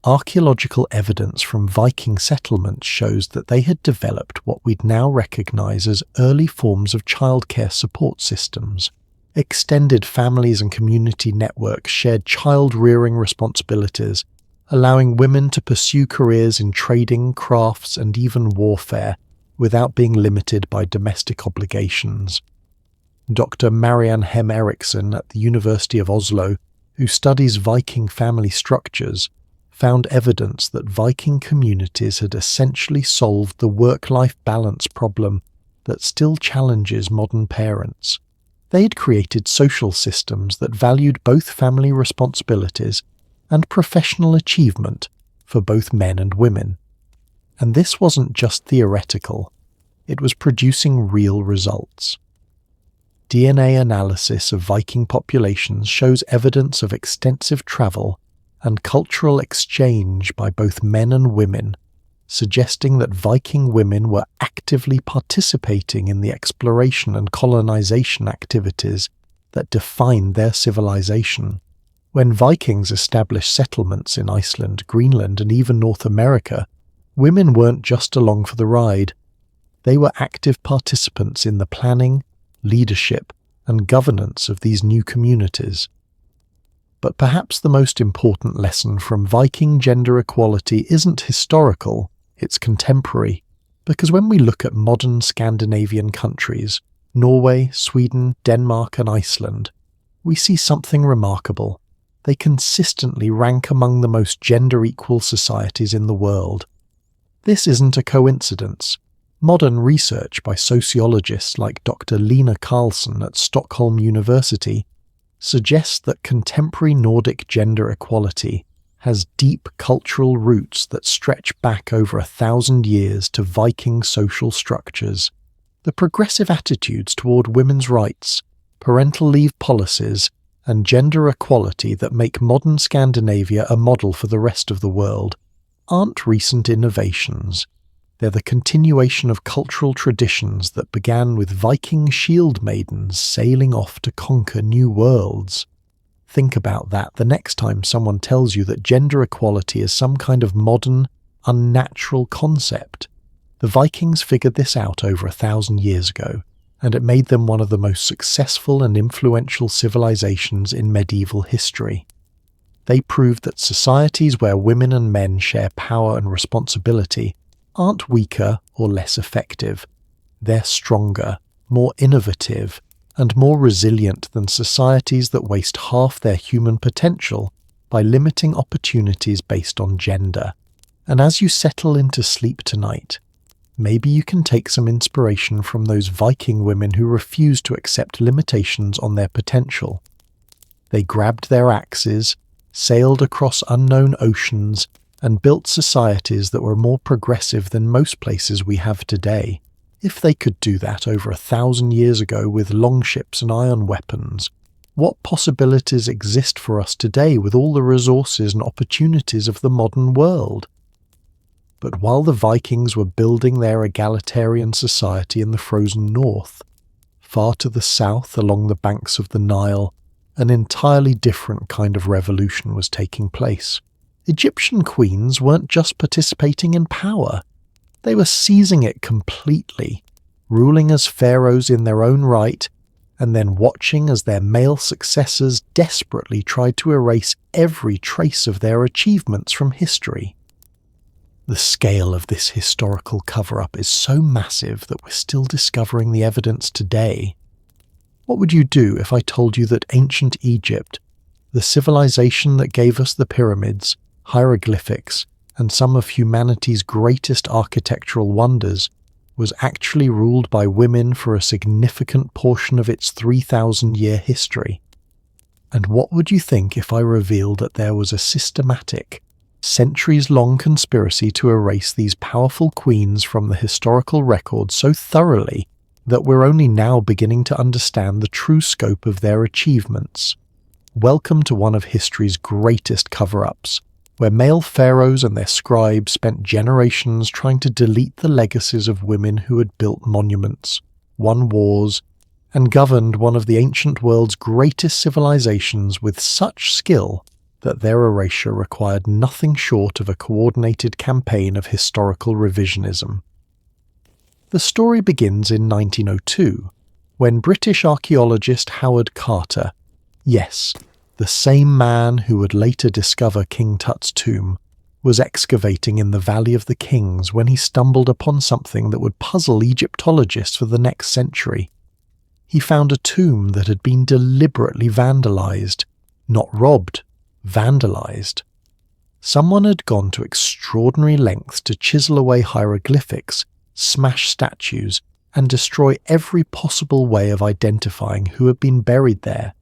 Archaeological evidence from Viking settlements shows that they had developed what we'd now recognize as early forms of childcare support systems. Extended families and community networks shared child-rearing responsibilities, allowing women to pursue careers in trading, crafts, and even warfare without being limited by domestic obligations. Dr. Marianne Hem Eriksson at the University of Oslo, who studies Viking family structures, found evidence that Viking communities had essentially solved the work-life balance problem that still challenges modern parents. They had created social systems that valued both family responsibilities and professional achievement for both men and women. And this wasn't just theoretical, it was producing real results. DNA analysis of Viking populations shows evidence of extensive travel and cultural exchange by both men and women, suggesting that Viking women were actively participating in the exploration and colonization activities that defined their civilization. When Vikings established settlements in Iceland, Greenland, and even North America, women weren't just along for the ride. They were active participants in the planning, leadership, and governance of these new communities. But perhaps the most important lesson from Viking gender equality isn't historical, it's contemporary, because when we look at modern Scandinavian countries, Norway, Sweden, Denmark, and Iceland, we see something remarkable. they consistently rank among the most gender-equal societies in the world. This isn't a coincidence. Modern research by sociologists like Dr. Lena Carlson at Stockholm University suggests that contemporary Nordic gender equality has deep cultural roots that stretch back over 1,000 years to Viking social structures. The progressive attitudes toward women's rights, parental leave policies, and gender equality that make modern Scandinavia a model for the rest of the world aren't recent innovations. They're the continuation of cultural traditions that began with Viking shield maidens sailing off to conquer new worlds. Think about that the next time someone tells you that gender equality is some kind of modern, unnatural concept. The Vikings figured this out over 1,000 years ago, and it made them one of the most successful and influential civilizations in medieval history. They proved that societies where women and men share power and responsibility aren't weaker or less effective. They're stronger, more innovative, and more resilient than societies that waste half their human potential by limiting opportunities based on gender. And as you settle into sleep tonight, maybe you can take some inspiration from those Viking women who refused to accept limitations on their potential. They grabbed their axes, sailed across unknown oceans, and built societies that were more progressive than most places we have today. If they could do that over 1,000 years ago with longships and iron weapons, what possibilities exist for us today with all the resources and opportunities of the modern world? But while the Vikings were building their egalitarian society in the frozen north, far to the south along the banks of the Nile, an entirely different kind of revolution was taking place. Egyptian queens weren't just participating in power, they were seizing it completely, ruling as pharaohs in their own right, and then watching as their male successors desperately tried to erase every trace of their achievements from history. The scale of this historical cover-up is so massive that we're still discovering the evidence today. What would you do if I told you that ancient Egypt, the civilization that gave us the pyramids, hieroglyphics, and some of humanity's greatest architectural wonders, was actually ruled by women for a significant portion of its 3,000-year history? And what would you think if I revealed that there was a systematic, centuries-long conspiracy to erase these powerful queens from the historical record so thoroughly that we're only now beginning to understand the true scope of their achievements? Welcome to one of history's greatest cover-ups, where male pharaohs and their scribes spent generations trying to delete the legacies of women who had built monuments, won wars, and governed one of the ancient world's greatest civilizations with such skill that their erasure required nothing short of a coordinated campaign of historical revisionism. The story begins in 1902, when British archaeologist Howard Carter, yes, the same man who would later discover King Tut's tomb, was excavating in the Valley of the Kings when he stumbled upon something that would puzzle Egyptologists for the next century. He found a tomb that had been deliberately vandalized, not robbed, vandalized. Someone had gone to extraordinary lengths to chisel away hieroglyphics, smash statues, and destroy every possible way of identifying who had been buried there.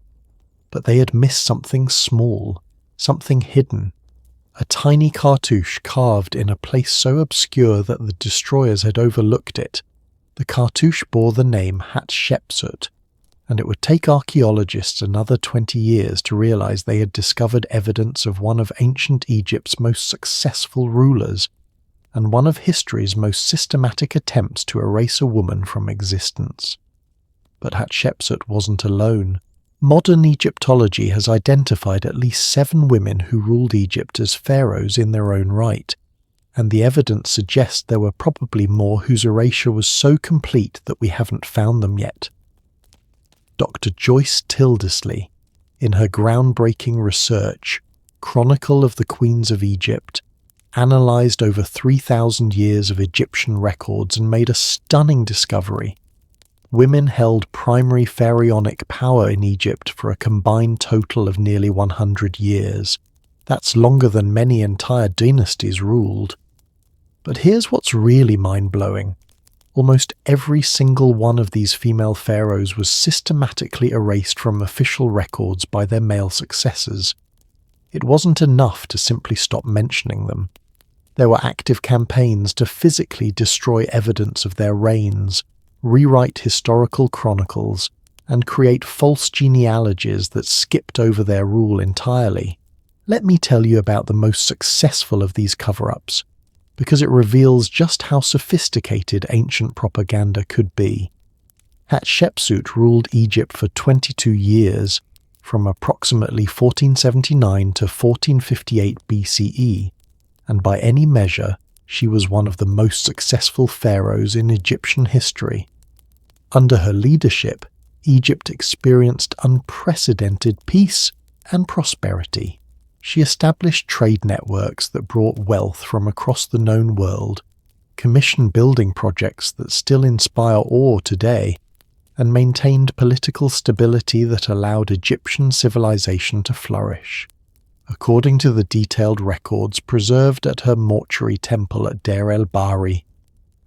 But they had missed something small, something hidden, a tiny cartouche carved in a place so obscure that the destroyers had overlooked it. The cartouche bore the name Hatchepsut, and it would take archaeologists another 20 years to realize they had discovered evidence of one of ancient Egypt's most successful rulers, and one of history's most systematic attempts to erase a woman from existence. But Hatshepsut wasn't alone. Modern Egyptology has identified at least 7 women who ruled Egypt as pharaohs in their own right, and the evidence suggests there were probably more whose erasure was so complete that we haven't found them yet. Dr. Joyce Tildesley, in her groundbreaking research, Chronicle of the Queens of Egypt, analysed over 3,000 years of Egyptian records and made a stunning discovery. women held primary pharaonic power in Egypt for a combined total of nearly 100 years. That's longer than many entire dynasties ruled. But here's what's really mind-blowing. Almost every single one of these female pharaohs was systematically erased from official records by their male successors. It wasn't enough to simply stop mentioning them. There were active campaigns to physically destroy evidence of their reigns, rewrite historical chronicles, and create false genealogies that skipped over their rule entirely. Let me tell you about the most successful of these cover-ups, because it reveals just how sophisticated ancient propaganda could be. Hatshepsut ruled Egypt for 22 years, from approximately 1479 to 1458 BCE, and by any measure, she was one of the most successful pharaohs in Egyptian history. Under her leadership, Egypt experienced unprecedented peace and prosperity. She established trade networks that brought wealth from across the known world, commissioned building projects that still inspire awe today, and maintained political stability that allowed Egyptian civilization to flourish. According to the detailed records preserved at her mortuary temple at Deir el-Bahri,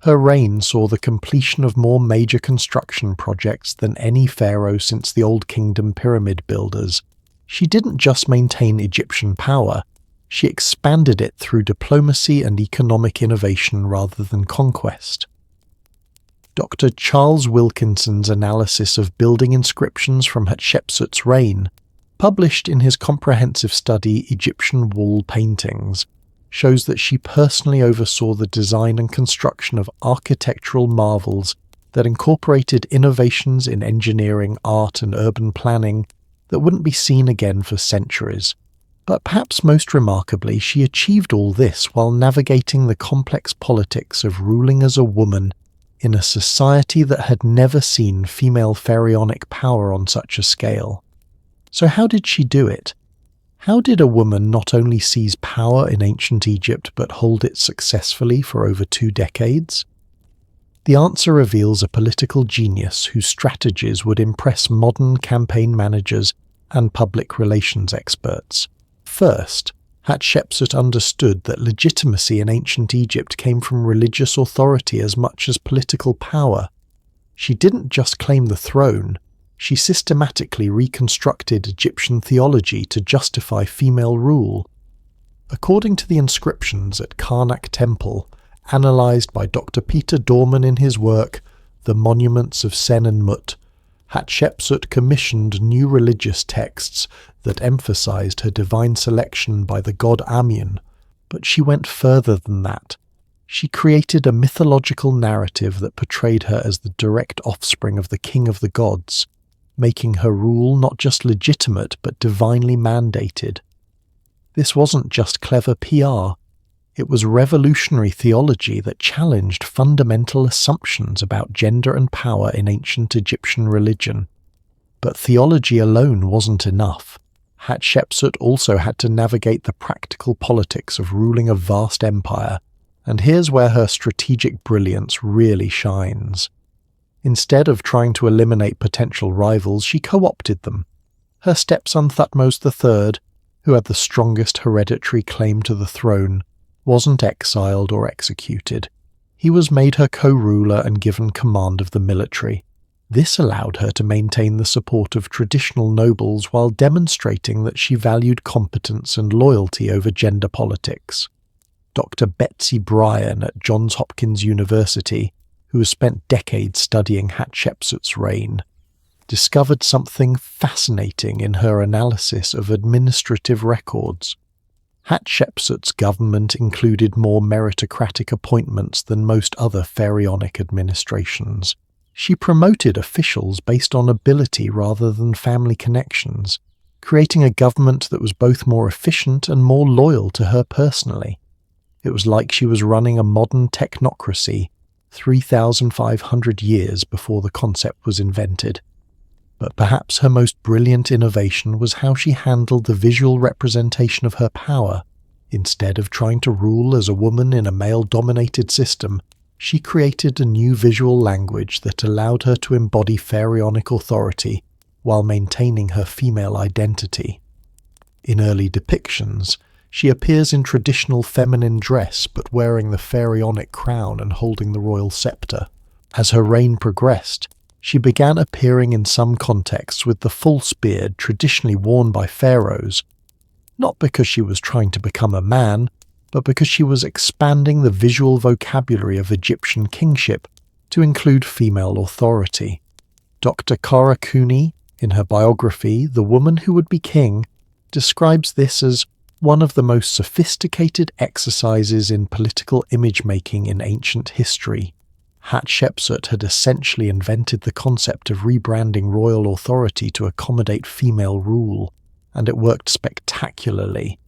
her reign saw the completion of more major construction projects than any pharaoh since the Old Kingdom pyramid builders. She didn't just maintain Egyptian power, she expanded it through diplomacy and economic innovation rather than conquest. Dr. Charles Wilkinson's analysis of building inscriptions from Hatshepsut's reign, published in his comprehensive study Egyptian Wall Paintings, shows that she personally oversaw the design and construction of architectural marvels that incorporated innovations in engineering, art, and urban planning that wouldn't be seen again for centuries. But perhaps most remarkably, she achieved all this while navigating the complex politics of ruling as a woman in a society that had never seen female pharaonic power on such a scale. So how did she do it? How did a woman not only seize power in ancient Egypt but hold it successfully for over 2 decades? The answer reveals a political genius whose strategies would impress modern campaign managers and public relations experts. First, Hatshepsut understood that legitimacy in ancient Egypt came from religious authority as much as political power. She didn't just claim the throne, she systematically reconstructed Egyptian theology to justify female rule. According to the inscriptions at Karnak Temple, analysed by Dr. Peter Dorman in his work The Monuments of Sen and Mut, Hatshepsut commissioned new religious texts that emphasized her divine selection by the god Amun, but she went further than that. She created a mythological narrative that portrayed her as the direct offspring of the king of the gods, making her rule not just legitimate but divinely mandated. This wasn't just clever PR, it was revolutionary theology that challenged fundamental assumptions about gender and power in ancient Egyptian religion. But theology alone wasn't enough. Hatshepsut also had to navigate the practical politics of ruling a vast empire, and here's where her strategic brilliance really shines. Instead of trying to eliminate potential rivals, she co-opted them. Her stepson Thutmose III, who had the strongest hereditary claim to the throne, wasn't exiled or executed. He was made her co-ruler and given command of the military. This allowed her to maintain the support of traditional nobles while demonstrating that she valued competence and loyalty over gender politics. Dr. Betsy Bryan at Johns Hopkins University, who has spent decades studying Hatshepsut's reign, discovered something fascinating in her analysis of administrative records. Hatshepsut's government included more meritocratic appointments than most other pharaonic administrations. She promoted officials based on ability rather than family connections, creating a government that was both more efficient and more loyal to her personally. It was like she was running a modern technocracy 3,500 years before the concept was invented. But perhaps her most brilliant innovation was how she handled the visual representation of her power. Instead of trying to rule as a woman in a male-dominated system, She created a new visual language that allowed her to embody pharaonic authority while maintaining her female identity. In early depictions, she appears in traditional feminine dress but wearing the pharaonic crown and holding the royal scepter. As her reign progressed, she began appearing in some contexts with the false beard traditionally worn by pharaohs, not because she was trying to become a man, but because she was expanding the visual vocabulary of Egyptian kingship to include female authority. Dr. Kara Cooney, in her biography, The Woman Who Would Be King, describes this as one of the most sophisticated exercises in political image-making in ancient history. Hatchepsut had essentially invented the concept of rebranding royal authority to accommodate female rule, and it worked spectacularly.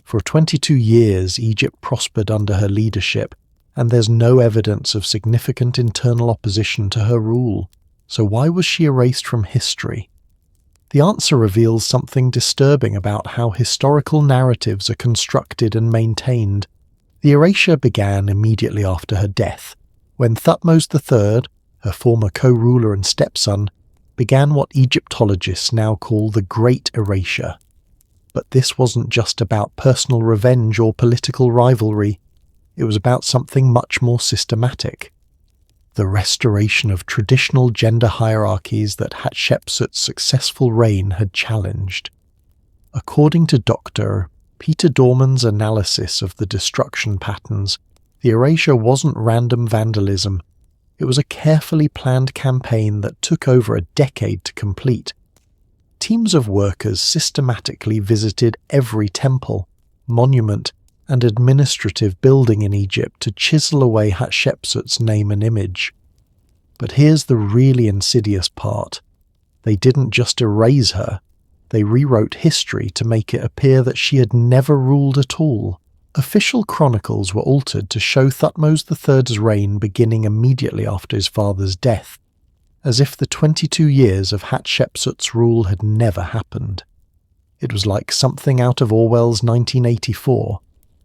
For 22 years, Egypt prospered under her leadership, and there's no evidence of significant internal opposition to her rule. So why was she erased from history? The answer reveals something disturbing about how historical narratives are constructed and maintained. The erasure began immediately after her death, when Thutmose III, her former co-ruler and stepson, began what Egyptologists now call the Great Erasure. But this wasn't just about personal revenge or political rivalry. It was about something much more systematic. The restoration of traditional gender hierarchies that Hatshepsut's successful reign had challenged. According to Dr. Peter Dorman's analysis of the destruction patterns, the erasure wasn't random vandalism. It was a carefully planned campaign that took over a decade to complete. Teams of workers systematically visited every temple, monument, and administrative building in Egypt to chisel away Hatshepsut's name and image. But here's the really insidious part. They didn't just erase her, they rewrote history to make it appear that she had never ruled at all. Official chronicles were altered to show Thutmose III's reign beginning immediately after his father's death, as if the 22 years of Hatshepsut's rule had never happened. It was like something out of Orwell's 1984,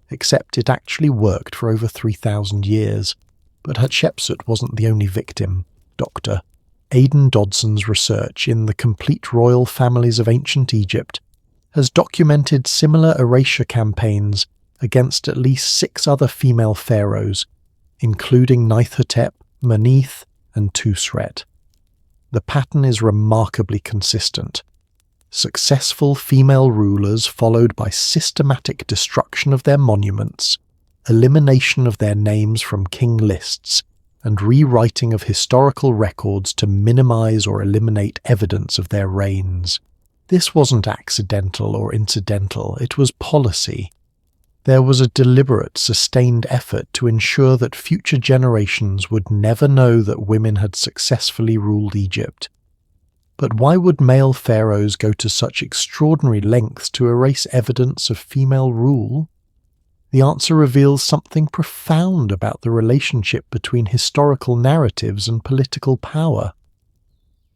except it actually worked for over 3,000 years. But Hatshepsut wasn't the only victim. Dr. Aidan Dodson's research in The Complete Royal Families of Ancient Egypt has documented similar erasure campaigns against at least 6 other female pharaohs, including Neithotep, Meneth, and Tusret. The pattern is remarkably consistent. Successful female rulers followed by systematic destruction of their monuments, elimination of their names from king lists, and rewriting of historical records to minimize or eliminate evidence of their reigns. This wasn't accidental or incidental, it was policy. There was a deliberate, sustained effort to ensure that future generations would never know that women had successfully ruled Egypt. But why would male pharaohs go to such extraordinary lengths to erase evidence of female rule? The answer reveals something profound about the relationship between historical narratives and political power.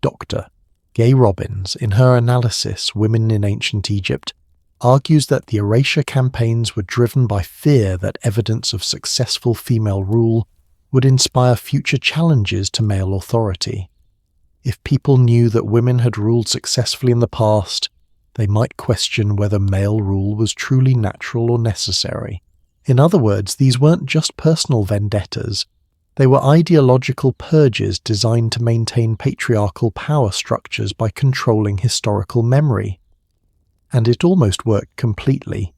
Dr. Gay Robbins, in her analysis, Women in Ancient Egypt, argues that the erasure campaigns were driven by fear that evidence of successful female rule would inspire future challenges to male authority. If people knew that women had ruled successfully in the past, they might question whether male rule was truly natural or necessary. In other words, these weren't just personal vendettas, they were ideological purges designed to maintain patriarchal power structures by controlling historical memory. And it almost worked completely.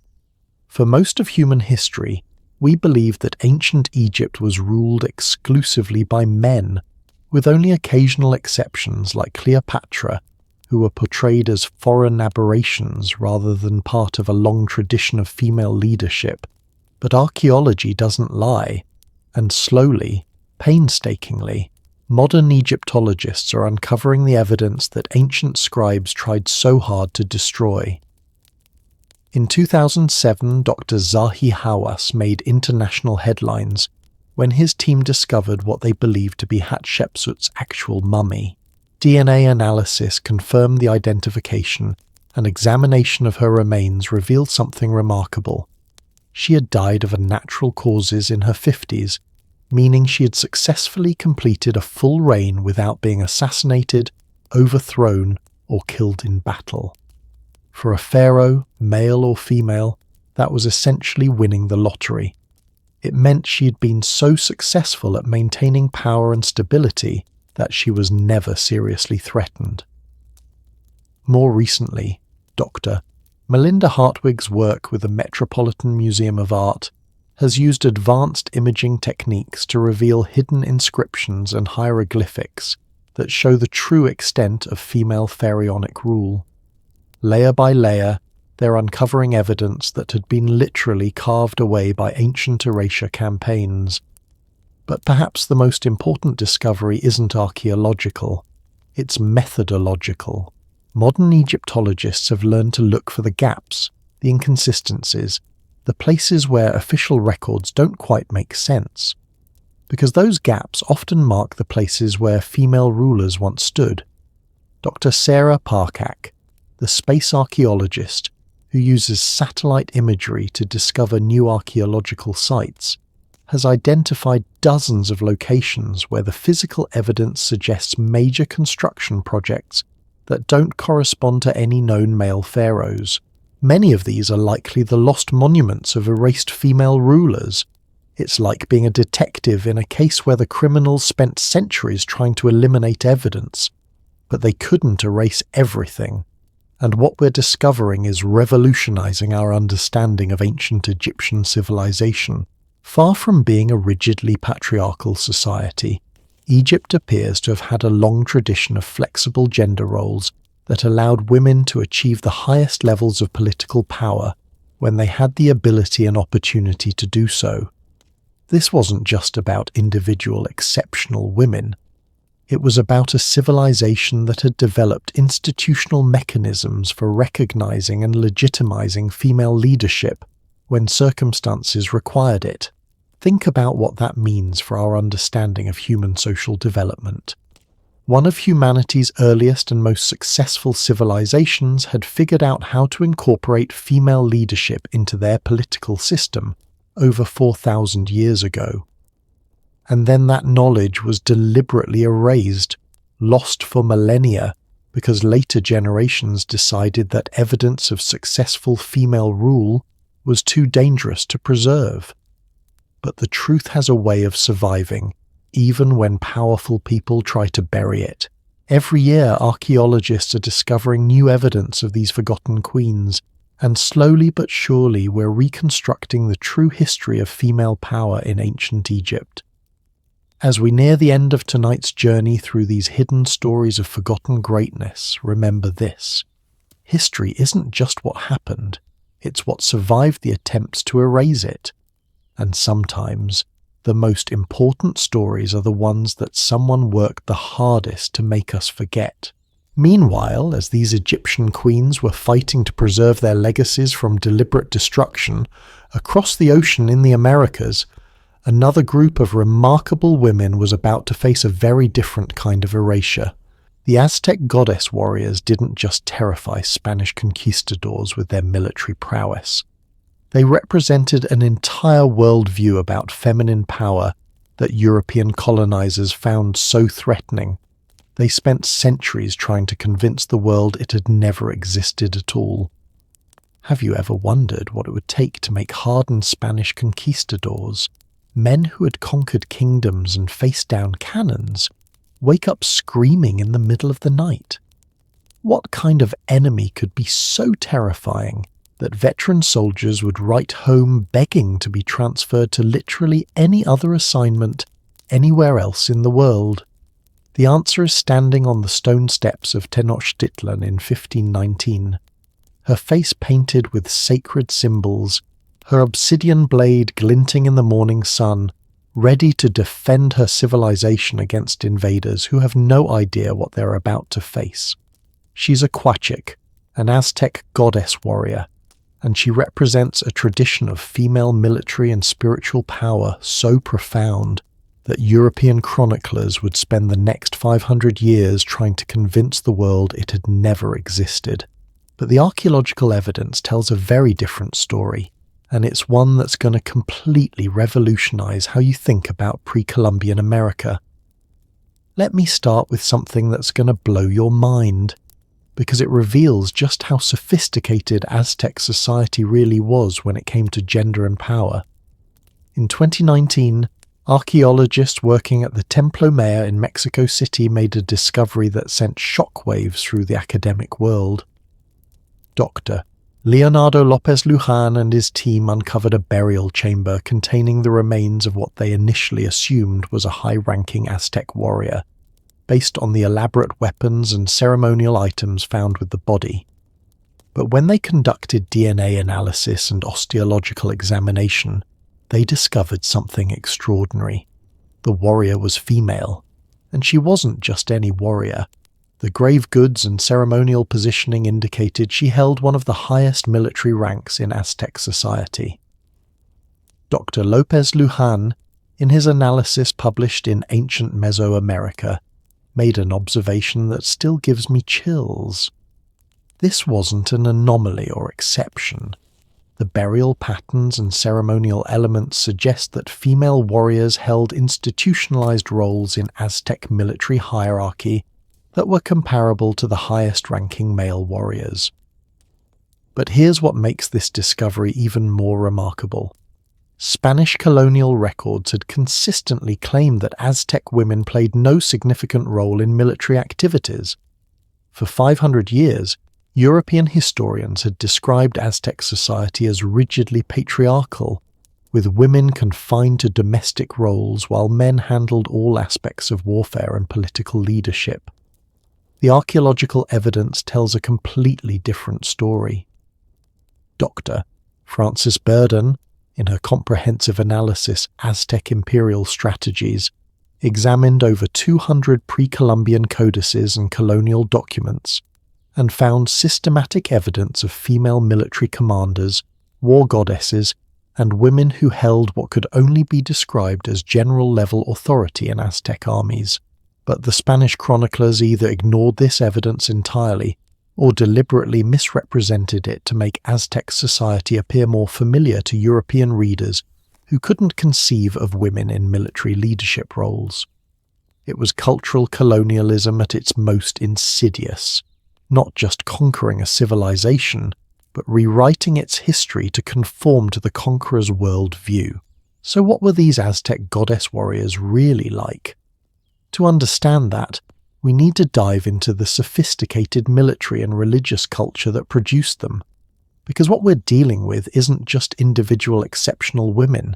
For most of human history, we believe that ancient Egypt was ruled exclusively by men, with only occasional exceptions like Cleopatra, who were portrayed as foreign aberrations rather than part of a long tradition of female leadership. But archaeology doesn't lie, and slowly, painstakingly, modern Egyptologists are uncovering the evidence that ancient scribes tried so hard to destroy. In 2007, Dr. Zahi Hawass made international headlines when his team discovered what they believed to be Hatshepsut's actual mummy. DNA analysis confirmed the identification, and examination of her remains revealed something remarkable. She had died of natural causes in her 50s, meaning she had successfully completed a full reign without being assassinated, overthrown, or killed in battle. For a pharaoh, male or female, that was essentially winning the lottery. It meant she had been so successful at maintaining power and stability that she was never seriously threatened. More recently, Dr. Melinda Hartwig's work with the Metropolitan Museum of Art has used advanced imaging techniques to reveal hidden inscriptions and hieroglyphics that show the true extent of female pharaonic rule. Layer by layer, they're uncovering evidence that had been literally carved away by ancient erasure campaigns. But perhaps the most important discovery isn't archaeological, it's methodological. Modern Egyptologists have learned to look for the gaps, the inconsistencies, the places where official records don't quite make sense, because those gaps often mark the places where female rulers once stood. Dr. Sarah Parcak, the space archaeologist who uses satellite imagery to discover new archaeological sites, has identified dozens of locations where the physical evidence suggests major construction projects that don't correspond to any known male pharaohs. Many of these are likely the lost monuments of erased female rulers. It's like being a detective in a case where the criminals spent centuries trying to eliminate evidence, but they couldn't erase everything. And what we're discovering is revolutionizing our understanding of ancient Egyptian civilization. Far from being a rigidly patriarchal society, Egypt appears to have had a long tradition of flexible gender roles that allowed women to achieve the highest levels of political power when they had the ability and opportunity to do so. This wasn't just about individual exceptional women. It was about a civilization that had developed institutional mechanisms for recognizing and legitimizing female leadership when circumstances required it. Think about what that means for our understanding of human social development. One of humanity's earliest and most successful civilizations had figured out how to incorporate female leadership into their political system over 4,000 years ago. And then that knowledge was deliberately erased, lost for millennia, because later generations decided that evidence of successful female rule was too dangerous to preserve. But the truth has a way of surviving, even when powerful people try to bury it. Every year, archaeologists are discovering new evidence of these forgotten queens, and slowly but surely we're reconstructing the true history of female power in ancient Egypt. As we near the end of tonight's journey through these hidden stories of forgotten greatness, remember this: history isn't just what happened, it's what survived the attempts to erase it. And sometimes, the most important stories are the ones that someone worked the hardest to make us forget. Meanwhile, as these Egyptian queens were fighting to preserve their legacies from deliberate destruction, across the ocean in the Americas, another group of remarkable women was about to face a very different kind of erasure. The Aztec goddess warriors didn't just terrify Spanish conquistadors with their military prowess. They represented an entire worldview about feminine power that European colonizers found so threatening. They spent centuries trying to convince the world it had never existed at all. Have you ever wondered what it would take to make hardened Spanish conquistadors, men who had conquered kingdoms and faced down cannons, wake up screaming in the middle of the night? What kind of enemy could be so terrifying that veteran soldiers would write home begging to be transferred to literally any other assignment anywhere else in the world? The answer is standing on the stone steps of Tenochtitlan in 1519, her face painted with sacred symbols, her obsidian blade glinting in the morning sun, ready to defend her civilization against invaders who have no idea what they're about to face. She's a Quachik, an Aztec goddess warrior, and she represents a tradition of female military and spiritual power so profound that European chroniclers would spend the next 500 years trying to convince the world it had never existed. But the archaeological evidence tells a very different story, and it's one that's going to completely revolutionize how you think about pre-Columbian America. Let me start with something that's going to blow your mind, because it reveals just how sophisticated Aztec society really was when it came to gender and power. In 2019, archaeologists working at the Templo Mayor in Mexico City made a discovery that sent shockwaves through the academic world. Dr. Leonardo Lopez Luján and his team uncovered a burial chamber containing the remains of what they initially assumed was a high-ranking Aztec warrior, based on the elaborate weapons and ceremonial items found with the body. But when they conducted DNA analysis and osteological examination, they discovered something extraordinary. The warrior was female, and she wasn't just any warrior. The grave goods and ceremonial positioning indicated she held one of the highest military ranks in Aztec society. Dr. Lopez Luján, in his analysis published in Ancient Mesoamerica, made an observation that still gives me chills. This wasn't an anomaly or exception. The burial patterns and ceremonial elements suggest that female warriors held institutionalized roles in Aztec military hierarchy that were comparable to the highest-ranking male warriors. But here's what makes this discovery even more remarkable. Spanish colonial records had consistently claimed that Aztec women played no significant role in military activities. For 500 years, European historians had described Aztec society as rigidly patriarchal, with women confined to domestic roles while men handled all aspects of warfare and political leadership. The archaeological evidence tells a completely different story. Dr. Frances Burden, in her comprehensive analysis Aztec Imperial Strategies, examined over 200 pre-Columbian codices and colonial documents, and found systematic evidence of female military commanders, war goddesses, and women who held what could only be described as general-level authority in Aztec armies. But the Spanish chroniclers either ignored this evidence entirely or deliberately misrepresented it to make Aztec society appear more familiar to European readers who couldn't conceive of women in military leadership roles. It was cultural colonialism at its most insidious, not just conquering a civilization, but rewriting its history to conform to the conqueror's world view. So what were these Aztec goddess warriors really like? To understand that, we need to dive into the sophisticated military and religious culture that produced them. Because what we're dealing with isn't just individual exceptional women.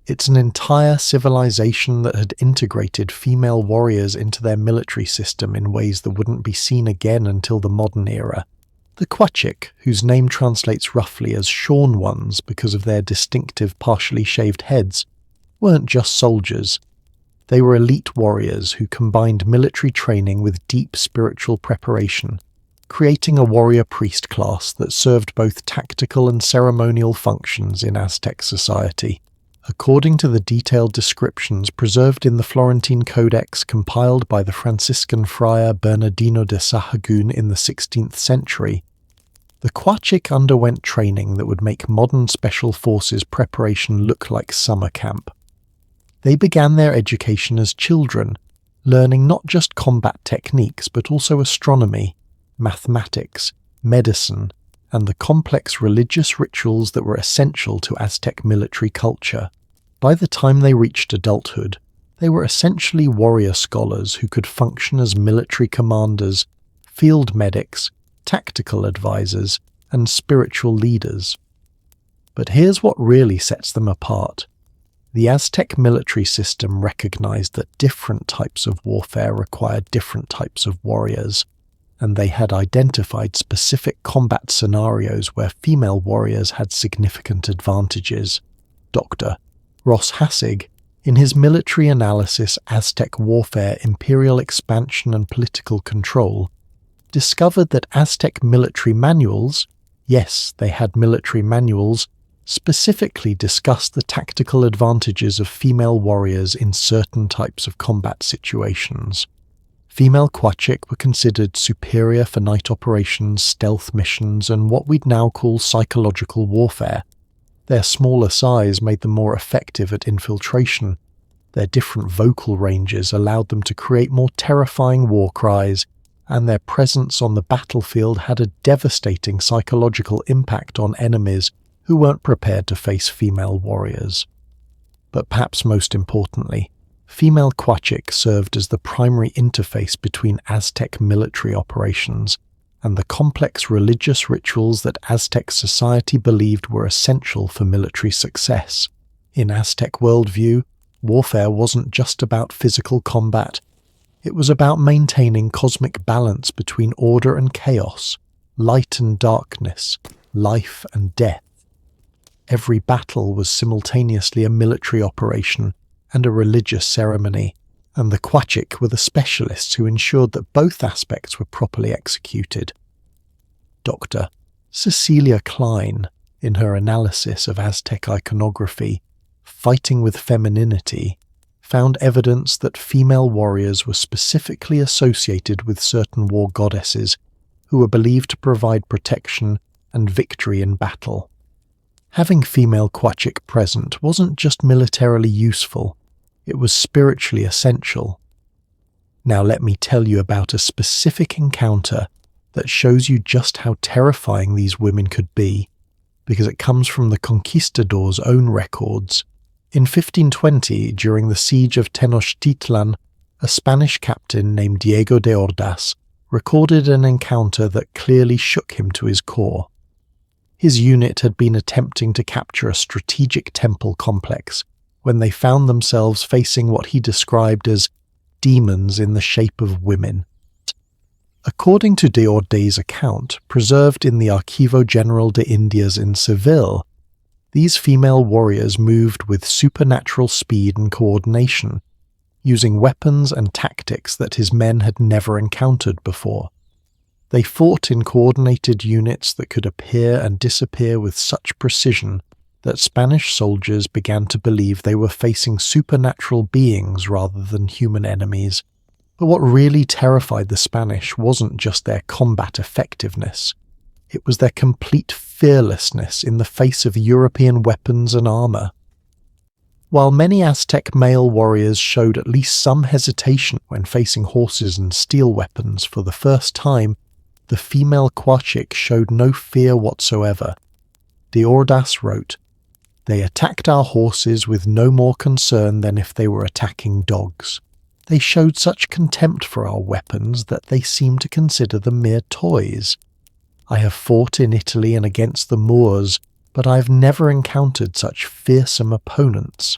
It's an entire civilization that had integrated female warriors into their military system in ways that wouldn't be seen again until the modern era. The Quachik, whose name translates roughly as shorn ones because of their distinctive partially shaved heads, weren't just soldiers. They were elite warriors who combined military training with deep spiritual preparation, creating a warrior priest class that served both tactical and ceremonial functions in Aztec society. According to the detailed descriptions preserved in the Florentine Codex compiled by the Franciscan friar Bernardino de Sahagún in the 16th century, the Quachik underwent training that would make modern special forces preparation look like summer camp. They began their education as children, learning not just combat techniques but also astronomy, mathematics, medicine, and the complex religious rituals that were essential to Aztec military culture. By the time they reached adulthood, they were essentially warrior scholars who could function as military commanders, field medics, tactical advisors, and spiritual leaders. But here's what really sets them apart. The Aztec military system recognized that different types of warfare required different types of warriors, and they had identified specific combat scenarios where female warriors had significant advantages. Dr. Ross Hassig, in his military analysis Aztec Warfare, Imperial Expansion and Political Control, discovered that Aztec military manuals, yes, they had military manuals, specifically discussed the tactical advantages of female warriors in certain types of combat situations. Female Quachik were considered superior for night operations, stealth missions, and what we'd now call psychological warfare. Their smaller size made them more effective at infiltration. Their different vocal ranges allowed them to create more terrifying war cries, and their presence on the battlefield had a devastating psychological impact on enemies who weren't prepared to face female warriors. But perhaps most importantly, female Quachik served as the primary interface between Aztec military operations and the complex religious rituals that Aztec society believed were essential for military success. In Aztec worldview, warfare wasn't just about physical combat. It was about maintaining cosmic balance between order and chaos, light and darkness, life and death. Every battle was simultaneously a military operation and a religious ceremony, and the Quachik were the specialists who ensured that both aspects were properly executed. Dr. Cecilia Klein, in her analysis of Aztec iconography, Fighting with Femininity, found evidence that female warriors were specifically associated with certain war goddesses who were believed to provide protection and victory in battle. Having female Quachik present wasn't just militarily useful, it was spiritually essential. Now let me tell you about a specific encounter that shows you just how terrifying these women could be, because it comes from the conquistadors' own records. In 1520, during the siege of Tenochtitlan, a Spanish captain named Diego de Ordaz recorded an encounter that clearly shook him to his core. His unit had been attempting to capture a strategic temple complex when they found themselves facing what he described as demons in the shape of women. According to de Ordaz's account, preserved in the Archivo General de Indias in Seville, these female warriors moved with supernatural speed and coordination, using weapons and tactics that his men had never encountered before. They fought in coordinated units that could appear and disappear with such precision that Spanish soldiers began to believe they were facing supernatural beings rather than human enemies. But what really terrified the Spanish wasn't just their combat effectiveness. It was their complete fearlessness in the face of European weapons and armor. While many Aztec male warriors showed at least some hesitation when facing horses and steel weapons for the first time, the female Quachik showed no fear whatsoever. De Ordaz wrote, "They attacked our horses with no more concern than if they were attacking dogs. They showed such contempt for our weapons that they seemed to consider them mere toys. I have fought in Italy and against the Moors, but I have never encountered such fearsome opponents."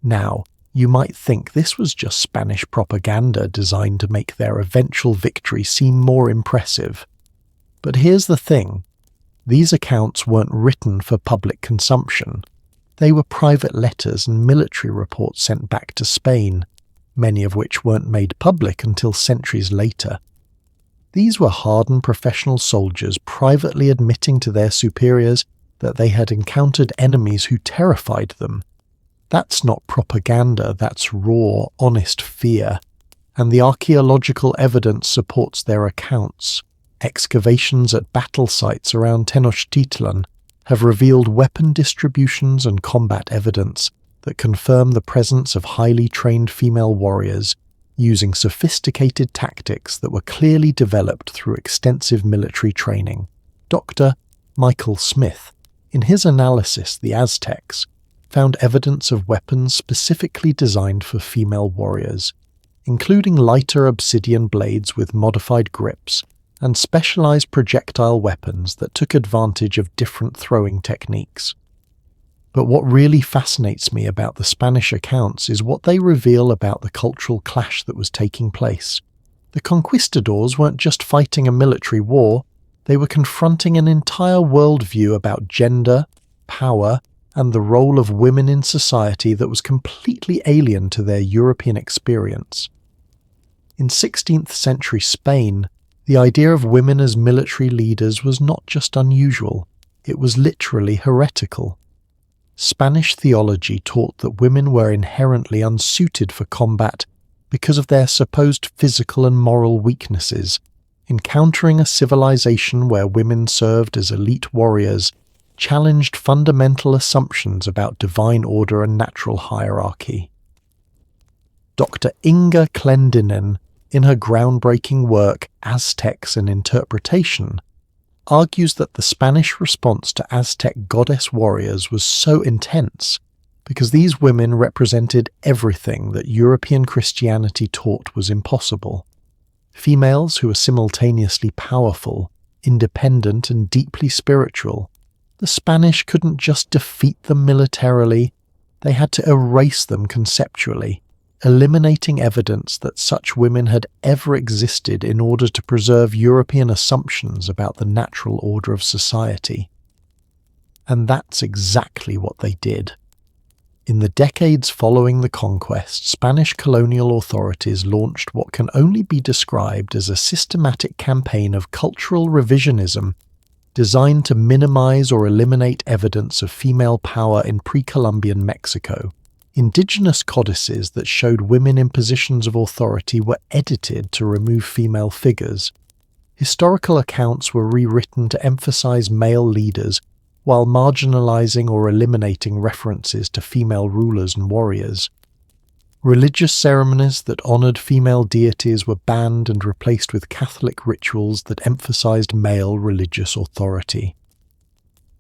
Now, you might think this was just Spanish propaganda designed to make their eventual victory seem more impressive. But here's the thing. These accounts weren't written for public consumption. They were private letters and military reports sent back to Spain, many of which weren't made public until centuries later. These were hardened professional soldiers privately admitting to their superiors that they had encountered enemies who terrified them. That's not propaganda, that's raw, honest fear, and the archaeological evidence supports their accounts. Excavations at battle sites around Tenochtitlan have revealed weapon distributions and combat evidence that confirm the presence of highly trained female warriors using sophisticated tactics that were clearly developed through extensive military training. Dr. Michael Smith, in his analysis, The Aztecs, found evidence of weapons specifically designed for female warriors, including lighter obsidian blades with modified grips and specialized projectile weapons that took advantage of different throwing techniques. But what really fascinates me about the Spanish accounts is what they reveal about the cultural clash that was taking place. The conquistadors weren't just fighting a military war, they were confronting an entire worldview about gender, power, and the role of women in society that was completely alien to their European experience. In 16th century Spain, the idea of women as military leaders was not just unusual, it was literally heretical. Spanish theology taught that women were inherently unsuited for combat because of their supposed physical and moral weaknesses. Encountering a civilization where women served as elite warriors challenged fundamental assumptions about divine order and natural hierarchy. Dr. Inga Clendinen, in her groundbreaking work Aztecs and Interpretation, argues that the Spanish response to Aztec goddess warriors was so intense because these women represented everything that European Christianity taught was impossible. Females who were simultaneously powerful, independent, and deeply spiritual. The Spanish couldn't just defeat them militarily, they had to erase them conceptually, eliminating evidence that such women had ever existed in order to preserve European assumptions about the natural order of society. And that's exactly what they did. In the decades following the conquest, Spanish colonial authorities launched what can only be described as a systematic campaign of cultural revisionism designed to minimize or eliminate evidence of female power in pre-Columbian Mexico. Indigenous codices that showed women in positions of authority were edited to remove female figures. Historical accounts were rewritten to emphasize male leaders while marginalizing or eliminating references to female rulers and warriors. Religious ceremonies that honored female deities were banned and replaced with Catholic rituals that emphasized male religious authority.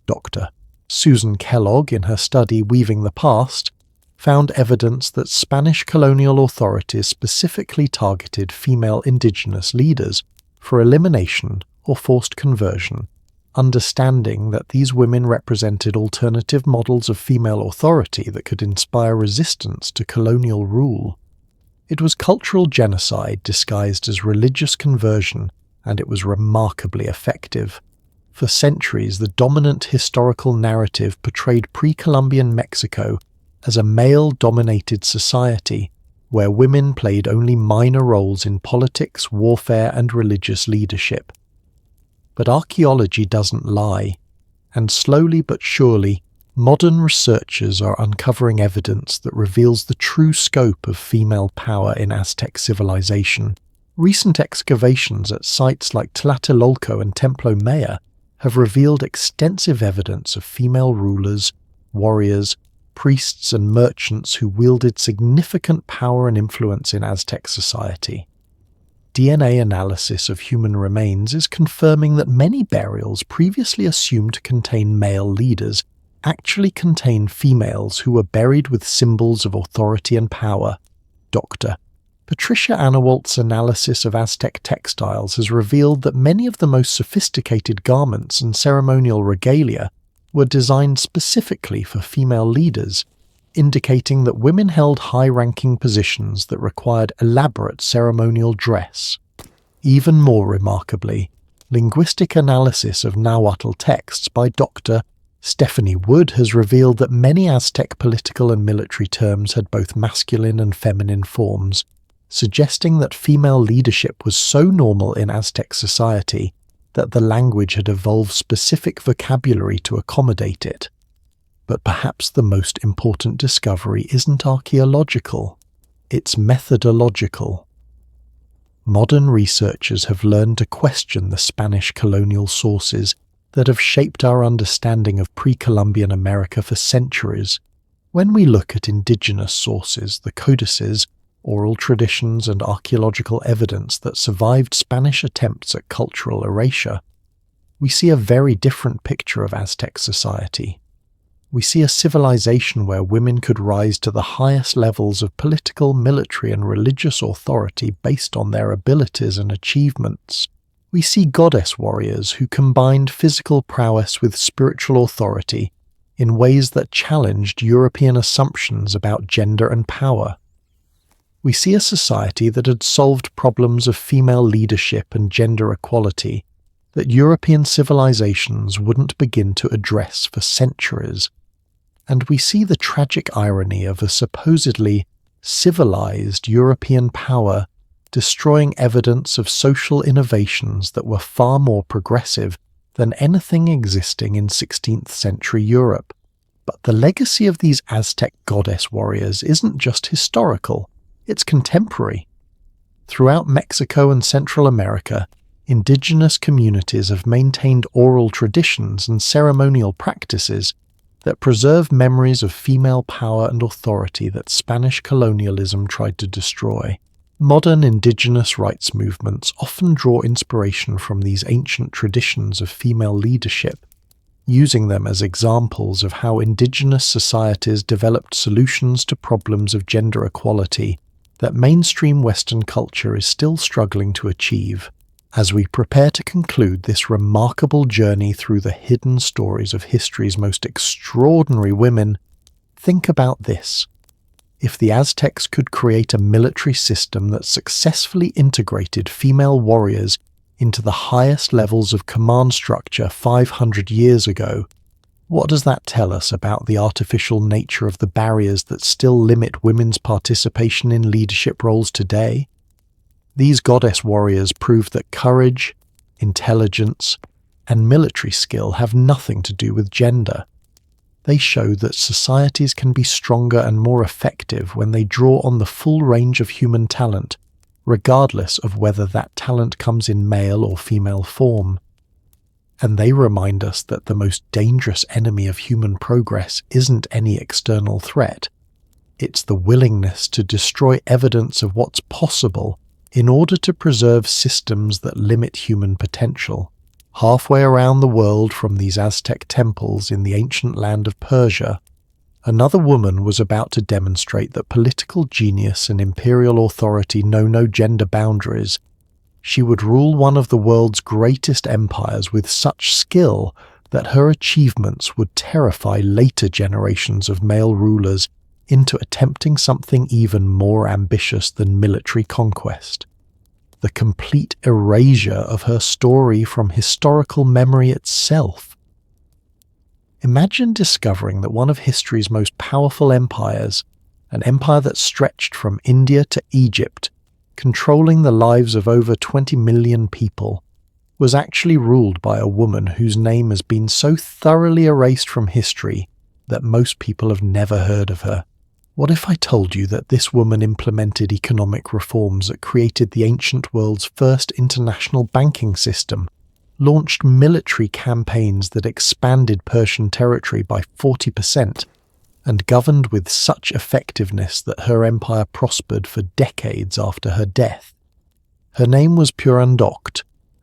Dr. Susan Kellogg, in her study Weaving the Past, found evidence that Spanish colonial authorities specifically targeted female indigenous leaders for elimination or forced conversion, understanding that these women represented alternative models of female authority that could inspire resistance to colonial rule. It was cultural genocide disguised as religious conversion, and it was remarkably effective. For centuries, the dominant historical narrative portrayed pre-Columbian Mexico as a male-dominated society, where women played only minor roles in politics, warfare, and religious leadership. But archaeology doesn't lie, and slowly but surely, modern researchers are uncovering evidence that reveals the true scope of female power in Aztec civilization. Recent excavations at sites like Tlatelolco and Templo Maya have revealed extensive evidence of female rulers, warriors, priests, and merchants who wielded significant power and influence in Aztec society. DNA analysis of human remains is confirming that many burials previously assumed to contain male leaders actually contain females who were buried with symbols of authority and power. Dr. Patricia Anawalt's analysis of Aztec textiles has revealed that many of the most sophisticated garments and ceremonial regalia were designed specifically for female leaders, indicating that women held high-ranking positions that required elaborate ceremonial dress. Even more remarkably, linguistic analysis of Nahuatl texts by Dr. Stephanie Wood has revealed that many Aztec political and military terms had both masculine and feminine forms, suggesting that female leadership was so normal in Aztec society that the language had evolved specific vocabulary to accommodate it. But perhaps the most important discovery isn't archaeological, it's methodological. Modern researchers have learned to question the Spanish colonial sources that have shaped our understanding of pre-Columbian America for centuries. When we look at indigenous sources, the codices, oral traditions, and archaeological evidence that survived Spanish attempts at cultural erasure, we see a very different picture of Aztec society. We see a civilization where women could rise to the highest levels of political, military, and religious authority based on their abilities and achievements. We see goddess warriors who combined physical prowess with spiritual authority in ways that challenged European assumptions about gender and power. We see a society that had solved problems of female leadership and gender equality that European civilizations wouldn't begin to address for centuries. And we see the tragic irony of a supposedly civilized European power destroying evidence of social innovations that were far more progressive than anything existing in 16th century Europe. But the legacy of these Aztec goddess warriors isn't just historical, it's contemporary. Throughout Mexico and Central America, indigenous communities have maintained oral traditions and ceremonial practices that preserve memories of female power and authority that Spanish colonialism tried to destroy. Modern indigenous rights movements often draw inspiration from these ancient traditions of female leadership, using them as examples of how indigenous societies developed solutions to problems of gender equality that mainstream Western culture is still struggling to achieve. As we prepare to conclude this remarkable journey through the hidden stories of history's most extraordinary women, think about this. If the Aztecs could create a military system that successfully integrated female warriors into the highest levels of command structure 500 years ago, what does that tell us about the artificial nature of the barriers that still limit women's participation in leadership roles today? These goddess warriors prove that courage, intelligence, and military skill have nothing to do with gender. They show that societies can be stronger and more effective when they draw on the full range of human talent, regardless of whether that talent comes in male or female form. And they remind us that the most dangerous enemy of human progress isn't any external threat. It's the willingness to destroy evidence of what's possible in order to preserve systems that limit human potential. Halfway around the world from these Aztec temples in the ancient land of Persia, another woman was about to demonstrate that political genius and imperial authority know no gender boundaries. She would rule one of the world's greatest empires with such skill that her achievements would terrify later generations of male rulers into attempting something even more ambitious than military conquest. The complete erasure of her story from historical memory itself. Imagine discovering that one of history's most powerful empires, an empire that stretched from India to Egypt, controlling the lives of over 20 million people, was actually ruled by a woman whose name has been so thoroughly erased from history that most people have never heard of her. What if I told you that this woman implemented economic reforms that created the ancient world's first international banking system, launched military campaigns that expanded Persian territory by 40%, and governed with such effectiveness that her empire prospered for decades after her death? Her name was Purand,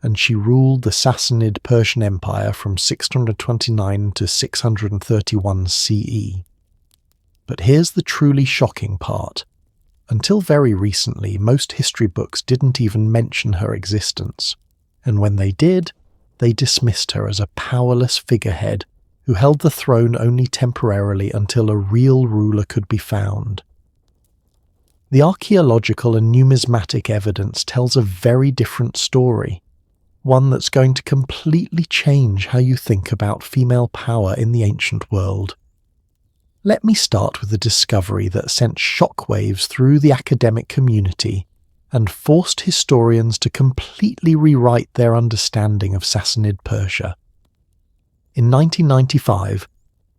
and she ruled the Sassanid Persian Empire from 629 to 631 CE. But here's the truly shocking part. Until very recently, most history books didn't even mention her existence, and when they did, they dismissed her as a powerless figurehead who held the throne only temporarily until a real ruler could be found. The archaeological and numismatic evidence tells a very different story, one that's going to completely change how you think about female power in the ancient world. Let me start with a discovery that sent shockwaves through the academic community and forced historians to completely rewrite their understanding of Sassanid Persia. In 1995,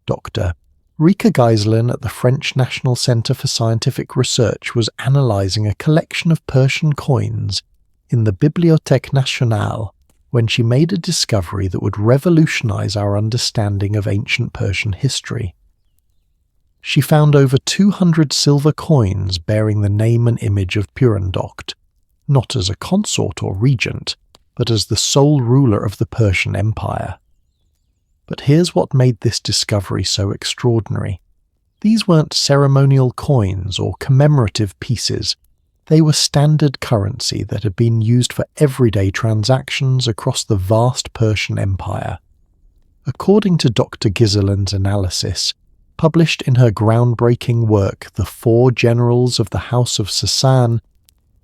Dr. Rika Geislin at the French National Centre for Scientific Research was analysing a collection of Persian coins in the Bibliothèque Nationale when she made a discovery that would revolutionise our understanding of ancient Persian history. She found over 200 silver coins bearing the name and image of Purand, not as a consort or regent, but as the sole ruler of the Persian Empire. But here's what made this discovery so extraordinary. These weren't ceremonial coins or commemorative pieces. They were standard currency that had been used for everyday transactions across the vast Persian Empire. According to Dr. Geiselin's analysis, published in her groundbreaking work The Four Generals of the House of Sassan,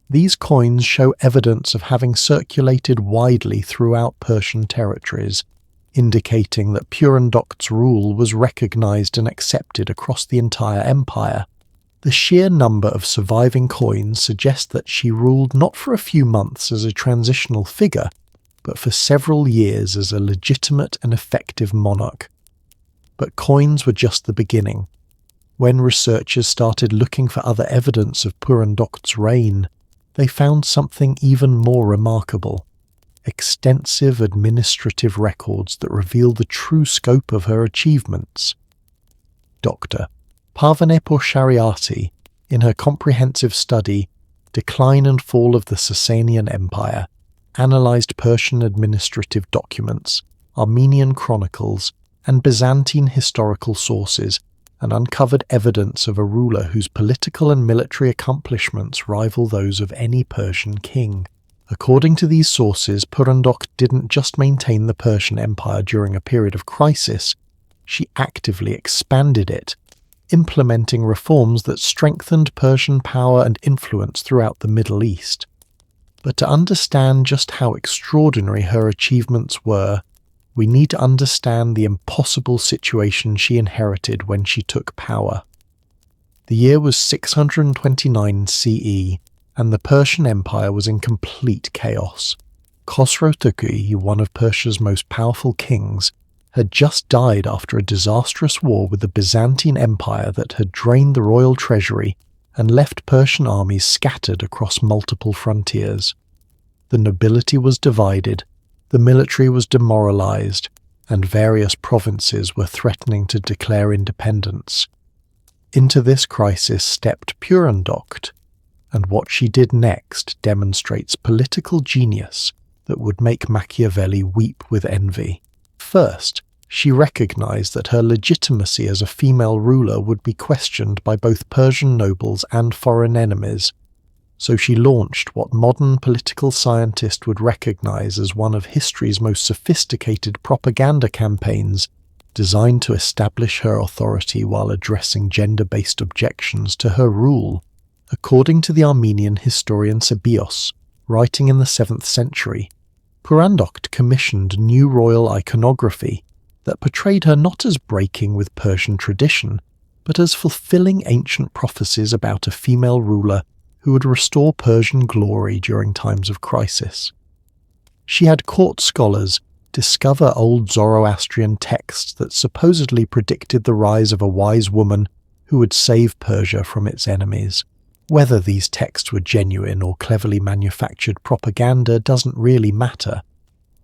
these coins show evidence of having circulated widely throughout Persian territories, indicating that Purand's rule was recognized and accepted across the entire empire. The sheer number of surviving coins suggests that she ruled not for a few months as a transitional figure, but for several years as a legitimate and effective monarch. But coins were just the beginning. When researchers started looking for other evidence of Purand's reign, they found something even more remarkable. extensive administrative records that reveal the true scope of her achievements. Dr. Parvaneh Shariati, in her comprehensive study Decline and Fall of the Sasanian Empire, analysed Persian administrative documents, Armenian chronicles, and Byzantine historical sources, and uncovered evidence of a ruler whose political and military accomplishments rival those of any Persian king. According to these sources, Purand didn't just maintain the Persian Empire during a period of crisis, she actively expanded it, implementing reforms that strengthened Persian power and influence throughout the Middle East. But to understand just how extraordinary her achievements were, we need to understand the impossible situation she inherited when she took power. The year was 629 CE, and the Persian Empire was in complete chaos. Khosrow Turki, one of Persia's most powerful kings, had just died after a disastrous war with the Byzantine Empire that had drained the royal treasury and left Persian armies scattered across multiple frontiers. The nobility was divided, the military was demoralized, and various provinces were threatening to declare independence. Into this crisis stepped Purand, and what she did next demonstrates political genius that would make Machiavelli weep with envy. First, she recognized that her legitimacy as a female ruler would be questioned by both Persian nobles and foreign enemies, so she launched what modern political scientists would recognize as one of history's most sophisticated propaganda campaigns, designed to establish her authority while addressing gender-based objections to her rule. According to the Armenian historian Sabios, writing in the 7th century, Purand commissioned new royal iconography that portrayed her not as breaking with Persian tradition, but as fulfilling ancient prophecies about a female ruler who would restore Persian glory during times of crisis. She had court scholars discover old Zoroastrian texts that supposedly predicted the rise of a wise woman who would save Persia from its enemies. Whether these texts were genuine or cleverly manufactured propaganda doesn't really matter.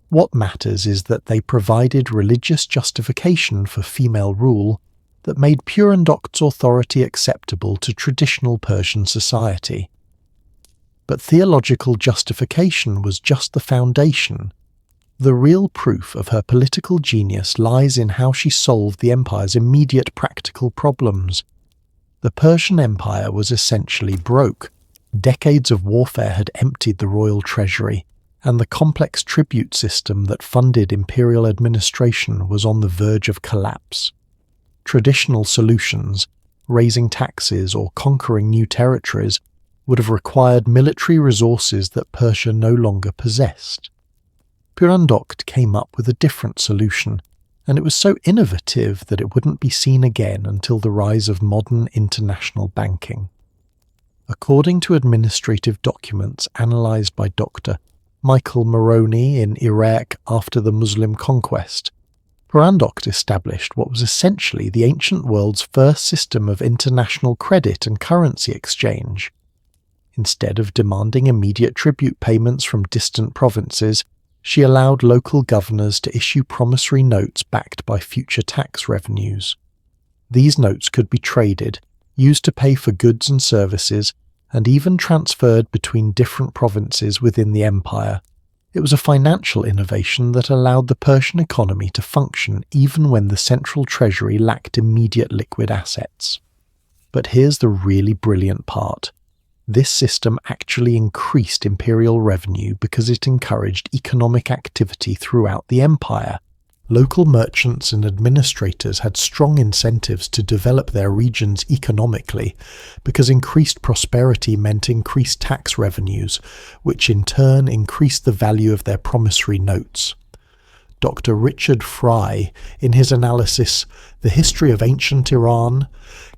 What matters is that they provided religious justification for female rule that made Purand's authority acceptable to traditional Persian society. But theological justification was just the foundation. The real proof of her political genius lies in how she solved the empire's immediate practical problems. The Persian Empire was essentially broke. Decades of warfare had emptied the royal treasury, and the complex tribute system that funded imperial administration was on the verge of collapse. Traditional solutions, raising taxes or conquering new territories, would have required military resources that Persia no longer possessed. Purand came up with a different solution, and it was so innovative that it wouldn't be seen again until the rise of modern international banking. According to administrative documents analysed by Dr. Michael Moroney in Iraq after the Muslim conquest, Purand established what was essentially the ancient world's first system of international credit and currency exchange. Instead of demanding immediate tribute payments from distant provinces, she allowed local governors to issue promissory notes backed by future tax revenues. These notes could be traded, used to pay for goods and services, and even transferred between different provinces within the empire. It was a financial innovation that allowed the Persian economy to function even when the central treasury lacked immediate liquid assets. But here's the really brilliant part. This system actually increased imperial revenue because it encouraged economic activity throughout the empire. Local merchants and administrators had strong incentives to develop their regions economically because increased prosperity meant increased tax revenues, which in turn increased the value of their promissory notes. Dr. Richard Fry, in his analysis The History of Ancient Iran,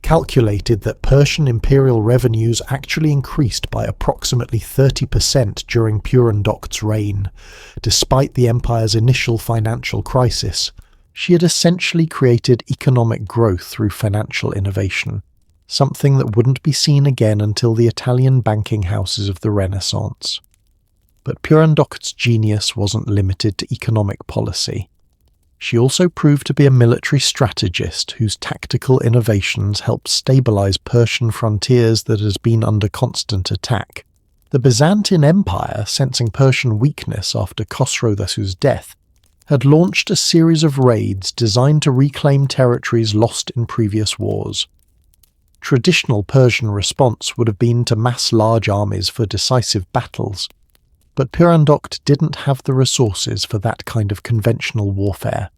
calculated that Persian imperial revenues actually increased by approximately 30% during Purand's reign. Despite the empire's initial financial crisis, she had essentially created economic growth through financial innovation, something that wouldn't be seen again until the Italian banking houses of the Renaissance. But Purandoct's genius wasn't limited to economic policy. She also proved to be a military strategist whose tactical innovations helped stabilize Persian frontiers that has been under constant attack. The Byzantine Empire, sensing Persian weakness after Khosrow's death, had launched a series of raids designed to reclaim territories lost in previous wars. Traditional Persian response would have been to mass large armies for decisive battles, but Purandocte didn't have the resources for that kind of conventional warfare.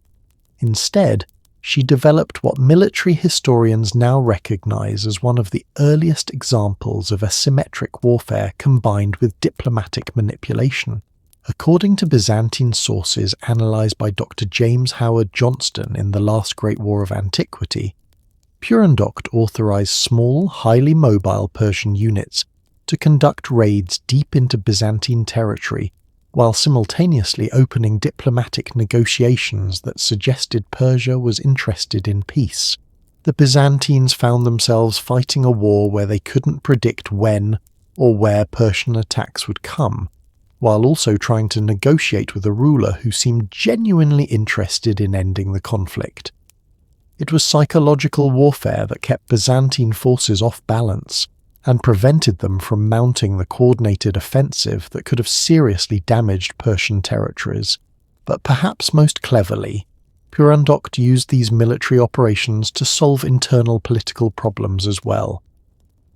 Instead, she developed what military historians now recognize as one of the earliest examples of asymmetric warfare combined with diplomatic manipulation. According to Byzantine sources analysed by Dr. James Howard Johnston in The Last Great War of Antiquity, Purandocte authorised small, highly mobile Persian units to conduct raids deep into Byzantine territory, while simultaneously opening diplomatic negotiations that suggested Persia was interested in peace. The Byzantines found themselves fighting a war where they couldn't predict when or where Persian attacks would come, while also trying to negotiate with a ruler who seemed genuinely interested in ending the conflict. It was psychological warfare that kept Byzantine forces off balance and prevented them from mounting the coordinated offensive that could have seriously damaged Persian territories. But perhaps most cleverly, Purandocte used these military operations to solve internal political problems as well.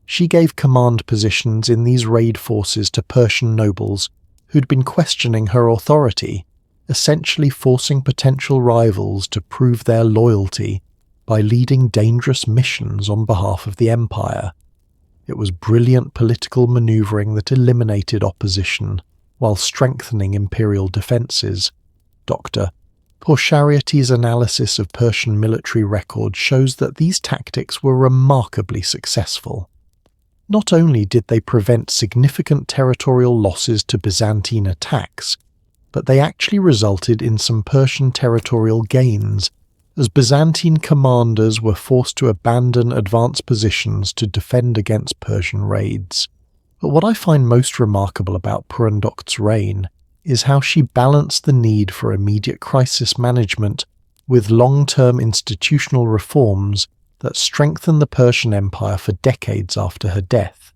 She gave command positions in these raid forces to Persian nobles who'd been questioning her authority, essentially forcing potential rivals to prove their loyalty by leading dangerous missions on behalf of the empire. It was brilliant political maneuvering that eliminated opposition while strengthening imperial defences. Dr. Porchariaty's analysis of Persian military record shows that these tactics were remarkably successful. Not only did they prevent significant territorial losses to Byzantine attacks, but they actually resulted in some Persian territorial gains, as Byzantine commanders were forced to abandon advanced positions to defend against Persian raids. But what I find most remarkable about Purandocte's reign is how she balanced the need for immediate crisis management with long-term institutional reforms that strengthened the Persian Empire for decades after her death.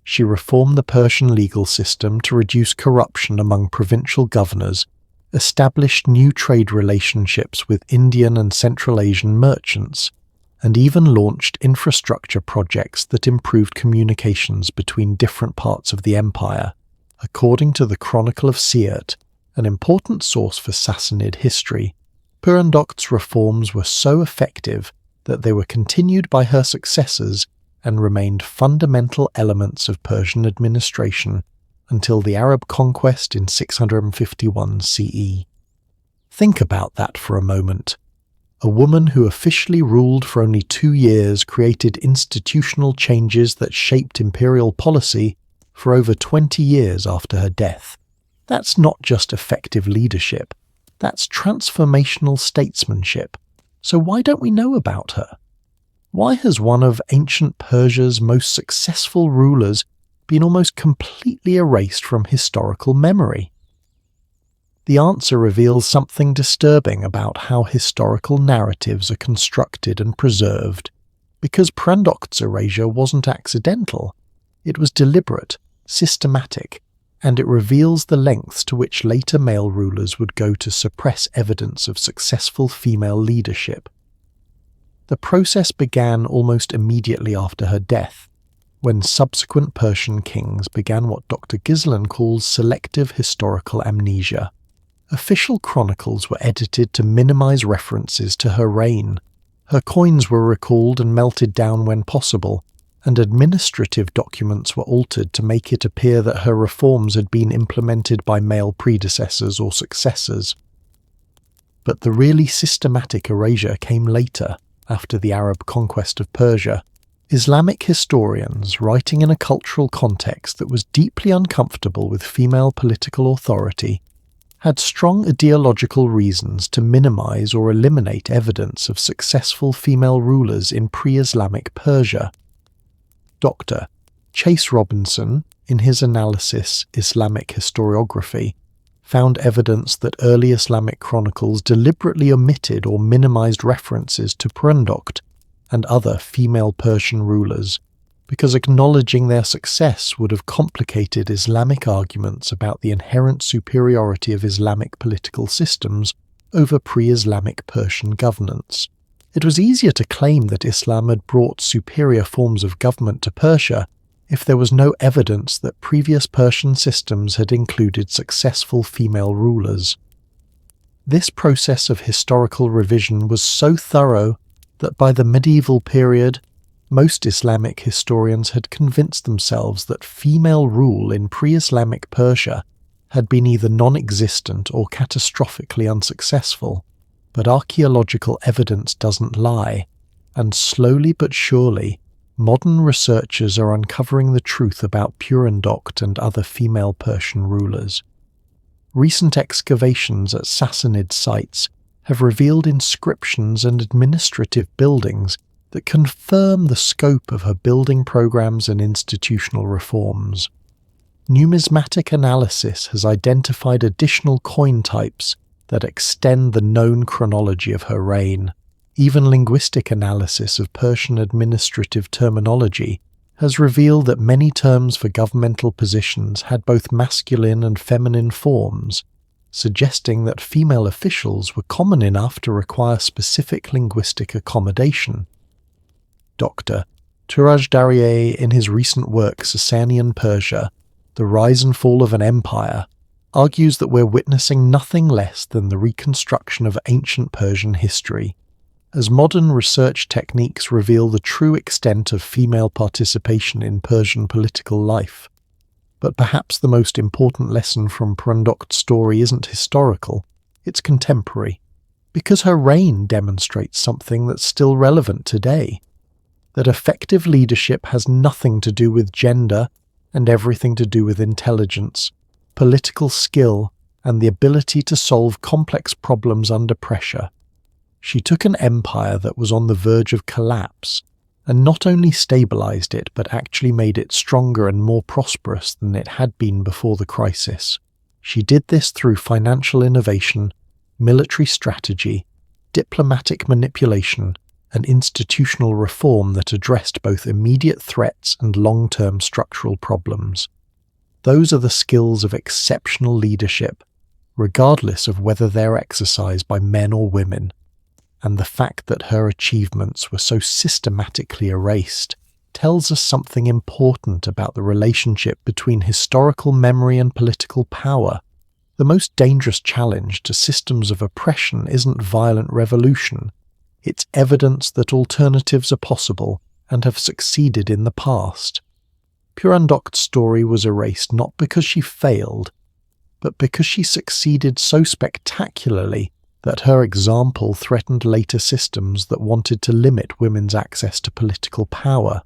She reformed the Persian legal system to reduce corruption among provincial governors, established new trade relationships with Indian and Central Asian merchants, and even launched infrastructure projects that improved communications between different parts of the empire. According to the Chronicle of Siirt, an important source for Sassanid history, Purandocte's reforms were so effective that they were continued by her successors and remained fundamental elements of Persian administration until the Arab conquest in 651 CE. Think about that for a moment. A woman who officially ruled for only 2 years created institutional changes that shaped imperial policy for over 20 years after her death. That's not just effective leadership, that's transformational statesmanship. So why don't we know about her? Why has one of ancient Persia's most successful rulers been almost completely erased from historical memory? The answer reveals something disturbing about how historical narratives are constructed and preserved, because Purandocte's erasure wasn't accidental. It was deliberate, systematic, and it reveals the lengths to which later male rulers would go to suppress evidence of successful female leadership. The process began almost immediately after her death, when subsequent Persian kings began what Dr. Gizlan calls selective historical amnesia. Official chronicles were edited to minimize references to her reign. Her coins were recalled and melted down when possible, and administrative documents were altered to make it appear that her reforms had been implemented by male predecessors or successors. But the really systematic erasure came later, after the Arab conquest of Persia. Islamic historians, writing in a cultural context that was deeply uncomfortable with female political authority, had strong ideological reasons to minimize or eliminate evidence of successful female rulers in pre-Islamic Persia. Dr. Chase Robinson, in his analysis Islamic historiography, found evidence that early Islamic chronicles deliberately omitted or minimized references to Purand and other female Persian rulers, because acknowledging their success would have complicated Islamic arguments about the inherent superiority of Islamic political systems over pre-Islamic Persian governance. It was easier to claim that Islam had brought superior forms of government to Persia if there was no evidence that previous Persian systems had included successful female rulers. This process of historical revision was so thorough that by the medieval period, most Islamic historians had convinced themselves that female rule in pre-Islamic Persia had been either non-existent or catastrophically unsuccessful. But archaeological evidence doesn't lie, and slowly but surely, modern researchers are uncovering the truth about Purand and other female Persian rulers. Recent excavations at Sassanid sites have revealed inscriptions and administrative buildings that confirm the scope of her building programs and institutional reforms. Numismatic analysis has identified additional coin types that extend the known chronology of her reign. Even linguistic analysis of Persian administrative terminology has revealed that many terms for governmental positions had both masculine and feminine forms, suggesting that female officials were common enough to require specific linguistic accommodation. Dr. Turaj Darye, in his recent work Sasanian Persia, The Rise and Fall of an Empire, argues that we're witnessing nothing less than the reconstruction of ancient Persian history, as modern research techniques reveal the true extent of female participation in Persian political life. But perhaps the most important lesson from Purand's story isn't historical, it's contemporary, because her reign demonstrates something that's still relevant today, that effective leadership has nothing to do with gender and everything to do with intelligence, political skill, and the ability to solve complex problems under pressure. She took an empire that was on the verge of collapse, and not only stabilized it but actually made it stronger and more prosperous than it had been before the crisis. She did this through financial innovation, military strategy, diplomatic manipulation, and institutional reform that addressed both immediate threats and long-term structural problems. Those are the skills of exceptional leadership, regardless of whether they're exercised by men or women, and the fact that her achievements were so systematically erased tells us something important about the relationship between historical memory and political power. The most dangerous challenge to systems of oppression isn't violent revolution, it's evidence that alternatives are possible and have succeeded in the past. Purand's story was erased not because she failed, but because she succeeded so spectacularly that her example threatened later systems that wanted to limit women's access to political power.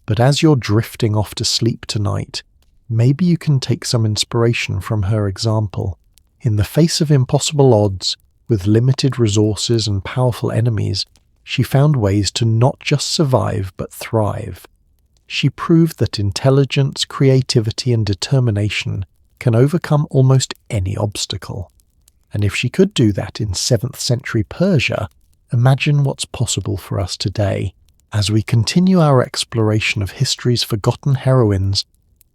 But as you're drifting off to sleep tonight, maybe you can take some inspiration from her example. In the face of impossible odds, with limited resources and powerful enemies, she found ways to not just survive but thrive. She proved that intelligence, creativity, and determination can overcome almost any obstacle. And if she could do that in 7th century Persia, imagine what's possible for us today. As we continue our exploration of history's forgotten heroines,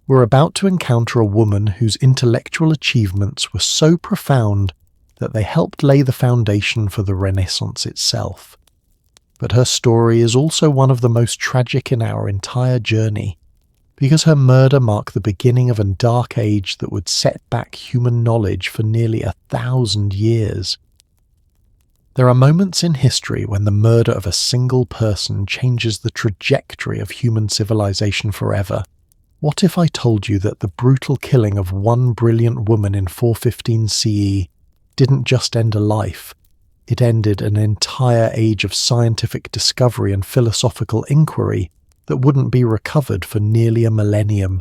we're about to encounter a woman whose intellectual achievements were so profound that they helped lay the foundation for the Renaissance itself. But her story is also one of the most tragic in our entire journey, because her murder marked the beginning of a dark age that would set back human knowledge for nearly 1,000 years. There are moments in history when the murder of a single person changes the trajectory of human civilization forever. What if I told you that the brutal killing of one brilliant woman in 415 CE didn't just end a life, it ended an entire age of scientific discovery and philosophical inquiry that wouldn't be recovered for nearly a millennium?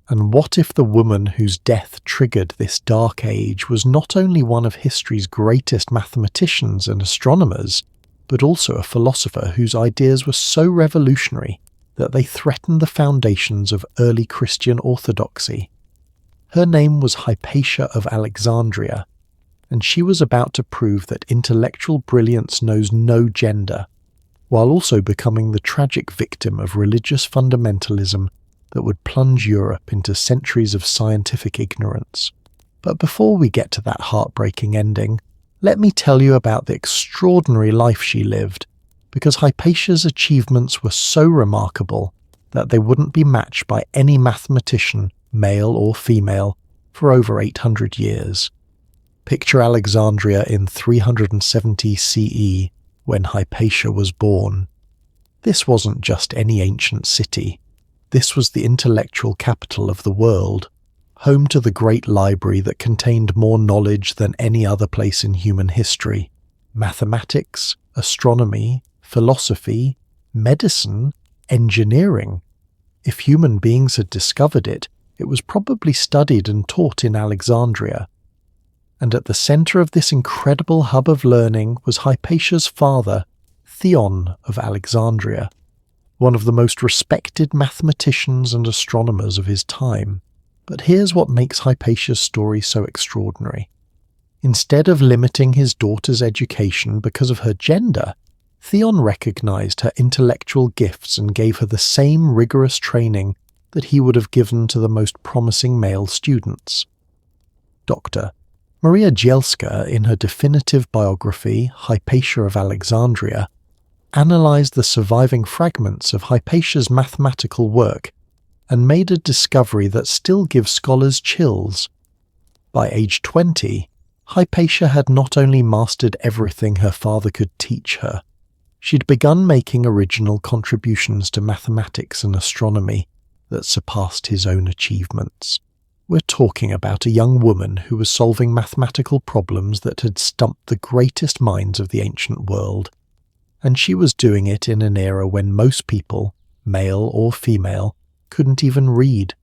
And what if the woman whose death triggered this dark age was not only one of history's greatest mathematicians and astronomers, but also a philosopher whose ideas were so revolutionary that they threatened the foundations of early Christian orthodoxy. Her name was Hypatia of Alexandria, and she was about to prove that intellectual brilliance knows no gender, while also becoming the tragic victim of religious fundamentalism that would plunge Europe into centuries of scientific ignorance. But before we get to that heartbreaking ending, let me tell you about the extraordinary life she lived, because Hypatia's achievements were so remarkable that they wouldn't be matched by any mathematician, male or female, for over 800 years. Picture Alexandria in 370 CE, when Hypatia was born. This wasn't just any ancient city. This was the intellectual capital of the world, home to the great library that contained more knowledge than any other place in human history. Mathematics, astronomy, philosophy, medicine, engineering. If human beings had discovered it, it was probably studied and taught in Alexandria. And at the centre of this incredible hub of learning was Hypatia's father, Theon of Alexandria, one of the most respected mathematicians and astronomers of his time. But here's what makes Hypatia's story so extraordinary. Instead of limiting his daughter's education because of her gender, Theon recognized her intellectual gifts and gave her the same rigorous training that he would have given to the most promising male students. Dr. Maria Gielska, in her definitive biography, Hypatia of Alexandria, analyzed the surviving fragments of Hypatia's mathematical work and made a discovery that still gives scholars chills. By age 20, Hypatia had not only mastered everything her father could teach her, she'd begun making original contributions to mathematics and astronomy that surpassed his own achievements. We're talking about a young woman who was solving mathematical problems that had stumped the greatest minds of the ancient world, and she was doing it in an era when most people, male or female, couldn't even read.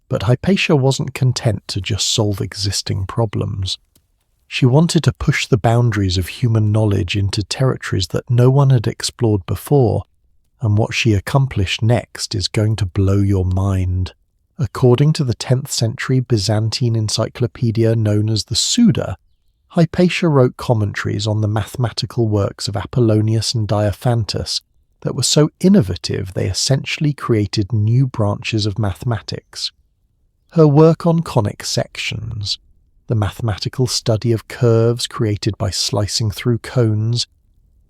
But Hypatia wasn't content to just solve existing problems. She wanted to push the boundaries of human knowledge into territories that no one had explored before, and what she accomplished next is going to blow your mind. According to the 10th century Byzantine encyclopedia known as the Suda, Hypatia wrote commentaries on the mathematical works of Apollonius and Diophantus that were so innovative they essentially created new branches of mathematics. Her work on conic sections, the mathematical study of curves created by slicing through cones,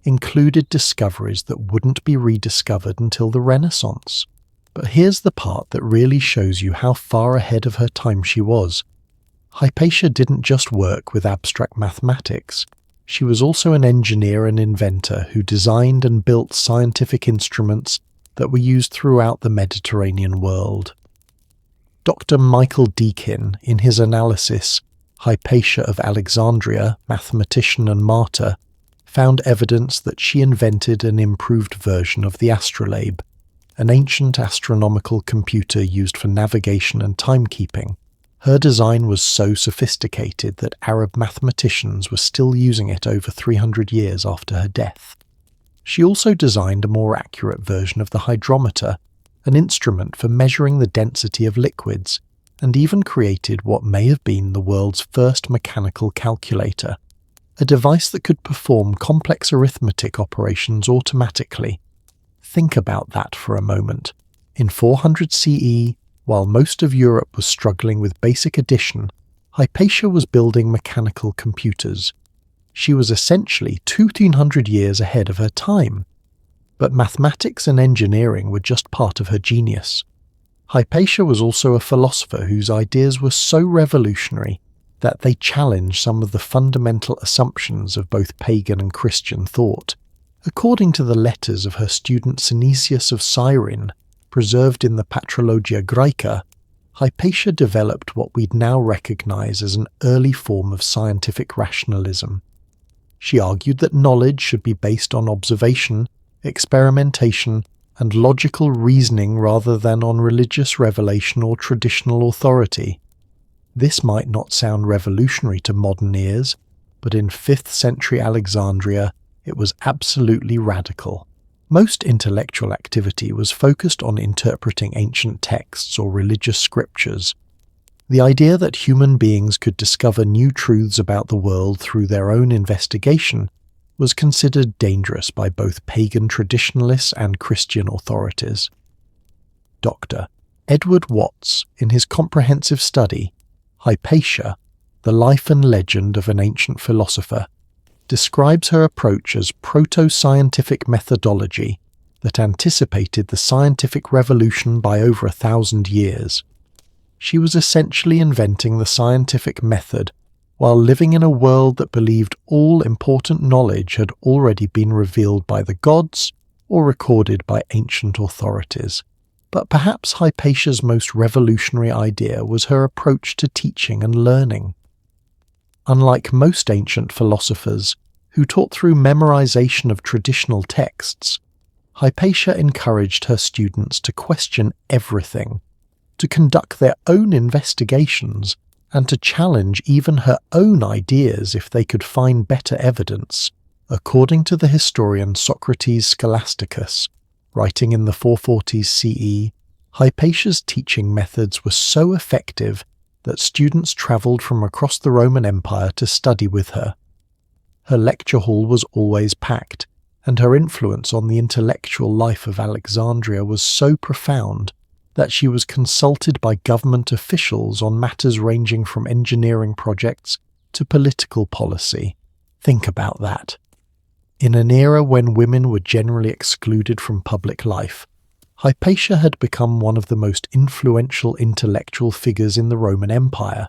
included discoveries that wouldn't be rediscovered until the Renaissance. But here's the part that really shows you how far ahead of her time she was. Hypatia didn't just work with abstract mathematics. She was also an engineer and inventor who designed and built scientific instruments that were used throughout the Mediterranean world. Dr. Michael Deakin, in his analysis, Hypatia of Alexandria, Mathematician and Martyr, found evidence that she invented an improved version of the astrolabe, an ancient astronomical computer used for navigation and timekeeping. Her design was so sophisticated that Arab mathematicians were still using it over 300 years after her death. She also designed a more accurate version of the hydrometer, an instrument for measuring the density of liquids, and even created what may have been the world's first mechanical calculator, a device that could perform complex arithmetic operations automatically. Think about that for a moment. In 400 CE, while most of Europe was struggling with basic addition, Hypatia was building mechanical computers. She was essentially 1,200 years ahead of her time. But mathematics and engineering were just part of her genius. Hypatia was also a philosopher whose ideas were so revolutionary that they challenged some of the fundamental assumptions of both pagan and Christian thought. According to the letters of her student Synesius of Cyrene, preserved in the Patrologia Graeca, Hypatia developed what we'd now recognize as an early form of scientific rationalism. She argued that knowledge should be based on observation, experimentation, and logical reasoning rather than on religious revelation or traditional authority. This might not sound revolutionary to modern ears, but in 5th century Alexandria, it was absolutely radical. Most intellectual activity was focused on interpreting ancient texts or religious scriptures. The idea that human beings could discover new truths about the world through their own investigation was considered dangerous by both pagan traditionalists and Christian authorities. Dr. Edward Watts, in his comprehensive study, Hypatia, The Life and Legend of an Ancient Philosopher, describes her approach as proto-scientific methodology that anticipated the scientific revolution by over 1,000 years. She was essentially inventing the scientific method while living in a world that believed all important knowledge had already been revealed by the gods or recorded by ancient authorities. But perhaps Hypatia's most revolutionary idea was her approach to teaching and learning. Unlike most ancient philosophers, who taught through memorization of traditional texts, Hypatia encouraged her students to question everything, to conduct their own investigations, and to challenge even her own ideas if they could find better evidence, according to the historian Socrates Scholasticus, writing in the 440s CE. Hypatia's teaching methods were so effective that students travelled from across the Roman Empire to study with her. Her lecture hall was always packed, and her influence on the intellectual life of Alexandria was so profound that she was consulted by government officials on matters ranging from engineering projects to political policy. Think about that. In an era when women were generally excluded from public life, Hypatia had become one of the most influential intellectual figures in the Roman Empire.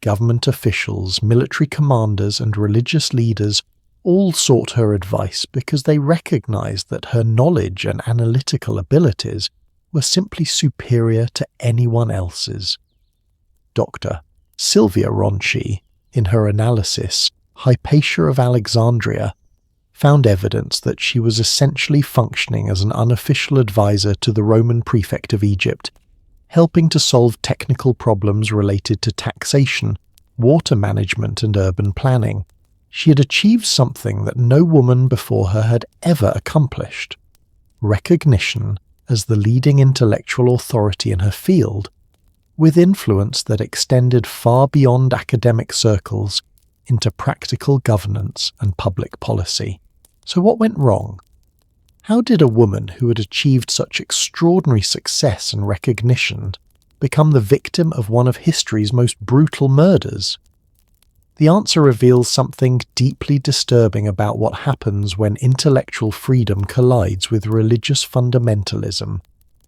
Government officials, military commanders, and religious leaders all sought her advice because they recognized that her knowledge and analytical abilities were simply superior to anyone else's. Dr. Sylvia Ronchi, in her analysis, Hypatia of Alexandria, found evidence that she was essentially functioning as an unofficial advisor to the Roman prefect of Egypt, helping to solve technical problems related to taxation, water management, and urban planning. She had achieved something that no woman before her had ever accomplished: recognition as the leading intellectual authority in her field, with influence that extended far beyond academic circles into practical governance and public policy. So what went wrong? How did a woman who had achieved such extraordinary success and recognition become the victim of one of history's most brutal murders? The answer reveals something deeply disturbing about what happens when intellectual freedom collides with religious fundamentalism,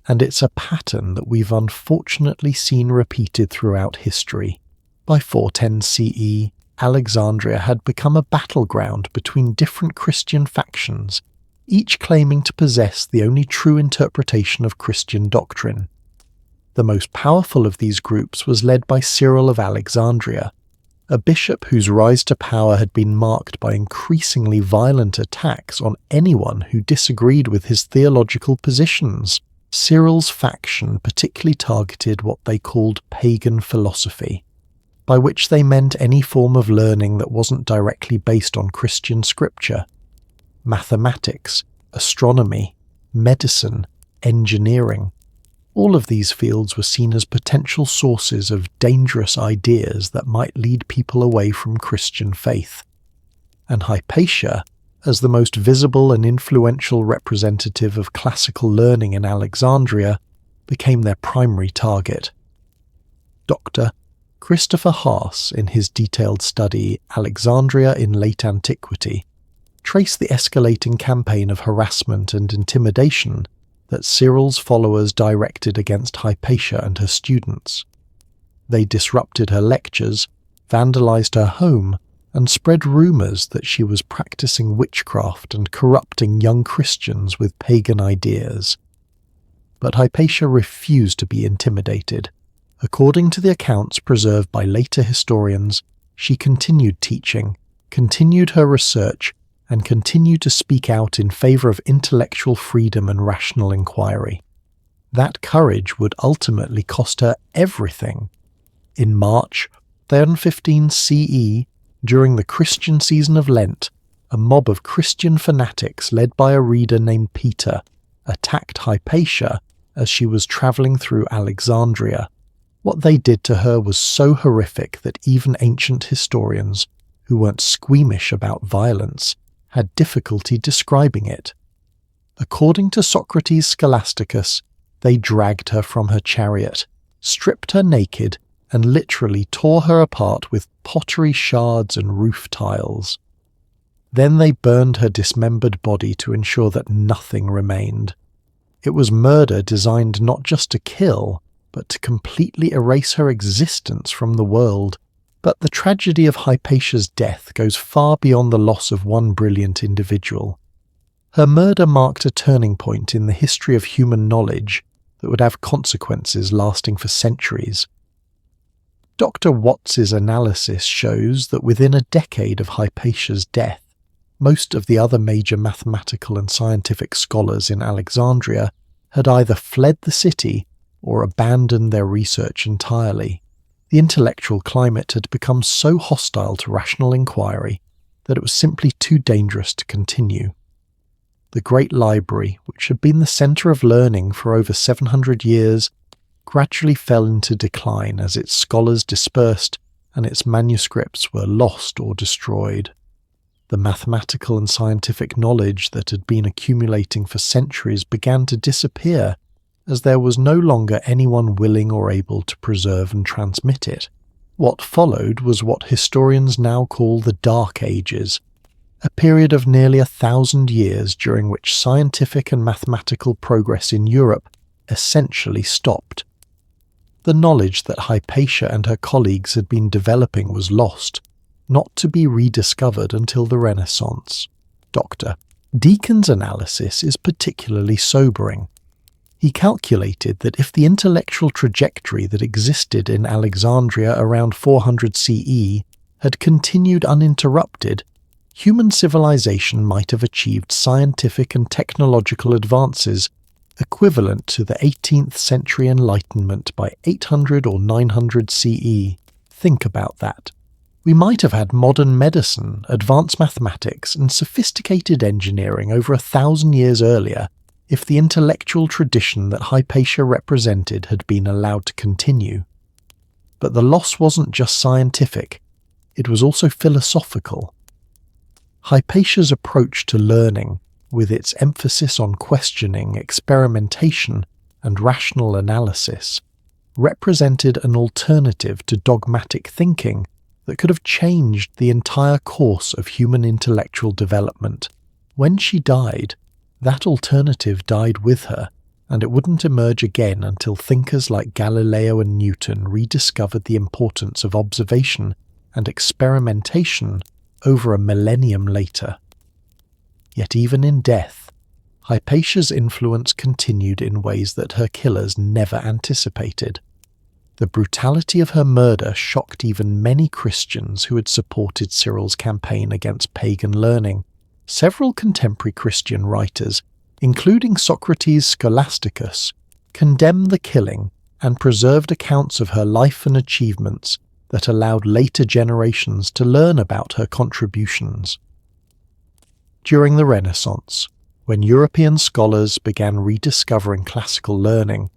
and it's a pattern that we've unfortunately seen repeated throughout history. By 410 CE, Alexandria had become a battleground between different Christian factions, each claiming to possess the only true interpretation of Christian doctrine. The most powerful of these groups was led by Cyril of Alexandria, a bishop whose rise to power had been marked by increasingly violent attacks on anyone who disagreed with his theological positions. Cyril's faction particularly targeted what they called pagan philosophy, by which they meant any form of learning that wasn't directly based on Christian scripture. Mathematics, astronomy, medicine, engineering. All of these fields were seen as potential sources of dangerous ideas that might lead people away from Christian faith. And Hypatia, as the most visible and influential representative of classical learning in Alexandria, became their primary target. Dr. Christopher Haas, in his detailed study Alexandria in Late Antiquity, traced the escalating campaign of harassment and intimidation that Cyril's followers directed against Hypatia and her students. They disrupted her lectures, vandalized her home, and spread rumors that she was practicing witchcraft and corrupting young Christians with pagan ideas. But Hypatia refused to be intimidated. According to the accounts preserved by later historians, she continued teaching, continued her research, and continued to speak out in favor of intellectual freedom and rational inquiry. That courage would ultimately cost her everything. In March 315 CE, during the Christian season of Lent, a mob of Christian fanatics led by a reader named Peter attacked Hypatia as she was travelling through Alexandria. What they did to her was so horrific that even ancient historians, who weren't squeamish about violence, had difficulty describing it. According to Socrates Scholasticus, they dragged her from her chariot, stripped her naked, and literally tore her apart with pottery shards and roof tiles. Then they burned her dismembered body to ensure that nothing remained. It was murder designed not just to kill, but to completely erase her existence from the world. But the tragedy of Hypatia's death goes far beyond the loss of one brilliant individual. Her murder marked a turning point in the history of human knowledge that would have consequences lasting for centuries. Dr. Watts's analysis shows that within a decade of Hypatia's death, most of the other major mathematical and scientific scholars in Alexandria had either fled the city or abandoned their research entirely. The intellectual climate had become so hostile to rational inquiry that it was simply too dangerous to continue. The Great Library, which had been the centre of learning for over 700 years, gradually fell into decline as its scholars dispersed and its manuscripts were lost or destroyed. The mathematical and scientific knowledge that had been accumulating for centuries began to disappear, as there was no longer anyone willing or able to preserve and transmit it. What followed was what historians now call the Dark Ages, a period of nearly 1,000 years during which scientific and mathematical progress in Europe essentially stopped. The knowledge that Hypatia and her colleagues had been developing was lost, not to be rediscovered until the Renaissance. Dr. Deacon's analysis is particularly sobering. He calculated that if the intellectual trajectory that existed in Alexandria around 400 CE had continued uninterrupted, human civilization might have achieved scientific and technological advances equivalent to the 18th century Enlightenment by 800 or 900 CE. Think about that. We might have had modern medicine, advanced mathematics, and sophisticated engineering over 1,000 years earlier if the intellectual tradition that Hypatia represented had been allowed to continue. But the loss wasn't just scientific, it was also philosophical. Hypatia's approach to learning, with its emphasis on questioning, experimentation, and rational analysis, represented an alternative to dogmatic thinking that could have changed the entire course of human intellectual development. When she died, that alternative died with her, and it wouldn't emerge again until thinkers like Galileo and Newton rediscovered the importance of observation and experimentation over a millennium later. Yet even in death, Hypatia's influence continued in ways that her killers never anticipated. The brutality of her murder shocked even many Christians who had supported Cyril's campaign against pagan learning. Several contemporary Christian writers, including Socrates Scholasticus, condemned the killing and preserved accounts of her life and achievements that allowed later generations to learn about her contributions. During the Renaissance, when European scholars began rediscovering classical learning,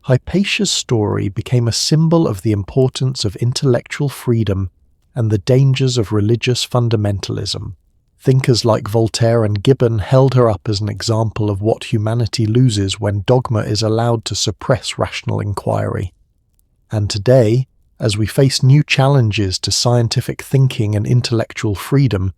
Hypatia's story became a symbol of the importance of intellectual freedom and the dangers of religious fundamentalism. Thinkers like Voltaire and Gibbon held her up as an example of what humanity loses when dogma is allowed to suppress rational inquiry. And today, as we face new challenges to scientific thinking and intellectual freedom,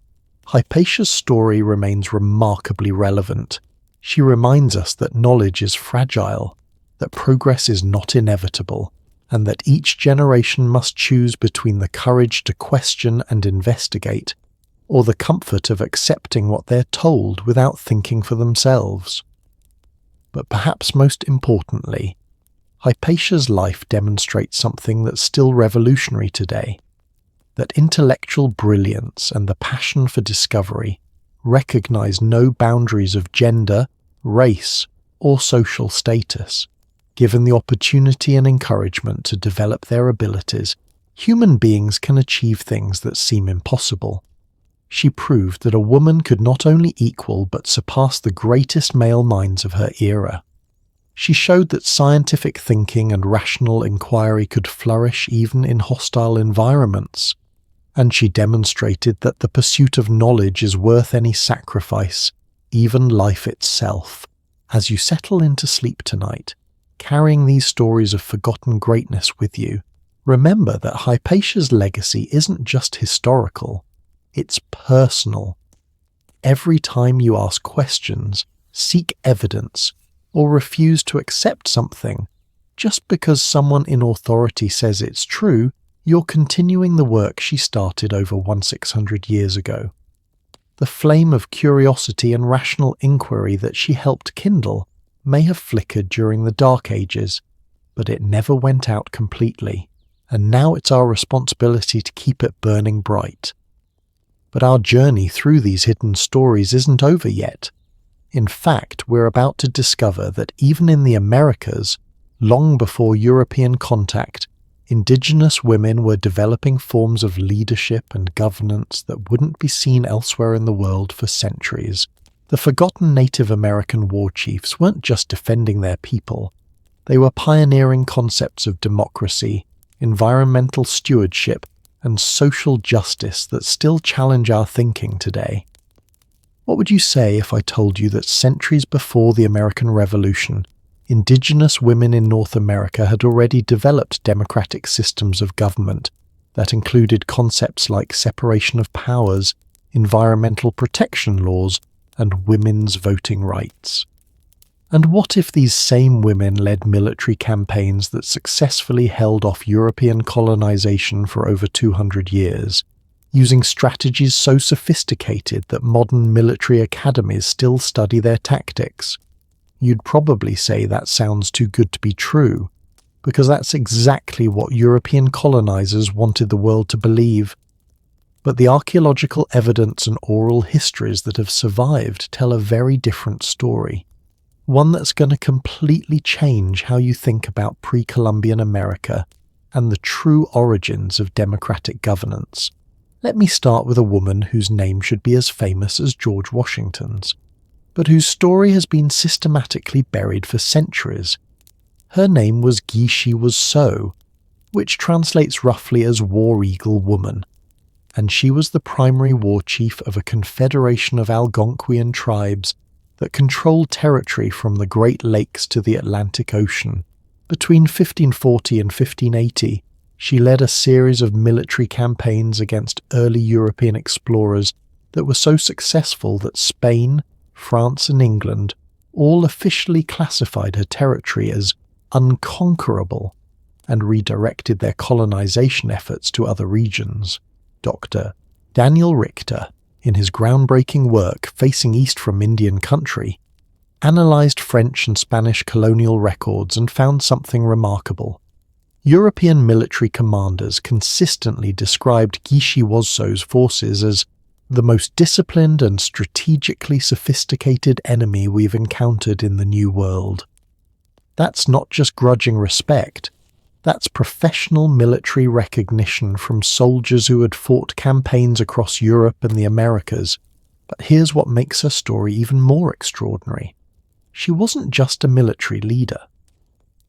Hypatia's story remains remarkably relevant. She reminds us that knowledge is fragile, that progress is not inevitable, and that each generation must choose between the courage to question and investigate, or the comfort of accepting what they're told without thinking for themselves. But perhaps most importantly, Hypatia's life demonstrates something that's still revolutionary today, that intellectual brilliance and the passion for discovery recognize no boundaries of gender, race, or social status. Given the opportunity and encouragement to develop their abilities, human beings can achieve things that seem impossible. She proved that a woman could not only equal but surpass the greatest male minds of her era. She showed that scientific thinking and rational inquiry could flourish even in hostile environments. And she demonstrated that the pursuit of knowledge is worth any sacrifice, even life itself. As you settle into sleep tonight, carrying these stories of forgotten greatness with you, remember that Hypatia's legacy isn't just historical, it's personal. Every time you ask questions, seek evidence, or refuse to accept something, just because someone in authority says it's true, you're continuing the work she started over 1600 years ago. The flame of curiosity and rational inquiry that she helped kindle may have flickered during the Dark Ages, but it never went out completely, and now it's our responsibility to keep it burning bright. But our journey through these hidden stories isn't over yet. In fact, we're about to discover that even in the Americas, long before European contact, indigenous women were developing forms of leadership and governance that wouldn't be seen elsewhere in the world for centuries. The forgotten Native American war chiefs weren't just defending their people, they were pioneering concepts of democracy, environmental stewardship, and social justice that still challenge our thinking today. What would you say if I told you that centuries before the American Revolution, indigenous women in North America had already developed democratic systems of government that included concepts like separation of powers, environmental protection laws, and women's voting rights? And what if these same women led military campaigns that successfully held off European colonization for over 200 years, using strategies so sophisticated that modern military academies still study their tactics? You'd probably say that sounds too good to be true, because that's exactly what European colonizers wanted the world to believe. But the archaeological evidence and oral histories that have survived tell a very different story. One that's going to completely change how you think about pre-Columbian America and the true origins of democratic governance. Let me start with a woman whose name should be as famous as George Washington's, but whose story has been systematically buried for centuries. Her name was Gysi-was-so, which translates roughly as War Eagle Woman, and she was the primary war chief of a confederation of Algonquian tribes that controlled territory from the Great Lakes to the Atlantic Ocean. Between 1540 and 1580, she led a series of military campaigns against early European explorers that were so successful that Spain, France and England all officially classified her territory as unconquerable and redirected their colonization efforts to other regions. Dr. Daniel Richter, in his groundbreaking work Facing East from Indian Country, analyzed French and Spanish colonial records and found something remarkable. European military commanders consistently described Gysi-was-so's forces as the most disciplined and strategically sophisticated enemy we've encountered in the New World. That's not just grudging respect, that's professional military recognition from soldiers who had fought campaigns across Europe and the Americas. But here's what makes her story even more extraordinary. She wasn't just a military leader.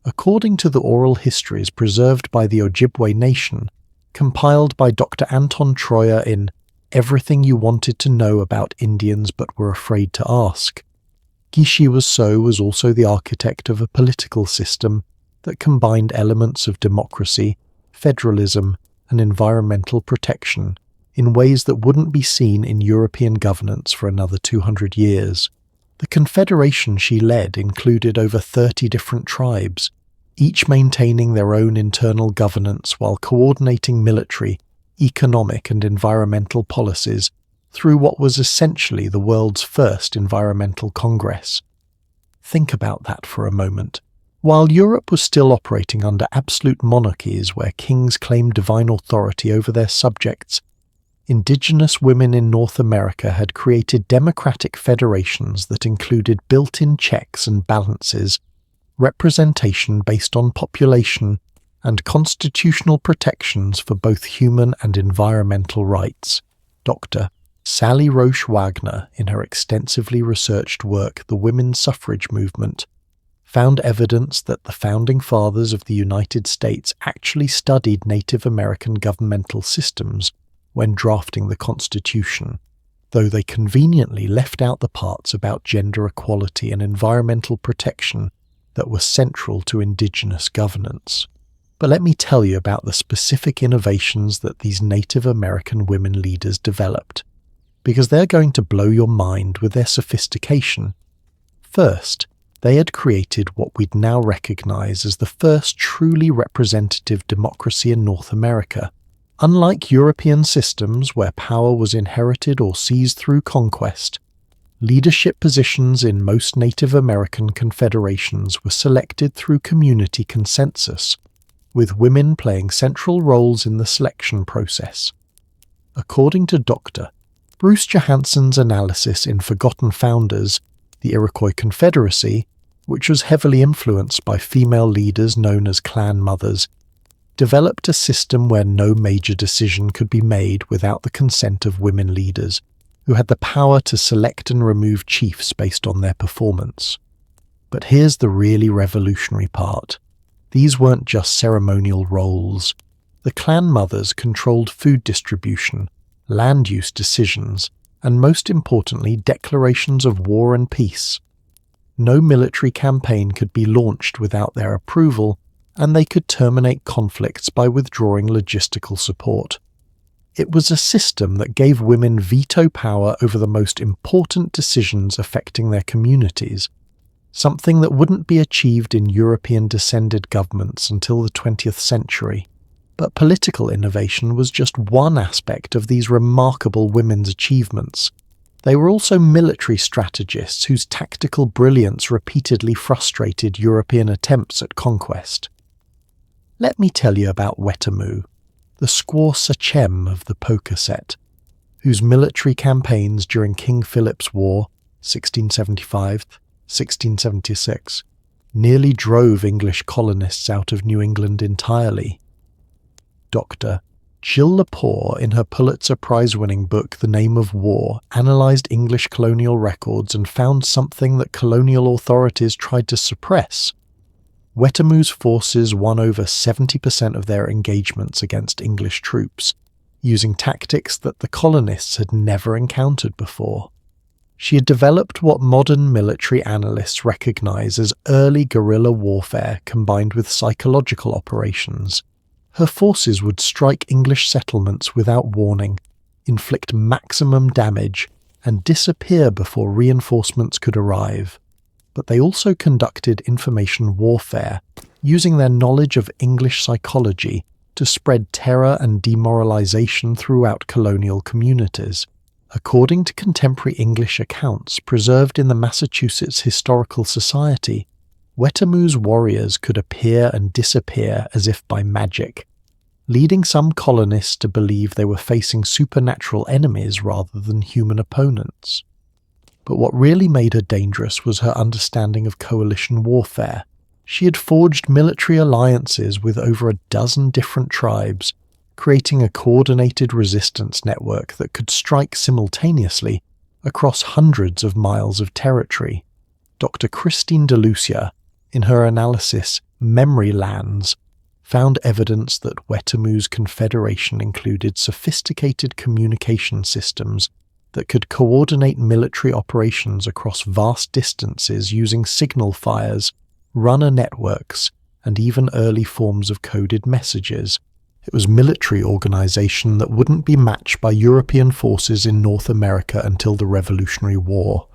According to the oral histories preserved by the Ojibwe Nation, compiled by Dr. Anton Troyer in Everything You Wanted to Know About Indians But Were Afraid to Ask, Gysi-was-so was also the architect of a political system that combined elements of democracy, federalism, and environmental protection in ways that wouldn't be seen in European governance for another 200 years. The confederation she led included over 30 different tribes, each maintaining their own internal governance while coordinating military, economic, and environmental policies through what was essentially the world's first environmental congress. Think about that for a moment. While Europe was still operating under absolute monarchies where kings claimed divine authority over their subjects, indigenous women in North America had created democratic federations that included built-in checks and balances, representation based on population, and constitutional protections for both human and environmental rights. Dr. Sally Roche Wagner, in her extensively researched work The Women's Suffrage Movement, found evidence that the founding fathers of the United States actually studied Native American governmental systems when drafting the Constitution, though they conveniently left out the parts about gender equality and environmental protection that were central to indigenous governance. But let me tell you about the specific innovations that these Native American women leaders developed, because they're going to blow your mind with their sophistication. First, they had created what we'd now recognize as the first truly representative democracy in North America. Unlike European systems where power was inherited or seized through conquest, leadership positions in most Native American confederations were selected through community consensus, with women playing central roles in the selection process. According to Dr. Bruce Johansson's analysis in Forgotten Founders, the Iroquois Confederacy, which was heavily influenced by female leaders known as clan mothers, developed a system where no major decision could be made without the consent of women leaders, who had the power to select and remove chiefs based on their performance. But here's the really revolutionary part. These weren't just ceremonial roles. The clan mothers controlled food distribution, land use decisions, and most importantly, declarations of war and peace. No military campaign could be launched without their approval, and they could terminate conflicts by withdrawing logistical support. It was a system that gave women veto power over the most important decisions affecting their communities, something that wouldn't be achieved in European-descended governments until the 20th century. But political innovation was just one aspect of these remarkable women's achievements. They were also military strategists whose tactical brilliance repeatedly frustrated European attempts at conquest. Let me tell you about Wetamu, the squaw sachem of the poker set, whose military campaigns during King Philip's War, 1675-1676, nearly drove English colonists out of New England entirely. Dr. Jill Lepore, in her Pulitzer Prize-winning book The Name of War, analysed English colonial records and found something that colonial authorities tried to suppress. Wetamu's forces won over 70% of their engagements against English troops, using tactics that the colonists had never encountered before. She had developed what modern military analysts recognise as early guerrilla warfare combined with psychological operations. Her forces would strike English settlements without warning, inflict maximum damage, and disappear before reinforcements could arrive. But they also conducted information warfare, using their knowledge of English psychology to spread terror and demoralization throughout colonial communities. According to contemporary English accounts preserved in the Massachusetts Historical Society, Wetamu's warriors could appear and disappear as if by magic, leading some colonists to believe they were facing supernatural enemies rather than human opponents. But what really made her dangerous was her understanding of coalition warfare. She had forged military alliances with over a dozen different tribes, creating a coordinated resistance network that could strike simultaneously across hundreds of miles of territory. Dr. Christine DeLucia, in her analysis Memory Lands, found evidence that Wetamu's confederation included sophisticated communication systems that could coordinate military operations across vast distances using signal fires, runner networks, and even early forms of coded messages. It was military organization that wouldn't be matched by European forces in North America until the Revolutionary War.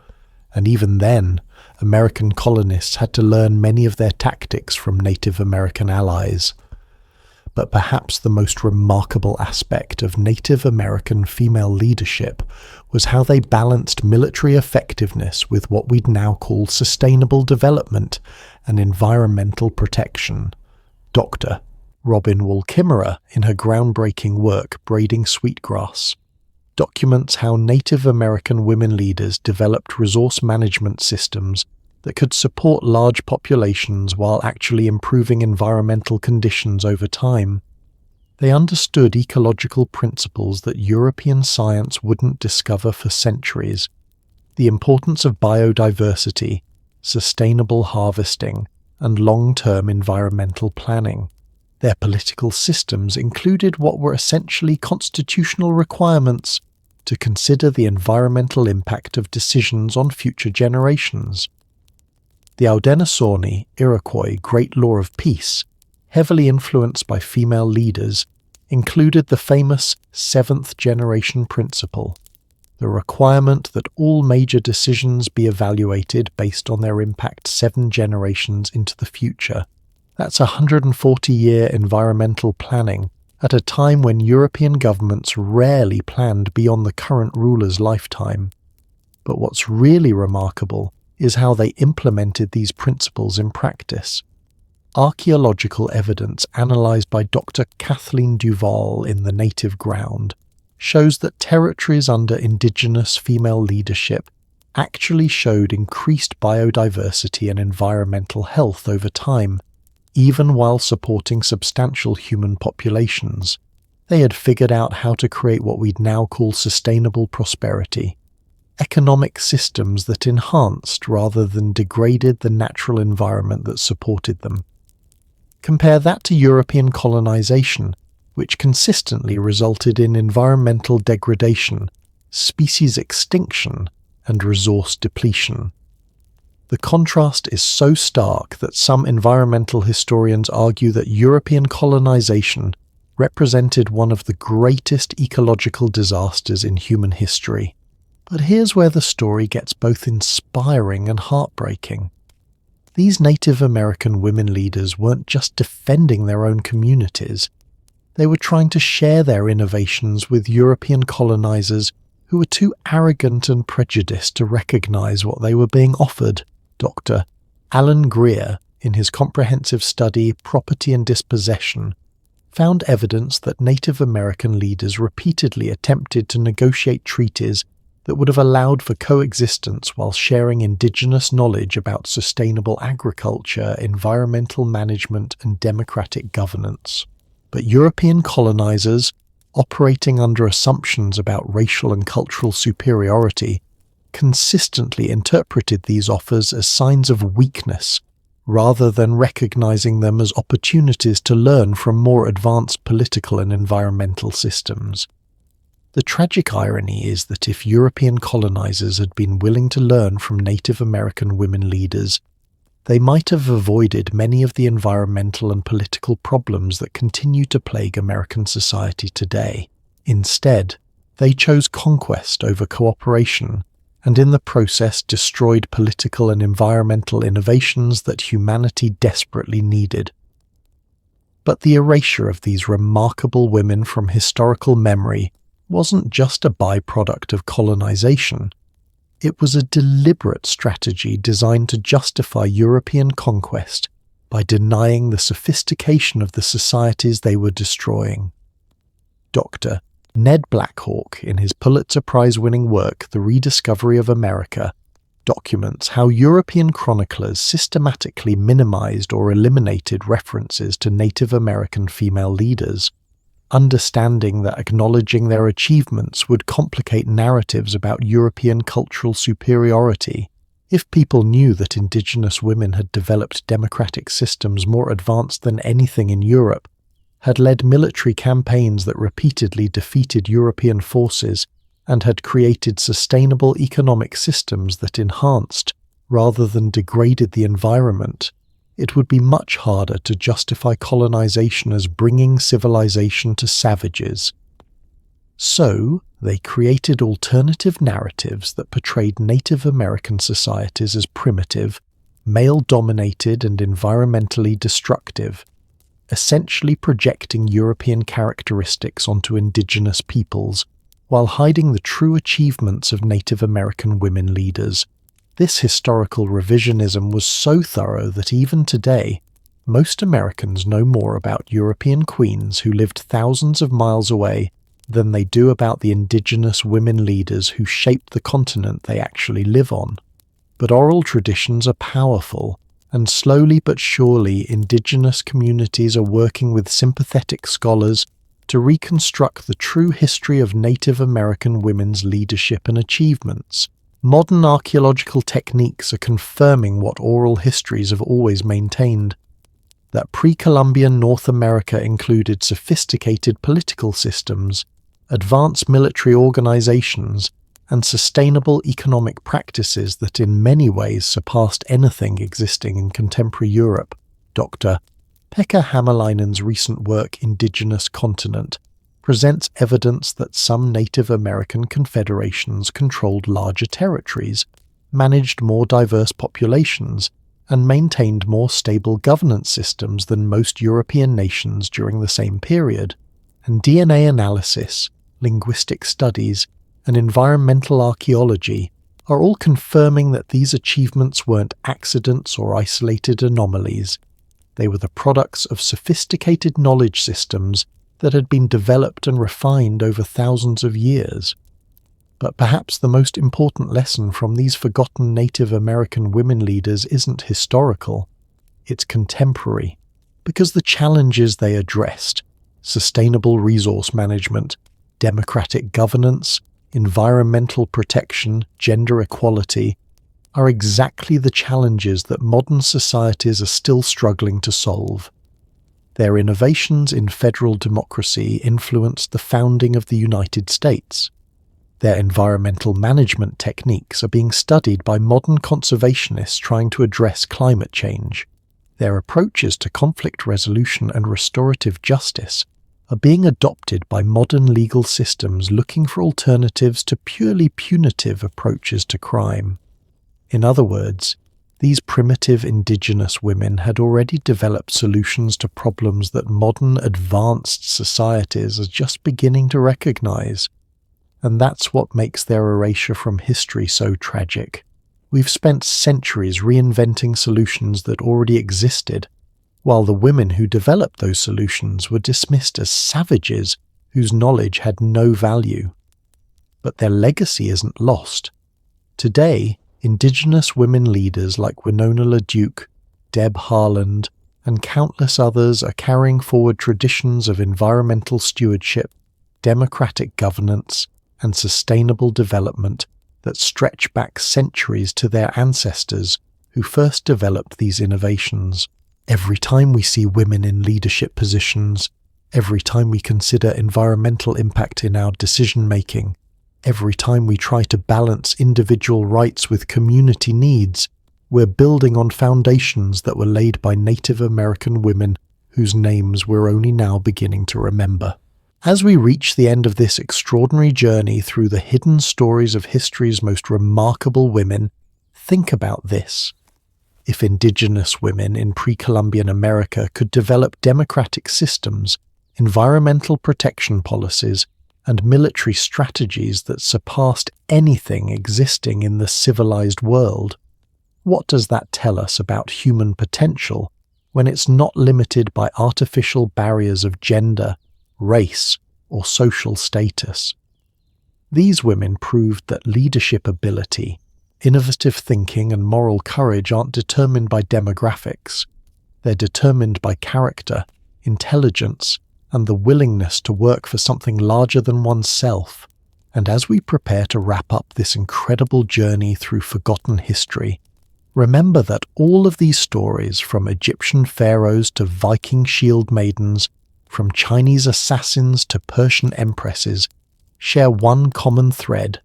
And even then, American colonists had to learn many of their tactics from Native American allies. But perhaps the most remarkable aspect of Native American female leadership was how they balanced military effectiveness with what we'd now call sustainable development and environmental protection. Dr. Robin Wall-Kimmerer, in her groundbreaking work Braiding Sweetgrass, documents how Native American women leaders developed resource management systems that could support large populations while actually improving environmental conditions over time. They understood ecological principles that European science wouldn't discover for centuries: the importance of biodiversity, sustainable harvesting, and long-term environmental planning. Their political systems included what were essentially constitutional requirements to consider the environmental impact of decisions on future generations. The Haudenosaunee Iroquois Great Law of Peace, heavily influenced by female leaders, included the famous seventh-generation principle, the requirement that all major decisions be evaluated based on their impact 7 generations into the future. That's 140-year environmental planning at a time when European governments rarely planned beyond the current ruler's lifetime. But what's really remarkable is how they implemented these principles in practice. Archaeological evidence analysed by Dr. Kathleen Duval in The Native Ground shows that territories under indigenous female leadership actually showed increased biodiversity and environmental health over time, even while supporting substantial human populations. They had figured out how to create what we'd now call sustainable prosperity, economic systems that enhanced rather than degraded the natural environment that supported them. Compare that to European colonization, which consistently resulted in environmental degradation, species extinction, and resource depletion. The contrast is so stark that some environmental historians argue that European colonization represented one of the greatest ecological disasters in human history. But here's where the story gets both inspiring and heartbreaking. These Native American women leaders weren't just defending their own communities. They were trying to share their innovations with European colonizers who were too arrogant and prejudiced to recognize what they were being offered. Dr. Alan Greer, in his comprehensive study Property and Dispossession, found evidence that Native American leaders repeatedly attempted to negotiate treaties that would have allowed for coexistence while sharing indigenous knowledge about sustainable agriculture, environmental management, and democratic governance. But European colonizers, operating under assumptions about racial and cultural superiority, consistently interpreted these offers as signs of weakness, rather than recognizing them as opportunities to learn from more advanced political and environmental systems. The tragic irony is that if European colonizers had been willing to learn from Native American women leaders, they might have avoided many of the environmental and political problems that continue to plague American society today. Instead, they chose conquest over cooperation, and in the process destroyed political and environmental innovations that humanity desperately needed. But the erasure of these remarkable women from historical memory wasn't just a byproduct of colonization. It was a deliberate strategy designed to justify European conquest by denying the sophistication of the societies they were destroying. Dr. Ned Blackhawk, in his Pulitzer Prize-winning work The Rediscovery of America, documents how European chroniclers systematically minimized or eliminated references to Native American female leaders, understanding that acknowledging their achievements would complicate narratives about European cultural superiority. If people knew that indigenous women had developed democratic systems more advanced than anything in Europe, had led military campaigns that repeatedly defeated European forces, and had created sustainable economic systems that enhanced, rather than degraded the environment, it would be much harder to justify colonization as bringing civilization to savages. So, they created alternative narratives that portrayed Native American societies as primitive, male-dominated and environmentally destructive, essentially projecting European characteristics onto indigenous peoples, while hiding the true achievements of Native American women leaders. This historical revisionism was so thorough that even today, most Americans know more about European queens who lived thousands of miles away than they do about the indigenous women leaders who shaped the continent they actually live on. But oral traditions are powerful, and slowly but surely indigenous communities are working with sympathetic scholars to reconstruct the true history of Native American women's leadership and achievements. Modern archaeological techniques are confirming what oral histories have always maintained, that pre-Columbian North America included sophisticated political systems, advanced military organizations, and sustainable economic practices that in many ways surpassed anything existing in contemporary Europe. Dr. Pekka Hämäläinen's recent work Indigenous Continent presents evidence that some Native American confederations controlled larger territories, managed more diverse populations, and maintained more stable governance systems than most European nations during the same period. And DNA analysis, linguistic studies, and environmental archaeology are all confirming that these achievements weren't accidents or isolated anomalies. They were the products of sophisticated knowledge systems that had been developed and refined over thousands of years. But perhaps the most important lesson from these forgotten Native American women leaders isn't historical, it's contemporary, because the challenges they addressed, sustainable resource management, democratic governance, environmental protection, gender equality, are exactly the challenges that modern societies are still struggling to solve. Their innovations in federal democracy influenced the founding of the United States. Their environmental management techniques are being studied by modern conservationists trying to address climate change. Their approaches to conflict resolution and restorative justice are being adopted by modern legal systems looking for alternatives to purely punitive approaches to crime. In other words, these primitive indigenous women had already developed solutions to problems that modern advanced societies are just beginning to recognize. And that's what makes their erasure from history so tragic. We've spent centuries reinventing solutions that already existed, while the women who developed those solutions were dismissed as savages whose knowledge had no value. But their legacy isn't lost. Today, Indigenous women leaders like Winona LaDuke, Deb Haaland, and countless others are carrying forward traditions of environmental stewardship, democratic governance, and sustainable development that stretch back centuries to their ancestors who first developed these innovations. Every time we see women in leadership positions, every time we consider environmental impact in our decision-making, every time we try to balance individual rights with community needs, we're building on foundations that were laid by Native American women whose names we're only now beginning to remember. As we reach the end of this extraordinary journey through the hidden stories of history's most remarkable women, think about this. If Indigenous women in pre-Columbian America could develop democratic systems, environmental protection policies, and military strategies that surpassed anything existing in the civilized world, what does that tell us about human potential when it's not limited by artificial barriers of gender, race, or social status? These women proved that leadership ability, innovative thinking, and moral courage aren't determined by demographics. They're determined by character, intelligence, and the willingness to work for something larger than oneself. And as we prepare to wrap up this incredible journey through forgotten history, remember that all of these stories, from Egyptian pharaohs to Viking shield maidens, from Chinese assassins to Persian empresses, share one common thread.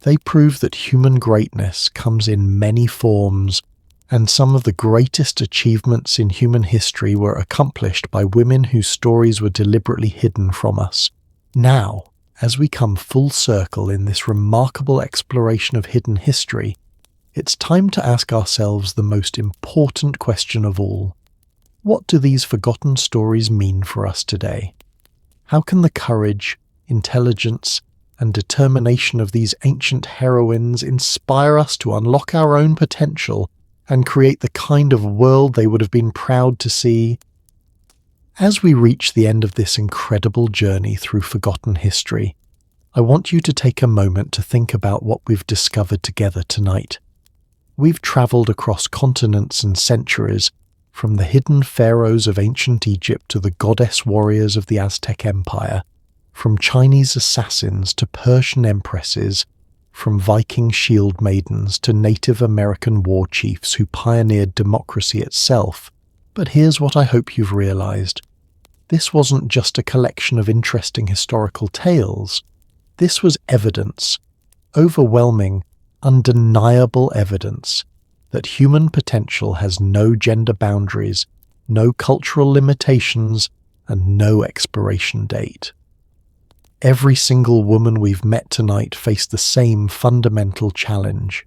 They prove that human greatness comes in many forms, and some of the greatest achievements in human history were accomplished by women whose stories were deliberately hidden from us. Now, as we come full circle in this remarkable exploration of hidden history, it's time to ask ourselves the most important question of all. What do these forgotten stories mean for us today? How can the courage, intelligence, and determination of these ancient heroines inspire us to unlock our own potential and create the kind of world they would have been proud to see? As we reach the end of this incredible journey through forgotten history, I want you to take a moment to think about what we've discovered together tonight. We've travelled across continents and centuries, From the hidden pharaohs of ancient Egypt to the goddess warriors of the Aztec Empire, from Chinese assassins to Persian empresses, from Viking shield maidens to Native American war chiefs who pioneered democracy itself. But here's what I hope you've realized. This wasn't just a collection of interesting historical tales. This was evidence, overwhelming, undeniable evidence, that human potential has no gender boundaries, no cultural limitations, and no expiration date. Every single woman we've met tonight faced the same fundamental challenge.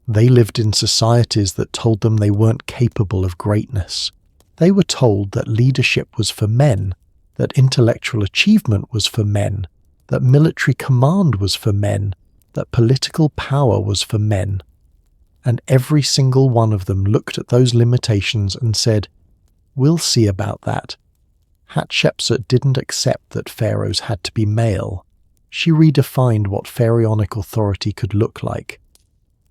They lived in societies that told them they weren't capable of greatness. They were told that leadership was for men, that intellectual achievement was for men, that military command was for men, that political power was for men. And every single one of them looked at those limitations and said, "We'll see about that." Hatchepsut didn't accept that pharaohs had to be male. She redefined what pharaonic authority could look like.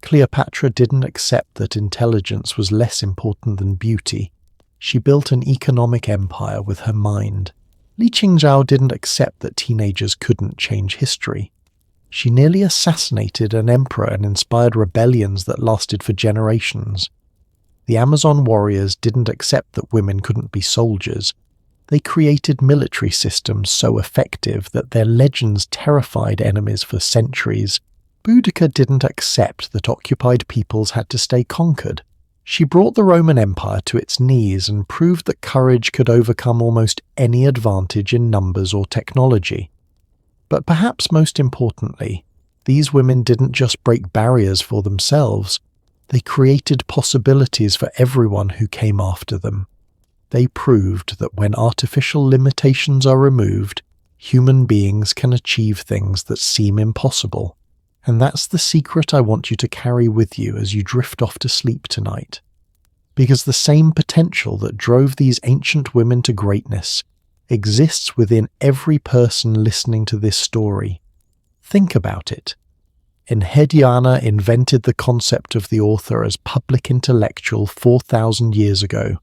Cleopatra didn't accept that intelligence was less important than beauty. She built an economic empire with her mind. Li Qingzhao didn't accept that teenagers couldn't change history. She nearly assassinated an emperor and inspired rebellions that lasted for generations. The Amazon warriors didn't accept that women couldn't be soldiers. They created military systems so effective that their legends terrified enemies for centuries. Boudica didn't accept that occupied peoples had to stay conquered. She brought the Roman Empire to its knees and proved that courage could overcome almost any advantage in numbers or technology. But perhaps most importantly, these women didn't just break barriers for themselves, they created possibilities for everyone who came after them. They proved that when artificial limitations are removed, human beings can achieve things that seem impossible. And that's the secret I want you to carry with you as you drift off to sleep tonight. Because the same potential that drove these ancient women to greatness exists within every person listening to this story. Think about it. Enheduana invented the concept of the author as public intellectual 4,000 years ago,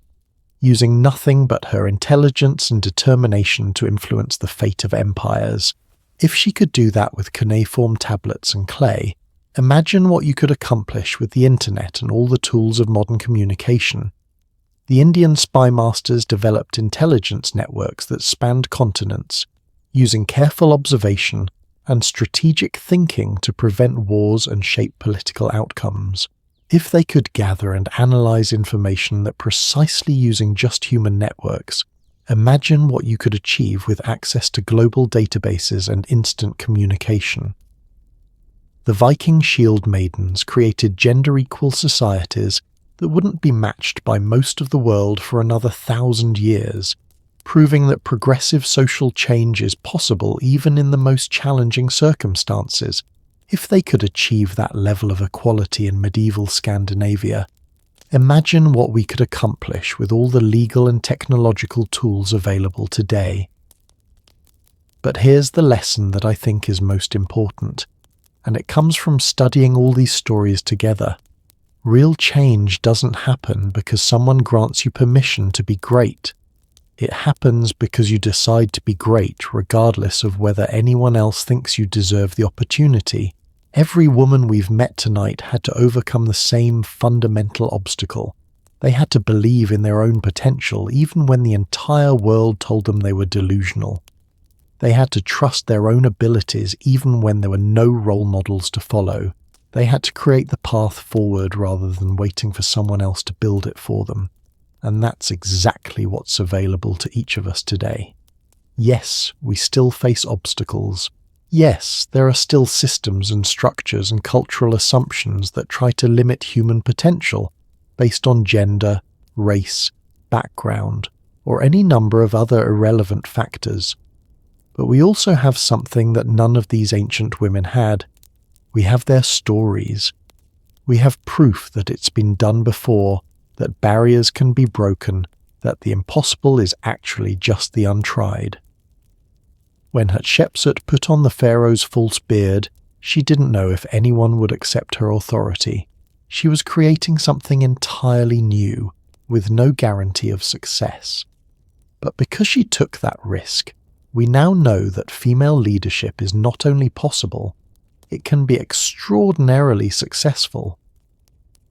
using nothing but her intelligence and determination to influence the fate of empires. If she could do that with cuneiform tablets and clay, imagine what you could accomplish with the internet and all the tools of modern communication. The Indian spy masters developed intelligence networks that spanned continents, using careful observation and strategic thinking to prevent wars and shape political outcomes. If they could gather and analyze information that precisely using just human networks, imagine what you could achieve with access to global databases and instant communication. The Viking shield maidens created gender-equal societies that wouldn't be matched by most of the world for another 1,000 years, proving that progressive social change is possible even in the most challenging circumstances. If they could achieve that level of equality in medieval Scandinavia, imagine what we could accomplish with all the legal and technological tools available today. But here's the lesson that I think is most important, and it comes from studying all these stories together. Real change doesn't happen because someone grants you permission to be great. It happens because you decide to be great regardless of whether anyone else thinks you deserve the opportunity. Every woman we've met tonight had to overcome the same fundamental obstacle. They had to believe in their own potential even when the entire world told them they were delusional. They had to trust their own abilities even when there were no role models to follow. They had to create the path forward rather than waiting for someone else to build it for them. And that's exactly what's available to each of us today. Yes, we still face obstacles. Yes, there are still systems and structures and cultural assumptions that try to limit human potential based on gender, race, background, or any number of other irrelevant factors. But we also have something that none of these ancient women had. We have their stories. We have proof that it's been done before, that barriers can be broken, that the impossible is actually just the untried. When Hatshepsut put on the pharaoh's false beard, she didn't know if anyone would accept her authority. She was creating something entirely new, with no guarantee of success. But because she took that risk, we now know that female leadership is not only possible, it can be extraordinarily successful.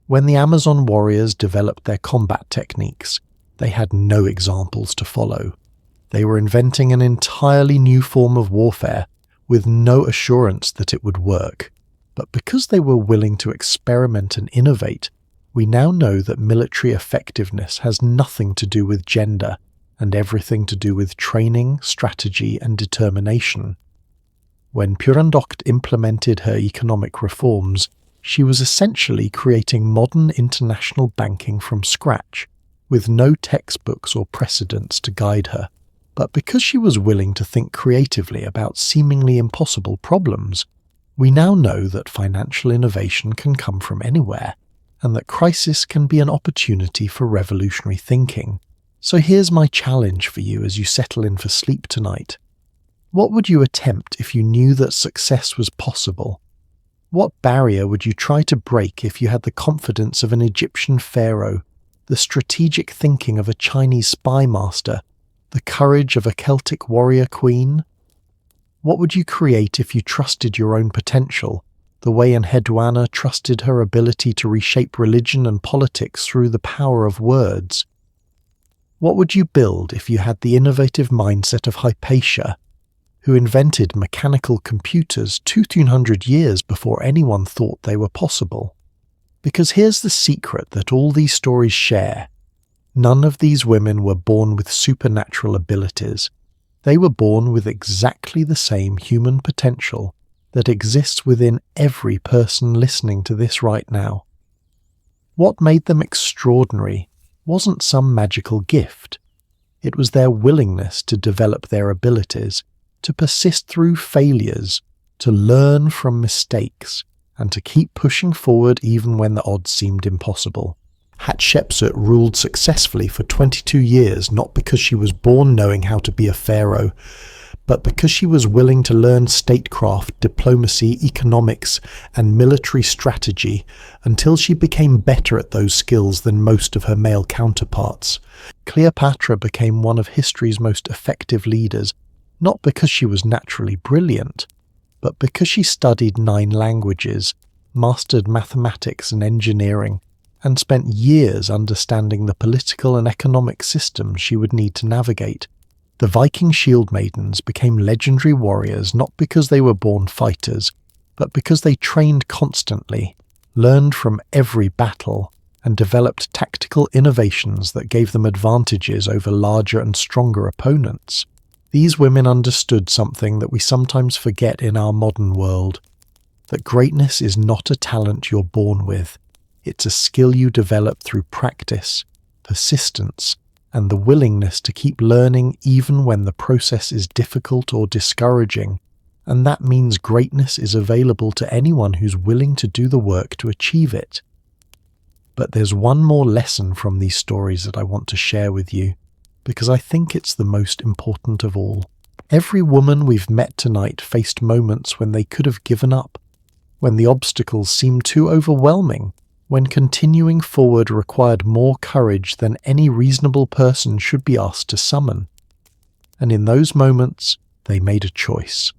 When the Amazon warriors developed their combat techniques, they had no examples to follow. They were inventing an entirely new form of warfare with no assurance that it would work. But because they were willing to experiment and innovate, we now know that military effectiveness has nothing to do with gender and everything to do with training, strategy, and determination. When Purand implemented her economic reforms, she was essentially creating modern international banking from scratch, with no textbooks or precedents to guide her. But because she was willing to think creatively about seemingly impossible problems, we now know that financial innovation can come from anywhere, and that crisis can be an opportunity for revolutionary thinking. So here's my challenge for you as you settle in for sleep tonight. What would you attempt if you knew that success was possible? What barrier would you try to break if you had the confidence of an Egyptian pharaoh, the strategic thinking of a Chinese spy master, the courage of a Celtic warrior queen? What would you create if you trusted your own potential, the way Enheduana trusted her ability to reshape religion and politics through the power of words? What would you build if you had the innovative mindset of Hypatia, who invented mechanical computers 200 years before anyone thought they were possible? Because here's the secret that all these stories share. None of these women were born with supernatural abilities. They were born with exactly the same human potential that exists within every person listening to this right now. What made them extraordinary wasn't some magical gift. It was their willingness to develop their abilities, to persist through failures, to learn from mistakes, and to keep pushing forward even when the odds seemed impossible. Hatchepsut ruled successfully for 22 years not because she was born knowing how to be a pharaoh, but because she was willing to learn statecraft, diplomacy, economics, and military strategy until she became better at those skills than most of her male counterparts. Cleopatra became one of history's most effective leaders, not because she was naturally brilliant, but because she studied 9 languages, mastered mathematics and engineering, and spent years understanding the political and economic systems she would need to navigate. The Viking shield maidens became legendary warriors not because they were born fighters, but because they trained constantly, learned from every battle, and developed tactical innovations that gave them advantages over larger and stronger opponents. These women understood something that we sometimes forget in our modern world, that greatness is not a talent you're born with. It's a skill you develop through practice, persistence, and the willingness to keep learning even when the process is difficult or discouraging. And that means greatness is available to anyone who's willing to do the work to achieve it. But there's one more lesson from these stories that I want to share with you, because I think it's the most important of all. Every woman we've met tonight faced moments when they could have given up, when the obstacles seemed too overwhelming, when continuing forward required more courage than any reasonable person should be asked to summon. And in those moments, they made a choice.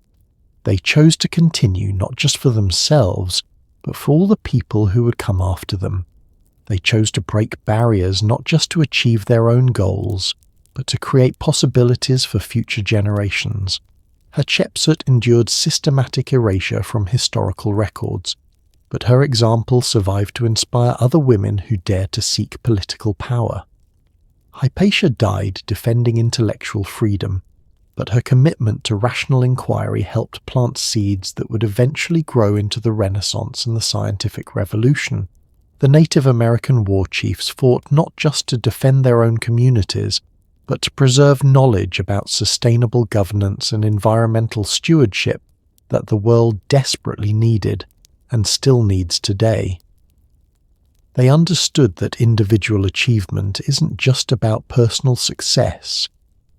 They chose to continue not just for themselves, but for all the people who would come after them. They chose to break barriers not just to achieve their own goals, but to create possibilities for future generations. Hatchepsut endured systematic erasure from historical records, but her example survived to inspire other women who dared to seek political power. Hypatia died defending intellectual freedom, but her commitment to rational inquiry helped plant seeds that would eventually grow into the Renaissance and the scientific revolution. The Native American war chiefs fought not just to defend their own communities, but to preserve knowledge about sustainable governance and environmental stewardship that the world desperately needed and still needs today. They understood that individual achievement isn't just about personal success.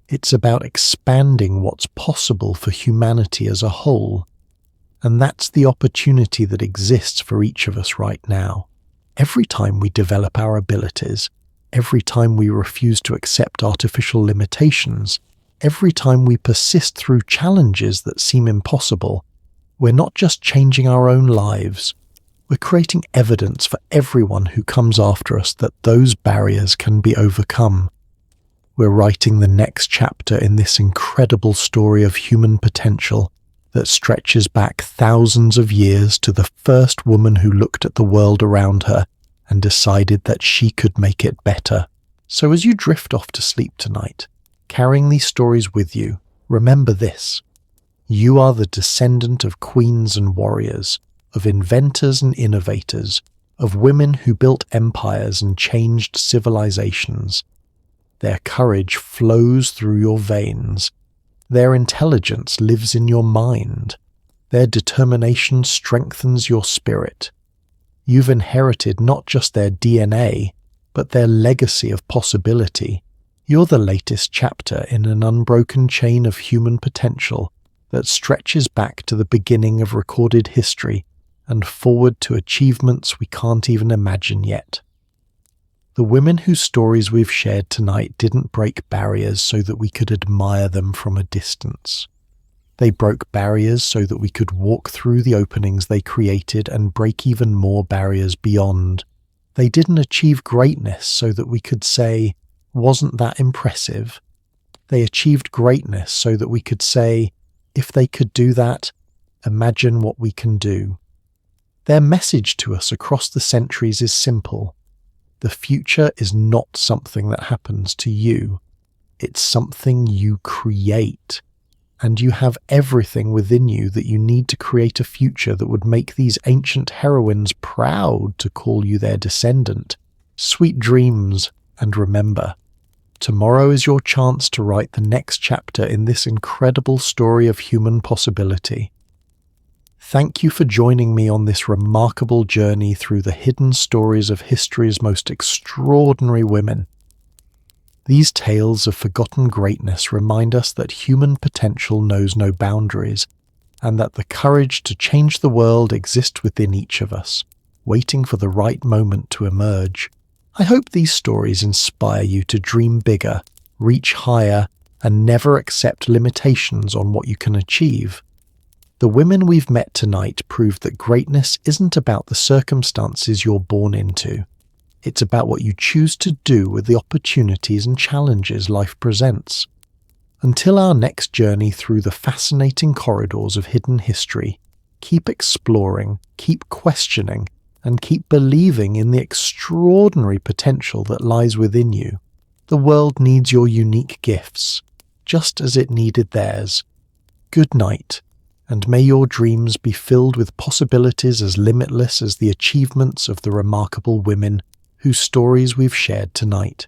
It's about expanding what's possible for humanity as a whole. And that's the opportunity that exists for each of us right now. Every time we develop our abilities, every time we refuse to accept artificial limitations, every time we persist through challenges that seem impossible, we're not just changing our own lives, we're creating evidence for everyone who comes after us that those barriers can be overcome. We're writing the next chapter in this incredible story of human potential that stretches back thousands of years to the first woman who looked at the world around her and decided that she could make it better. So as you drift off to sleep tonight, carrying these stories with you, remember this. You are the descendant of queens and warriors, of inventors and innovators, of women who built empires and changed civilizations. Their courage flows through your veins. Their intelligence lives in your mind. Their determination strengthens your spirit. You've inherited not just their DNA, but their legacy of possibility. You're the latest chapter in an unbroken chain of human potential that stretches back to the beginning of recorded history and forward to achievements we can't even imagine yet. The women whose stories we've shared tonight didn't break barriers so that we could admire them from a distance. They broke barriers so that we could walk through the openings they created and break even more barriers beyond. They didn't achieve greatness so that we could say, "Wasn't that impressive?" They achieved greatness so that we could say, "If they could do that, imagine what we can do." Their message to us across the centuries is simple. The future is not something that happens to you. It's something you create. And you have everything within you that you need to create a future that would make these ancient heroines proud to call you their descendant. Sweet dreams, and remember, tomorrow is your chance to write the next chapter in this incredible story of human possibility. Thank you for joining me on this remarkable journey through the hidden stories of history's most extraordinary women. These tales of forgotten greatness remind us that human potential knows no boundaries, and that the courage to change the world exists within each of us, waiting for the right moment to emerge. I hope these stories inspire you to dream bigger, reach higher, and never accept limitations on what you can achieve. The women we've met tonight prove that greatness isn't about the circumstances you're born into. It's about what you choose to do with the opportunities and challenges life presents. Until our next journey through the fascinating corridors of hidden history, keep exploring, keep questioning, and keep believing in the extraordinary potential that lies within you. The world needs your unique gifts, just as it needed theirs. Good night. And may your dreams be filled with possibilities as limitless as the achievements of the remarkable women whose stories we've shared tonight.